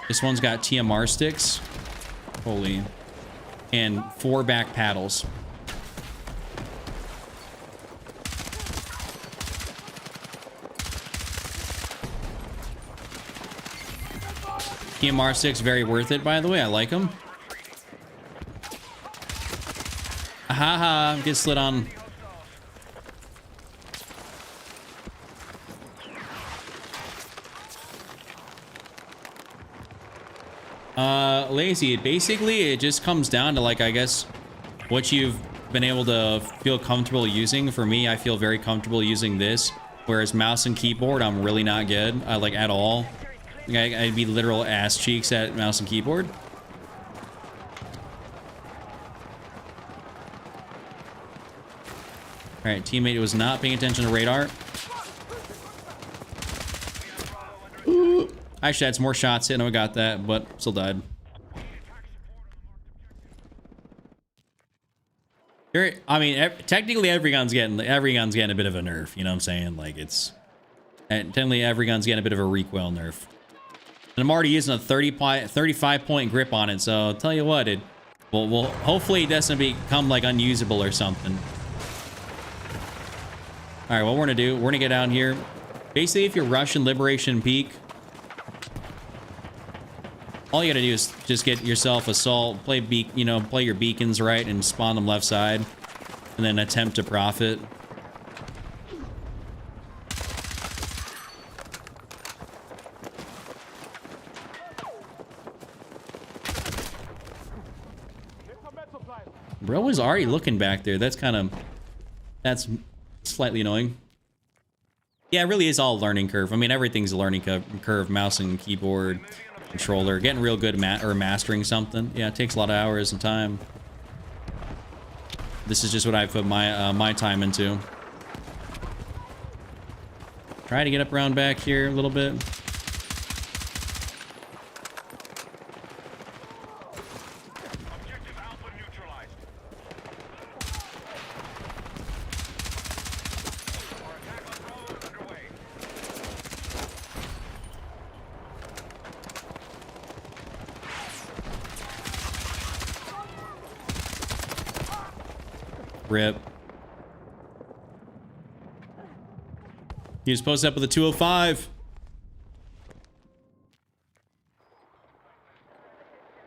This one's got TMR sticks. Holy. And 4 back paddles. TMR sticks, very worth it, by the way. I like them. Haha, get slid on. Lazy. Basically, it just comes down to, like, I guess, what you've been able to feel comfortable using. For me, I feel very comfortable using this, whereas mouse and keyboard, I'm really not good, like, at all. I'd be literal ass cheeks at mouse and keyboard. All right, teammate was not paying attention to radar. Ooh. I actually had some more shots in. I got that, but still died. I mean, technically every gun's getting a bit of a nerf. You know what I'm saying? Like it's, technically every gun's getting a bit of a recoil nerf. And I'm already using a 35 point grip on it, so I'll tell you what, it will hopefully it doesn't become like unusable or something. All right, what we're gonna do, we're gonna get down here. Basically, if you're rushing Liberation Peak, all you gotta do is just get yourself assault, play your beacons right, and spawn them left side, and then attempt to profit. Bro was already looking back there. That's slightly annoying. Yeah, it really is all a learning curve. I mean, everything's a learning curve. Mouse and keyboard, controller, getting real good mastering something. Yeah, it takes a lot of hours and time. This is just what I put my time into. Try to get up around back here a little bit. Objective Alpha neutralized. Our attack on Bravo is underway. Rip. He was posted up with a 205.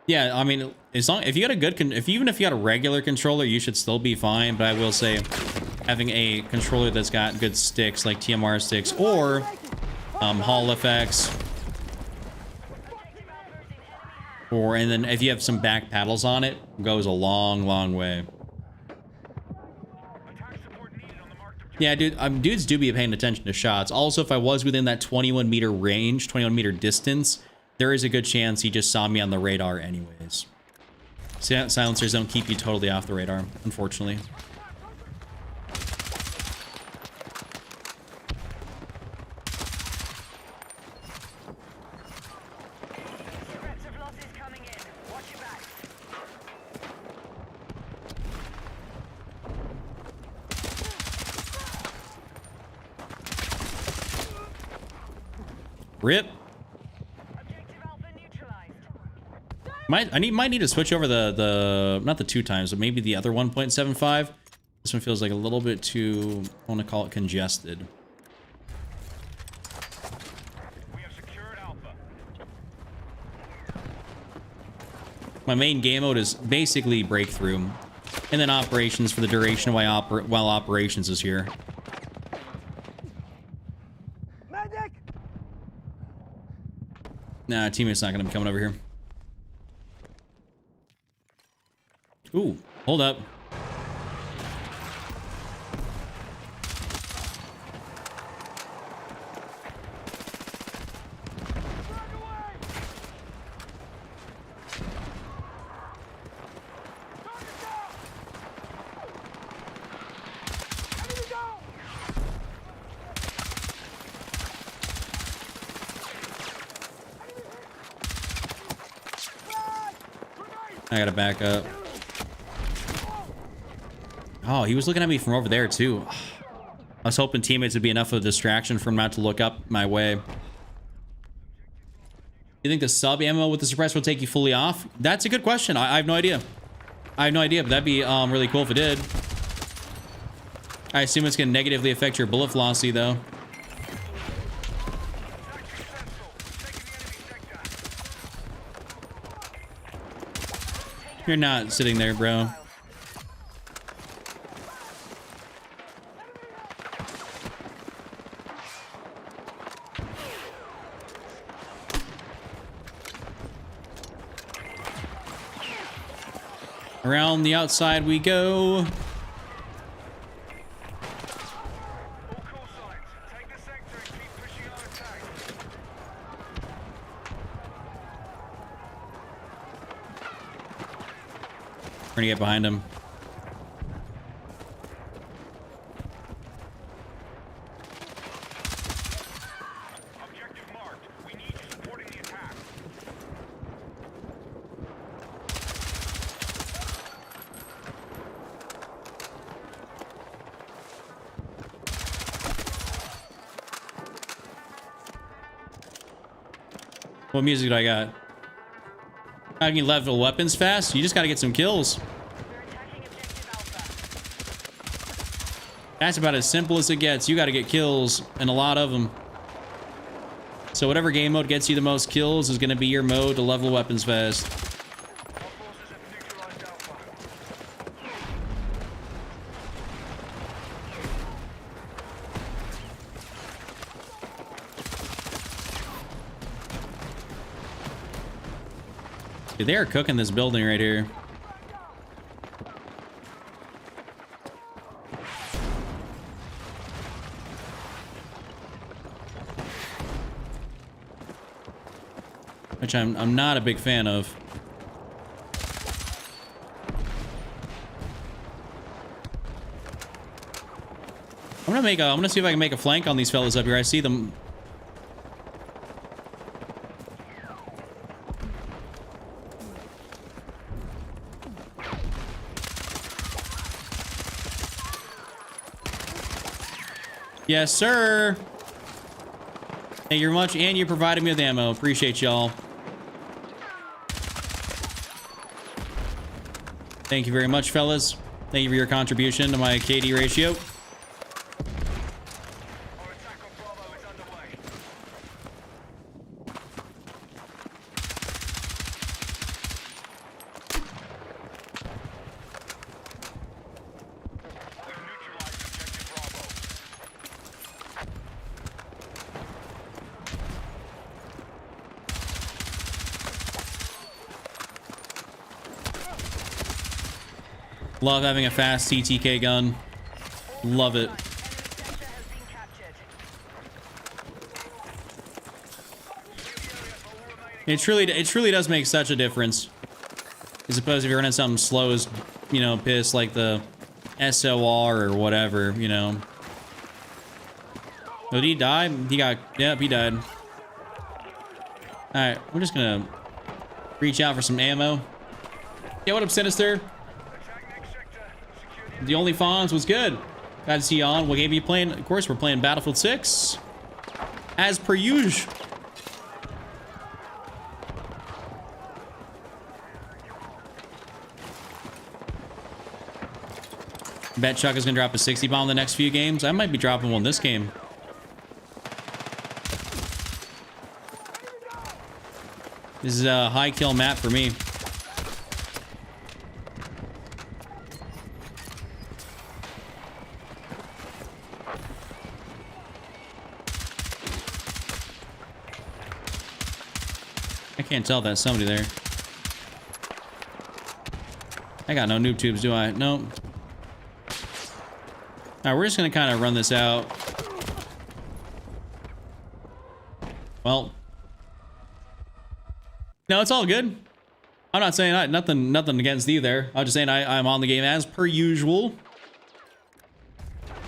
Yeah, I mean, if you got a good even if you got a regular controller, you should still be fine. But I will say, having a controller that's got good sticks like TMR sticks or Hall effects, and then if you have some back paddles on it, goes a long way. Yeah, dude, dudes do be paying attention to shots. Also, if I was within that 21 meter range, 21 meter distance, there is a good chance he just saw me on the radar anyways. Silencers don't keep you totally off the radar, unfortunately. Rip. Objective Alpha neutralized. Might need to switch over the not the 2 times, but maybe the other 1.75. This one feels like a little bit too, I want to call it congested. We have secured Alpha. My main game mode is basically breakthrough, and then operations for the duration while operations is here. Medic! Nah, teammate's not gonna be coming over here. Ooh, hold up. I gotta back up. Oh, he was looking at me from over there too. I was hoping teammates would be enough of a distraction for him not to look up my way. You think the sub ammo with the suppressor will take you fully off? That's a good question. I have no idea. I have no idea, but that'd be really cool if it did. I assume it's gonna negatively affect your bullet velocity though. You're not sitting there, bro. Around the outside we go. All call signs. Take the sector and keep pushing our attack. We're gonna get behind him. Objective marked. We need you supporting the attack. What music do I got? How can you level weapons fast? You just gotta get some kills. We're attacking Objective Alpha. That's about as simple as it gets. You gotta get kills, and a lot of them. So whatever game mode gets you the most kills is gonna be your mode to level weapons fast. Our forces have neutralized Alpha. Dude, they are cooking this building right here. Which I'm not a big fan of. I'm gonna see if I can make a flank on these fellas up here. I see them. Yes, sir. Thank you very much, and you provided me with ammo. Appreciate y'all. Thank you very much, fellas. Thank you for your contribution to my KD ratio. Our attack on Bravo is underway. We've neutralized objective Bravo. Love having a fast CTK gun. Love it. Enemy sector has been captured. It truly does make such a difference. I suppose if you're running something slow as, you know, piss like the SOR or whatever, you know. Oh, did he die? He got, yep, he died. Alright, we're just gonna reach out for some ammo. Yeah, what up, Sinister? Attack next sector. Secure the The Only Fonz was good. Glad to see you on. What game are you playing? Of course, we're playing Battlefield 6. As per usual. Bet Chuck is gonna drop a 60 bomb the next few games. I might be dropping one this game. This is a high kill map for me. I can't tell if that's somebody there. I got no noob tubes, do I? Nope. Alright, we're just gonna kind of run this out. Well. No, it's all good. I'm not saying nothing against you there. I'm just saying I'm on the game as per usual.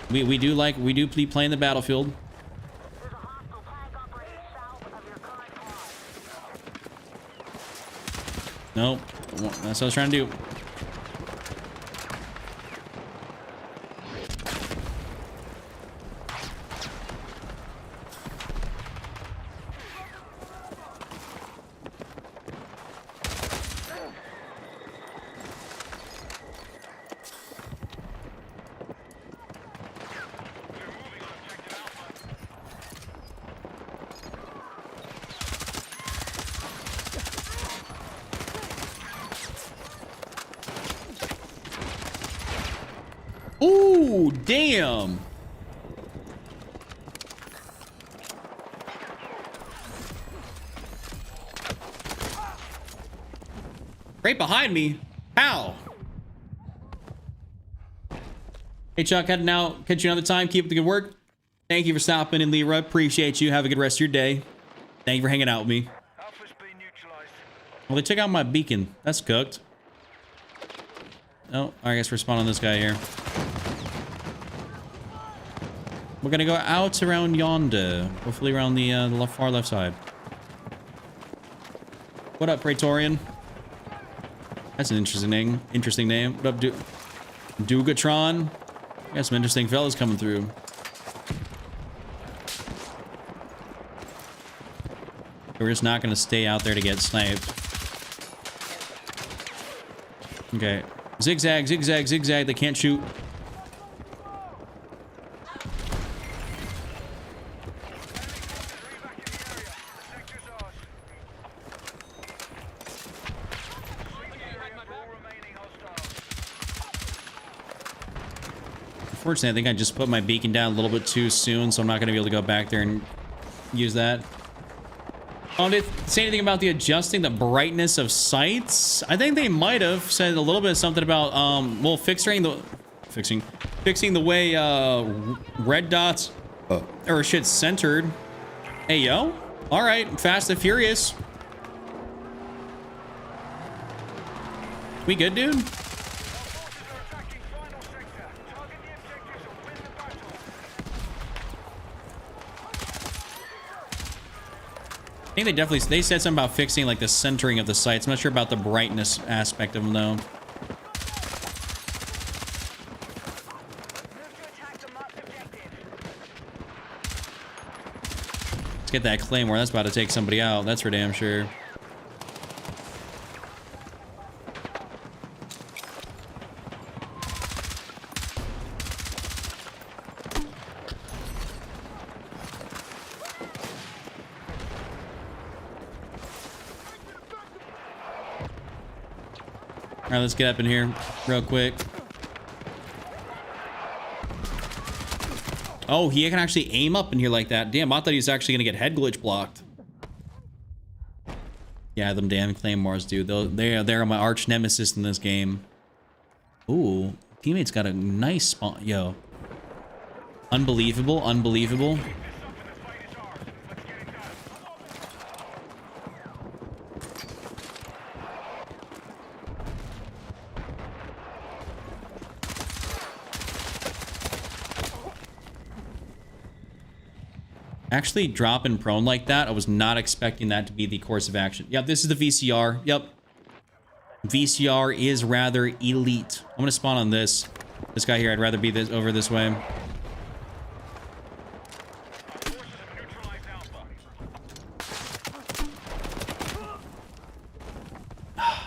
We do play in the battlefield. Nope. That's what I was trying to do. Ooh, damn. Right behind me. How? Hey, Chuck, heading out. Catch you another time. Keep up the good work. Thank you for stopping in, Leroy. Appreciate you. Have a good rest of your day. Thank you for hanging out with me. Alpha's been neutralized. Well, they took out my beacon. That's cooked. Oh, I guess we're spawning this guy here. We're gonna go out around yonder. Hopefully around the far left side. What up, Praetorian? That's an interesting name. What up, Dugatron? Got some interesting fellas coming through. We're just not gonna stay out there to get sniped. Okay. Zigzag, zigzag, zigzag. They can't shoot. Unfortunately, I think I just put my beacon down a little bit too soon, so I'm not going to be able to go back there and use that. Oh, did they say anything about the adjusting the brightness of sights? I think they might have said a little bit of something about, well, fixing the way, red dots, or shit centered. Hey, yo. All right, Fast and Furious. We good, dude? I think they said something about fixing like the centering of the sights. I'm not sure about the brightness aspect of them though. Let's get that claymore. That's about to take somebody out. That's for damn sure. All right, let's get up in here real quick. Oh, he can actually aim up in here like that. Damn, I thought he was actually gonna get head glitch blocked. Yeah, them damn claymores, dude. They're my arch nemesis in this game. Ooh, teammate's got a nice spawn. Yo, unbelievable, unbelievable. Actually dropping prone like that, I was not expecting that to be the course of action. Yep, this is the VCR. Yep. VCR is rather elite. I'm gonna spawn on this. This guy here, I'd rather be over this way.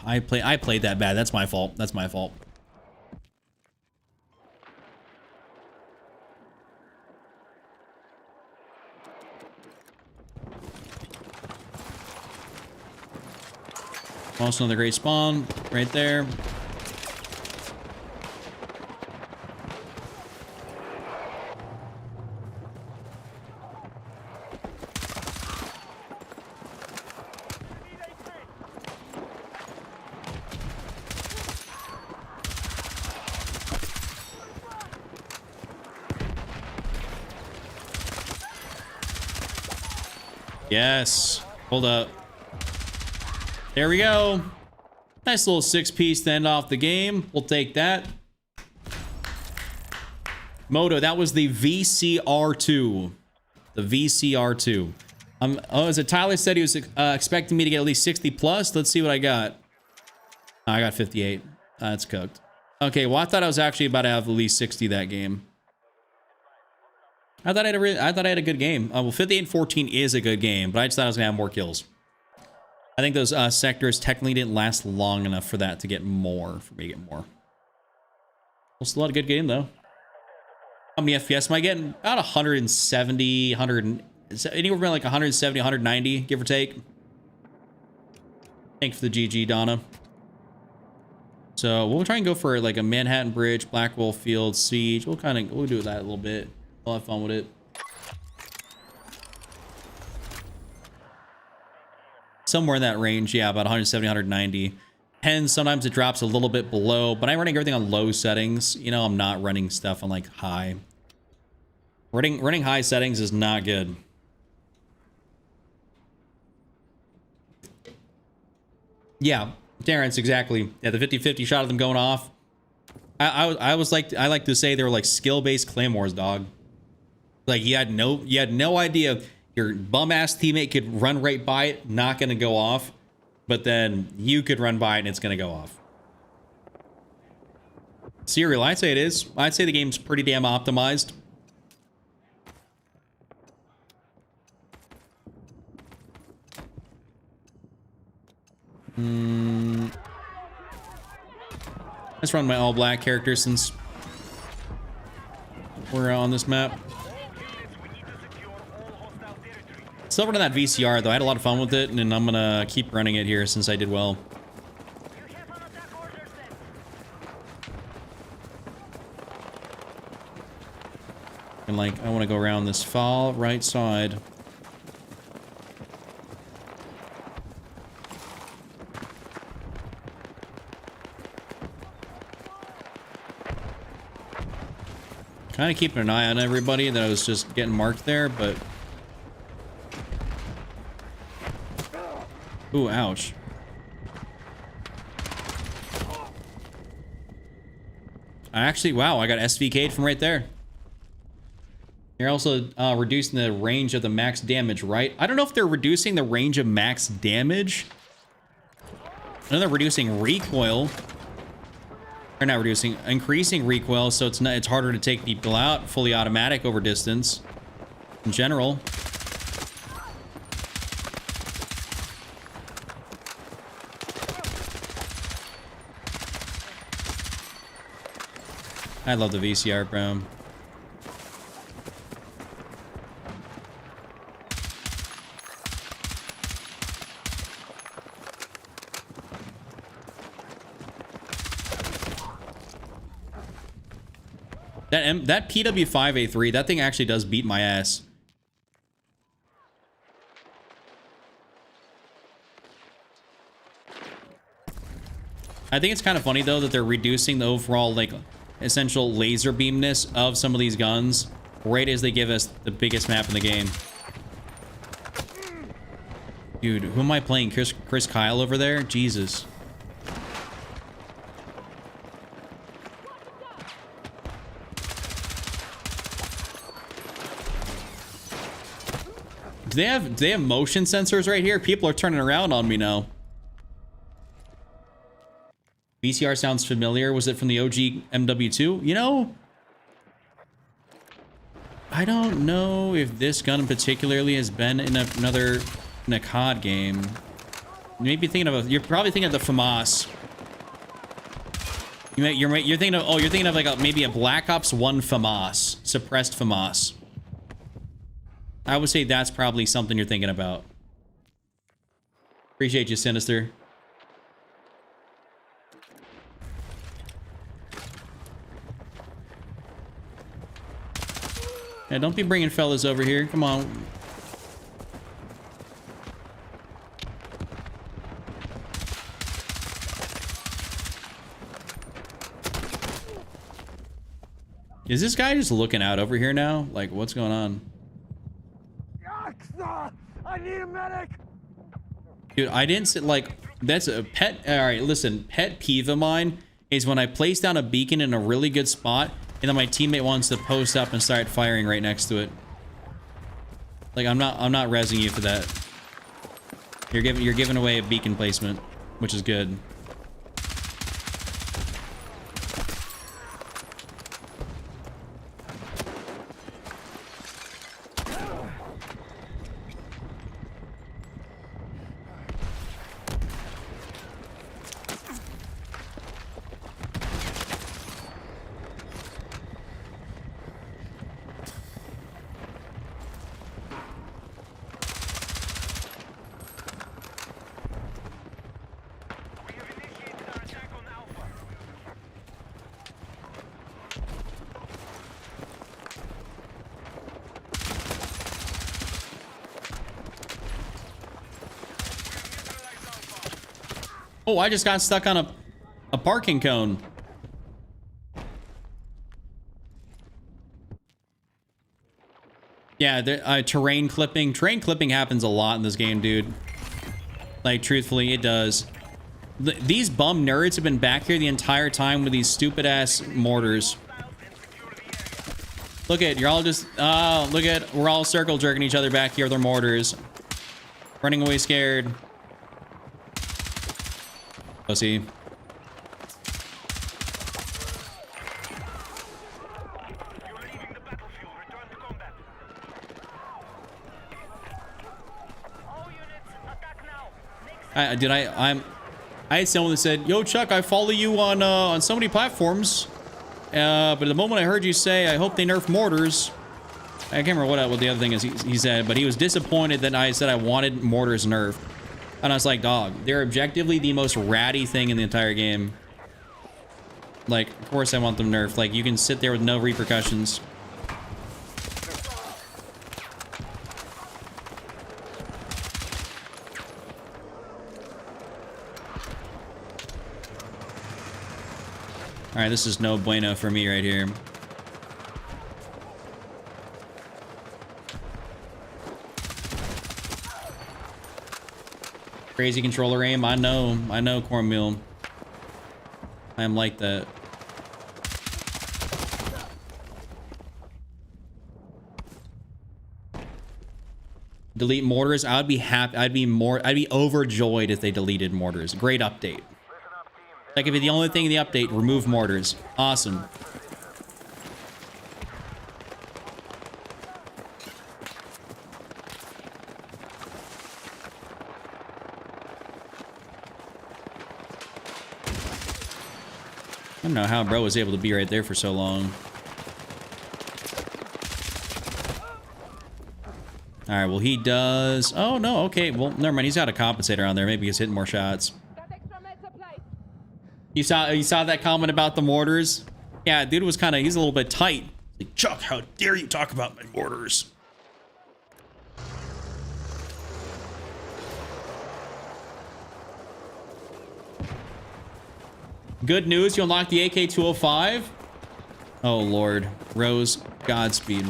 I played that bad. That's my fault. That's my fault. Also another great spawn right there. Yes. Hold up. There we go. Nice little 6-piece to end off the game. We'll take that. Moto, that was the VCR2. The VCR2. Oh, as Tyler said, he was expecting me to get at least 60 plus. Let's see what I got. I got 58. That's cooked. Okay, well, I thought I was actually about to have at least 60 that game. I thought I had a good game. Well, 58-14 is a good game, but I just thought I was gonna have more kills. I think those sectors technically didn't last long enough for that to get more, for me to get more. Well, still a good game though. How many FPS am I getting? About 170, anywhere from like 170, 190, give or take. Thanks for the GG, Donna. So we'll try and go for like a Manhattan Bridge, Blackwell Field, Siege. We'll do that a little bit. We'll have fun with it. Somewhere in that range, yeah, about 170, 190. And sometimes it drops a little bit below, but I'm running everything on low settings. You know, I'm not running stuff on like high. Running high settings is not good. Yeah, Terrence, exactly. Yeah, the 50-50 shot of them going off. I like to say they were like skill-based claymores, dog. Like you had no idea your bum-ass teammate could run right by it, not gonna go off, but then you could run by it and it's gonna go off. Serial, I'd say it is. I'd say the game's pretty damn optimized. Let's run my all-black character since we're on this map. Still running that VCR though. I had a lot of fun with it, and I'm gonna keep running it here since I did well. And like, I want to go around this far right side. Kind of keeping an eye on everybody that was just getting marked there, but... Ooh, ouch. Wow, I got SVK'd from right there. They're also reducing the range of the max damage, right? I don't know if they're reducing the range of max damage. I know they're reducing recoil. They're not reducing, increasing recoil, so it's harder to take people out. Fully automatic over distance. In general. I love the VCR, bro. That PW5A3, that thing actually does beat my ass. I think it's kind of funny though that they're reducing the overall like essential laser beamness of some of these guns right as they give us the biggest map in the game. Dude, who am I playing? Chris Kyle over there? Jesus. Do they have motion sensors right here? People are turning around on me now. VCR sounds familiar. Was it from the OG MW2? You know, I don't know if this gun particularly has been in another COD game. Maybe thinking of you're probably thinking of the FAMAS. You're thinking of like maybe a Black Ops 1 FAMAS, suppressed FAMAS. I would say that's probably something you're thinking about. Appreciate you, Sinister. Yeah, don't be bringing fellas over here. Come on. Is this guy just looking out over here now? Like, what's going on? I need a medic. Dude, I didn't sit like that's a pet. All right, listen, pet peeve of mine is when I place down a beacon in a really good spot and then my teammate wants to post up and start firing right next to it. Like, I'm not rezzing you for that. You're giving away a beacon placement, which is good. We have initiated our attack on Alpha. Neutralize Alpha. Oh, I just got stuck on a parking cone. Yeah, terrain clipping. Terrain clipping happens a lot in this game, dude. Like, truthfully, it does. These bum nerds have been back here the entire time with these stupid-ass mortars. Look at, you're all just... Oh, look at... We're all circle jerking each other back here with our mortars. Running away scared. Pussy. You're leaving the battlefield. Return to combat. All units, attack now. Next I had someone that said, "Yo, Chuck, I follow you on so many platforms, but at the moment I heard you say, I hope they nerf mortars." I can't remember what the other thing is he said, but he was disappointed that I said I wanted mortars nerfed. And I was like, dog, they're objectively the most ratty thing in the entire game. Like, of course I want them nerfed. Like, you can sit there with no repercussions. All right, this is no bueno for me right here. Crazy controller aim. I know, cornmeal. I am like that. Delete mortars. I would be happy. I'd be overjoyed if they deleted mortars. Great update. That could be the only thing in the update. Remove mortars. Awesome. I don't know how bro was able to be right there for so long. All right, well, he does. Oh, no. Okay, well, never mind. He's got a compensator on there. Maybe he's hitting more shots. You saw that comment about the mortars? Yeah, dude was kind of, he's a little bit tight. Like, Chuck, how dare you talk about my mortars? Good news, you unlock the AK-205. Oh, Lord. Rose, Godspeed.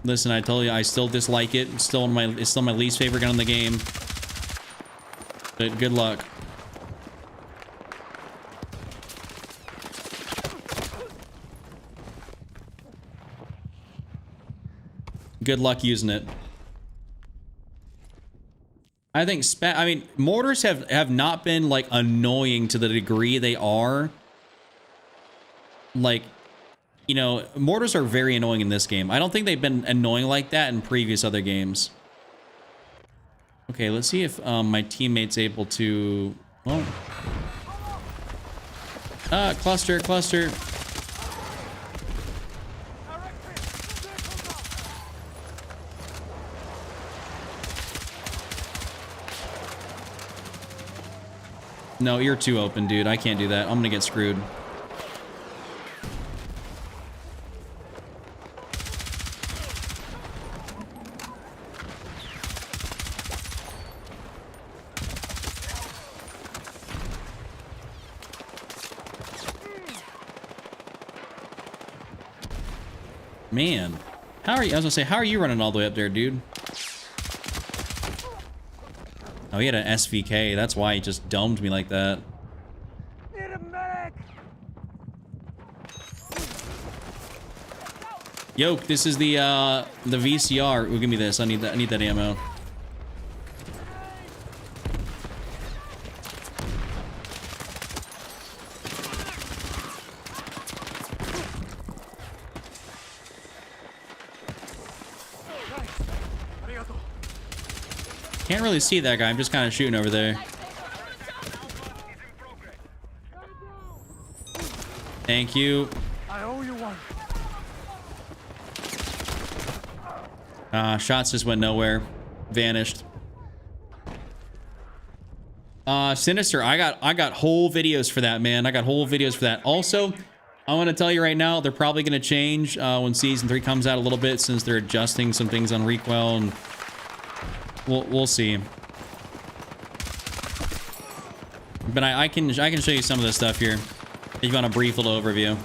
Listen, I told you, I still dislike it. It's still my least favorite gun in the game. But good luck. Good luck using it. I think mortars have not been like annoying to the degree they are. Like, you know, mortars are very annoying in this game. I don't think they've been annoying like that in previous other games. Okay, let's see if my teammate's able to... Well... cluster. No, you're too open, dude. I can't do that. I'm gonna get screwed. Man. How are you? I was gonna say, how are you running all the way up there, dude? Oh, he had an SVK. That's why he just domed me like that. Need a medic! Yo, this is the VCR. Oh, give me this. I need that ammo. Can't really see that guy. I'm just kind of shooting over there. Thank you. I owe you one. Shots just went nowhere. Vanished. Sinister, I got whole videos for that, man. I got whole videos for that. Also, I want to tell you right now, they're probably going to change when Season 3 comes out a little bit, since they're adjusting some things on recoil, and we'll see. But I can show you some of this stuff here if you want a brief little overview.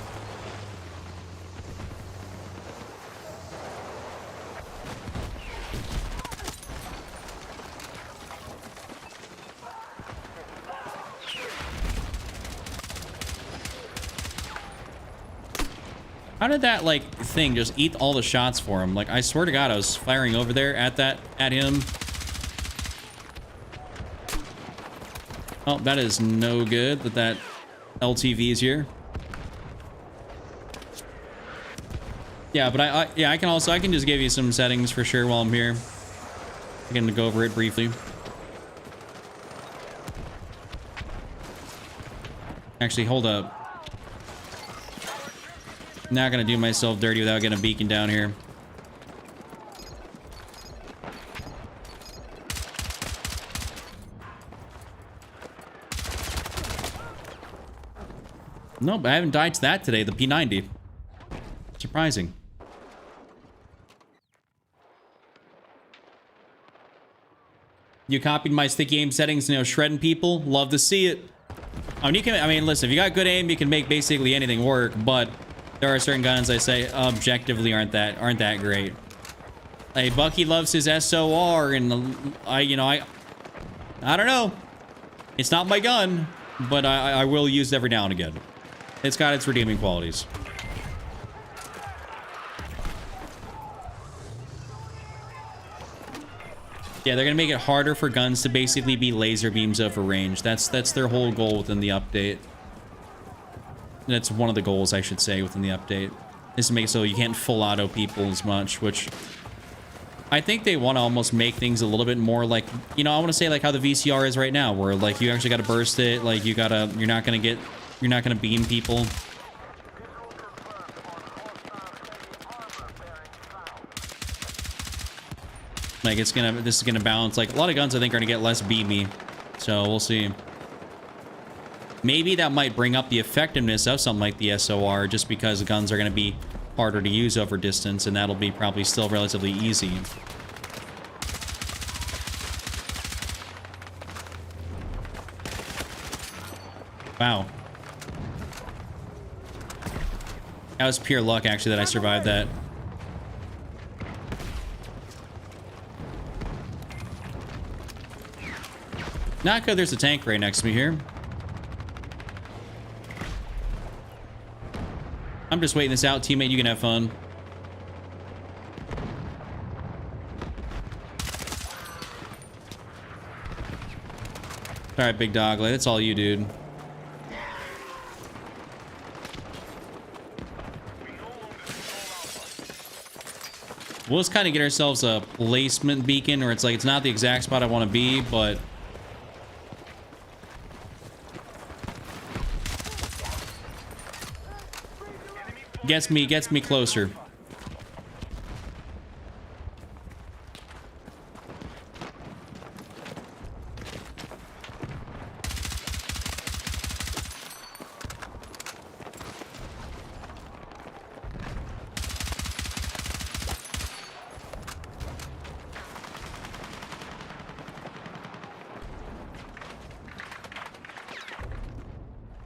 How did that, like, thing just eat all the shots for him? Like, I swear to God, I was firing over there at him. Oh, that is no good that LTV is here. Yeah, but I can just give you some settings for sure while I'm here. I can go over it briefly. Actually, hold up. Not gonna do myself dirty without getting a beacon down here. Nope, I haven't died to that today, the P90. Surprising. You copied my sticky aim settings, you know, shredding people. Love to see it. I mean, listen, if you got good aim, you can make basically anything work, but there are certain guns I say objectively aren't that great. Hey, Bucky loves his SOR, and I don't know. It's not my gun, but I will use it every now and again. It's got its redeeming qualities. Yeah, they're gonna make it harder for guns to basically be laser beams over range. That's their whole goal within the update. That's one of the goals, I should say, within the update, is to make it so you can't full auto people as much, which I think they want to almost make things a little bit more like, you know, I want to say like how the VCR is right now, where like you actually got to burst it, like you're not gonna beam people. Like this is gonna balance. Like a lot of guns I think are gonna get less beamy, so we'll see. Maybe that might bring up the effectiveness of something like the SOR, just because guns are going to be harder to use over distance, and that'll be probably still relatively easy. Wow. That was pure luck, actually, that I survived that. Not good there's a tank right next to me here. I'm just waiting this out, teammate. You can have fun. All right, big dog. That's all you, dude. We'll just kind of get ourselves a placement beacon, where it's like it's not the exact spot I want to be, but gets me closer.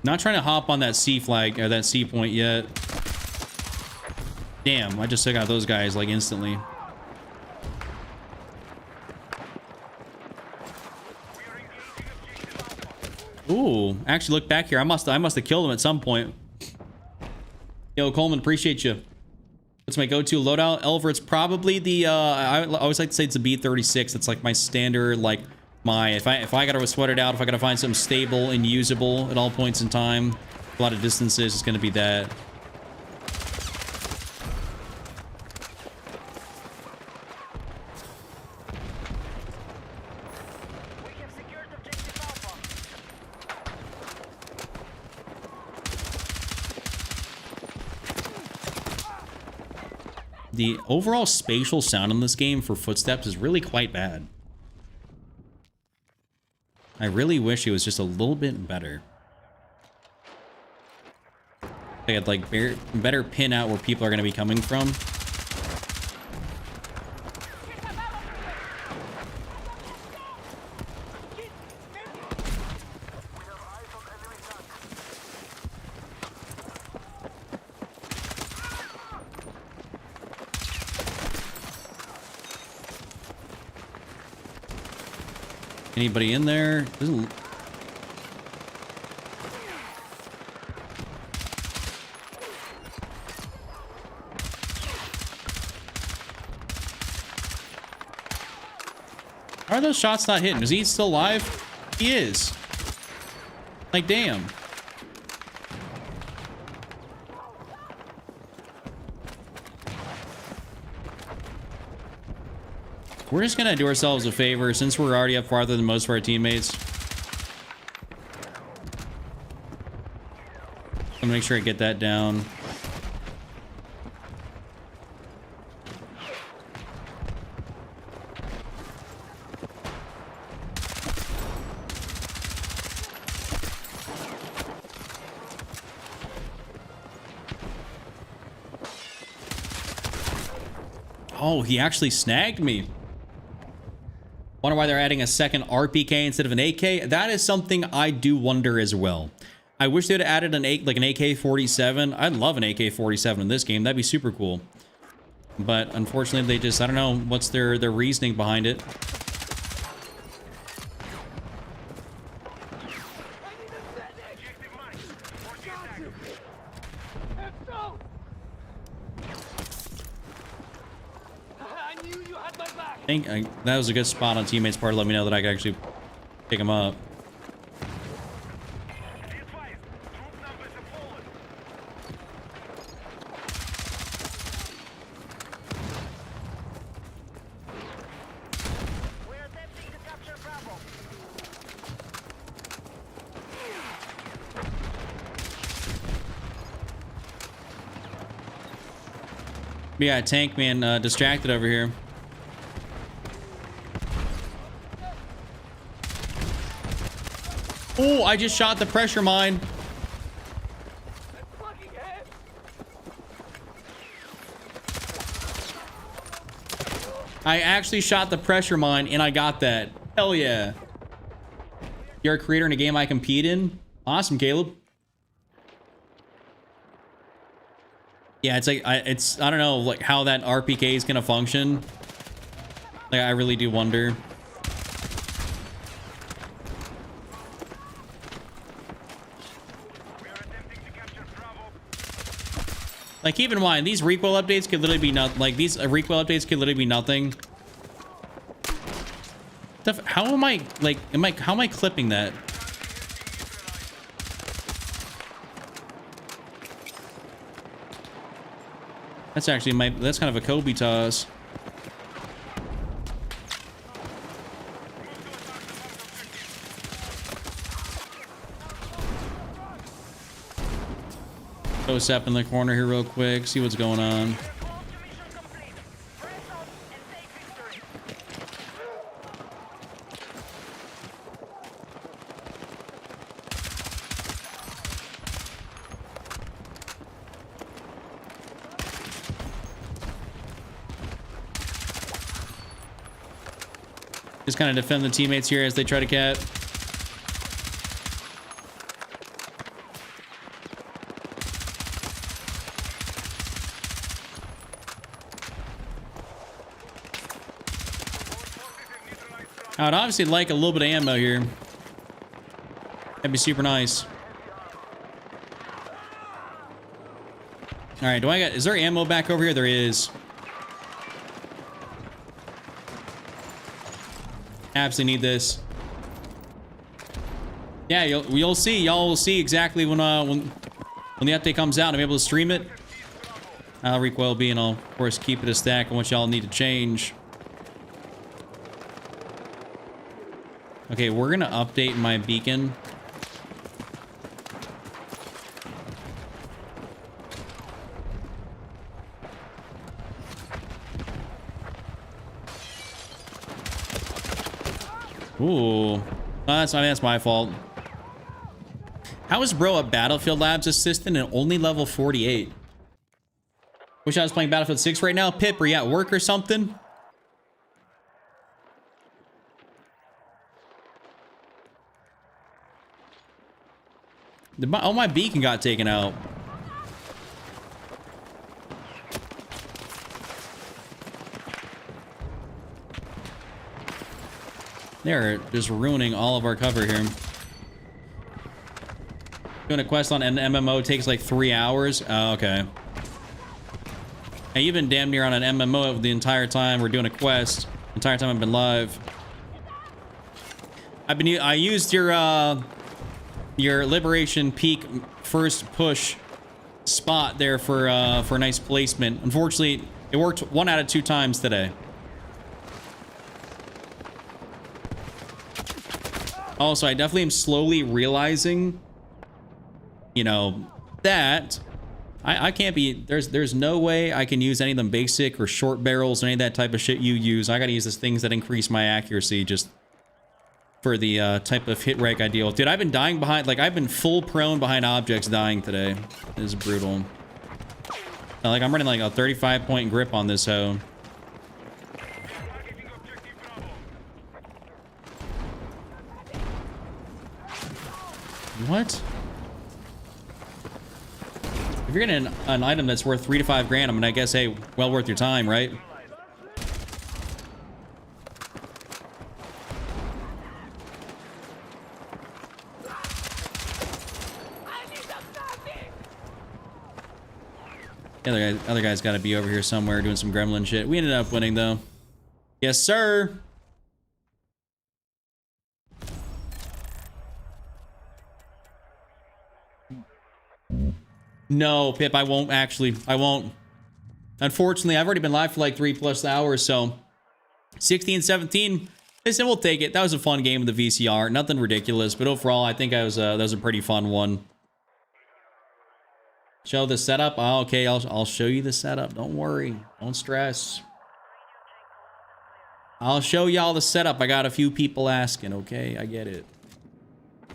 Not trying to hop on that C flag or that C point yet. Damn, I just took out those guys like instantly. Ooh, actually look back here. I must have killed him at some point. Yo, Coleman, appreciate you. What's my go-to loadout? Elver, it's probably the I always like to say it's a B36. It's like my standard, like my if I gotta sweat it out, if I gotta find something stable and usable at all points in time, a lot of distances, it's gonna be that. We have secured objective Alpha. The overall spatial sound in this game for footsteps is really quite bad. I really wish it was just a little bit better. They had like better pin out where people are going to be coming from. Anybody in there? Doesn't... How are those shots not hitting? Is he still alive? He is. Like, damn. We're just gonna do ourselves a favor since we're already up farther than most of our teammates. I'm gonna make sure I get that down. Oh, he actually snagged me. Wonder why they're adding a second RPK instead of an AK. That is something I do wonder as well. I wish they'd added an AK-47. I'd love an AK-47 in this game. That'd be super cool. But unfortunately, they just, I don't know what's their reasoning behind it. I think that was a good spot on teammates' part to let me know that I could actually pick him up. We're attempting to capture Bravo. Yeah, tank man distracted over here. Oh, I just shot the pressure mine. I actually shot the pressure mine and I got that. Hell yeah. You're a creator in a game I compete in? Awesome, Caleb. Yeah, it's like I don't know like how that RPK is gonna function. Like I really do wonder. Like, keep in mind, these recoil updates could literally be not like these recoil updates could literally be nothing. How am I like? How am I clipping that? That's actually that's kind of a Kobe toss. Go step in the corner here real quick, see what's going on. Close to mission complete. Press on and take victory. Just kind of defend the teammates here as they try to cat. I would obviously like a little bit of ammo here. That'd be super nice. All right, is there ammo back over here? There is. Absolutely need this. Yeah, you'll see. Y'all will see exactly when the update comes out and I'm able to stream it. I'll recoil B and I'll of course keep it a stack on what y'all need to change. Okay, we're gonna update my beacon. Ooh, that's my fault. How is bro a Battlefield Labs assistant and only level 48? Wish I was playing Battlefield 6 right now. Pip, are you at work or something? Oh, my beacon got taken out. They're just ruining all of our cover here. Doing a quest on an MMO takes like 3 hours. Oh, okay. Hey, you've been damn near on an MMO the entire time we're doing a quest. The entire time I've been live. I used your Liberation Peak first push spot there for a nice placement. Unfortunately, it worked 1 out of 2 times today. Also, I definitely am slowly realizing, you know, that I can't be, there's no way I can use any of them basic or short barrels or any of that type of shit you use. I gotta use these things that increase my accuracy just for the type of hit rate I deal with. Dude, I've been dying behind, like, I've been full prone behind objects dying today. This is brutal. Like, I'm running like a 35-point grip on this hoe. What? If you're getting an item that's worth 3 to 5 grand, I mean, I guess, hey, well worth your time, right? The other guy's got to be over here somewhere doing some gremlin shit. We ended up winning, though. Yes, sir. No, Pip, I won't actually. I won't. Unfortunately, I've already been live for like 3+ hours, so 16, 17. I said we'll take it. That was a fun game with the VCR. Nothing ridiculous, but overall, I think that was a pretty fun one. Show the setup. Oh, okay, I'll show you the setup. Don't worry. Don't stress. I'll show y'all the setup. I got a few people asking. Okay, I get it.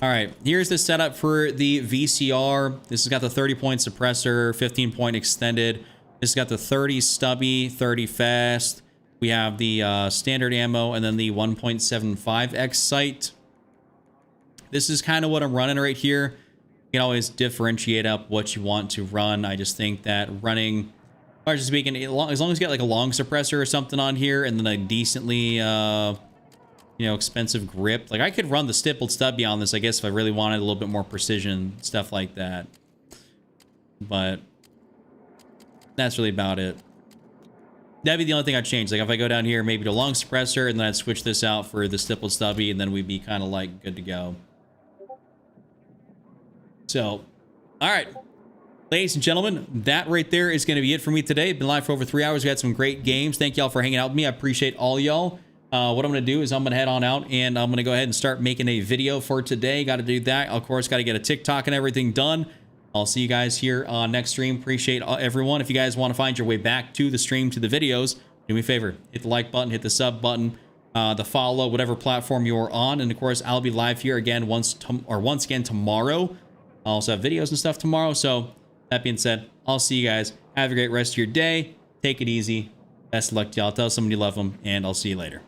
All right, here's the setup for the VCR. This has got the 30-point suppressor, 15-point extended. This has got the 30 stubby, 30 fast. We have the standard ammo and then the 1.75x sight. This is kind of what I'm running right here. You can always differentiate up what you want to run. I just think that running, largely speaking, as long as you get like a long suppressor or something on here and then a decently, you know, expensive grip. Like I could run the stippled stubby on this, I guess, if I really wanted a little bit more precision, stuff like that. But that's really about it. That'd be the only thing I'd change. Like if I go down here, maybe to long suppressor, and then I'd switch this out for the stippled stubby, and then we'd be kind of like good to go. So, all right, ladies and gentlemen, that right there is going to be it for me today. Been live for over 3 hours. We had some great games. Thank y'all for hanging out with me. I appreciate all y'all. What I'm going to do is I'm going to head on out and I'm going to go ahead and start making a video for today. Got to do that. Of course, got to get a TikTok and everything done. I'll see you guys here on next stream. Appreciate everyone. If you guys want to find your way back to the stream, to the videos, do me a favor. Hit the like button, hit the sub button, the follow, whatever platform you're on. And of course, I'll be live here again once again tomorrow. I'll also have videos and stuff tomorrow. So that being said, I'll see you guys. Have a great rest of your day. Take it easy. Best of luck to y'all. Tell someone you love them, and I'll see you later.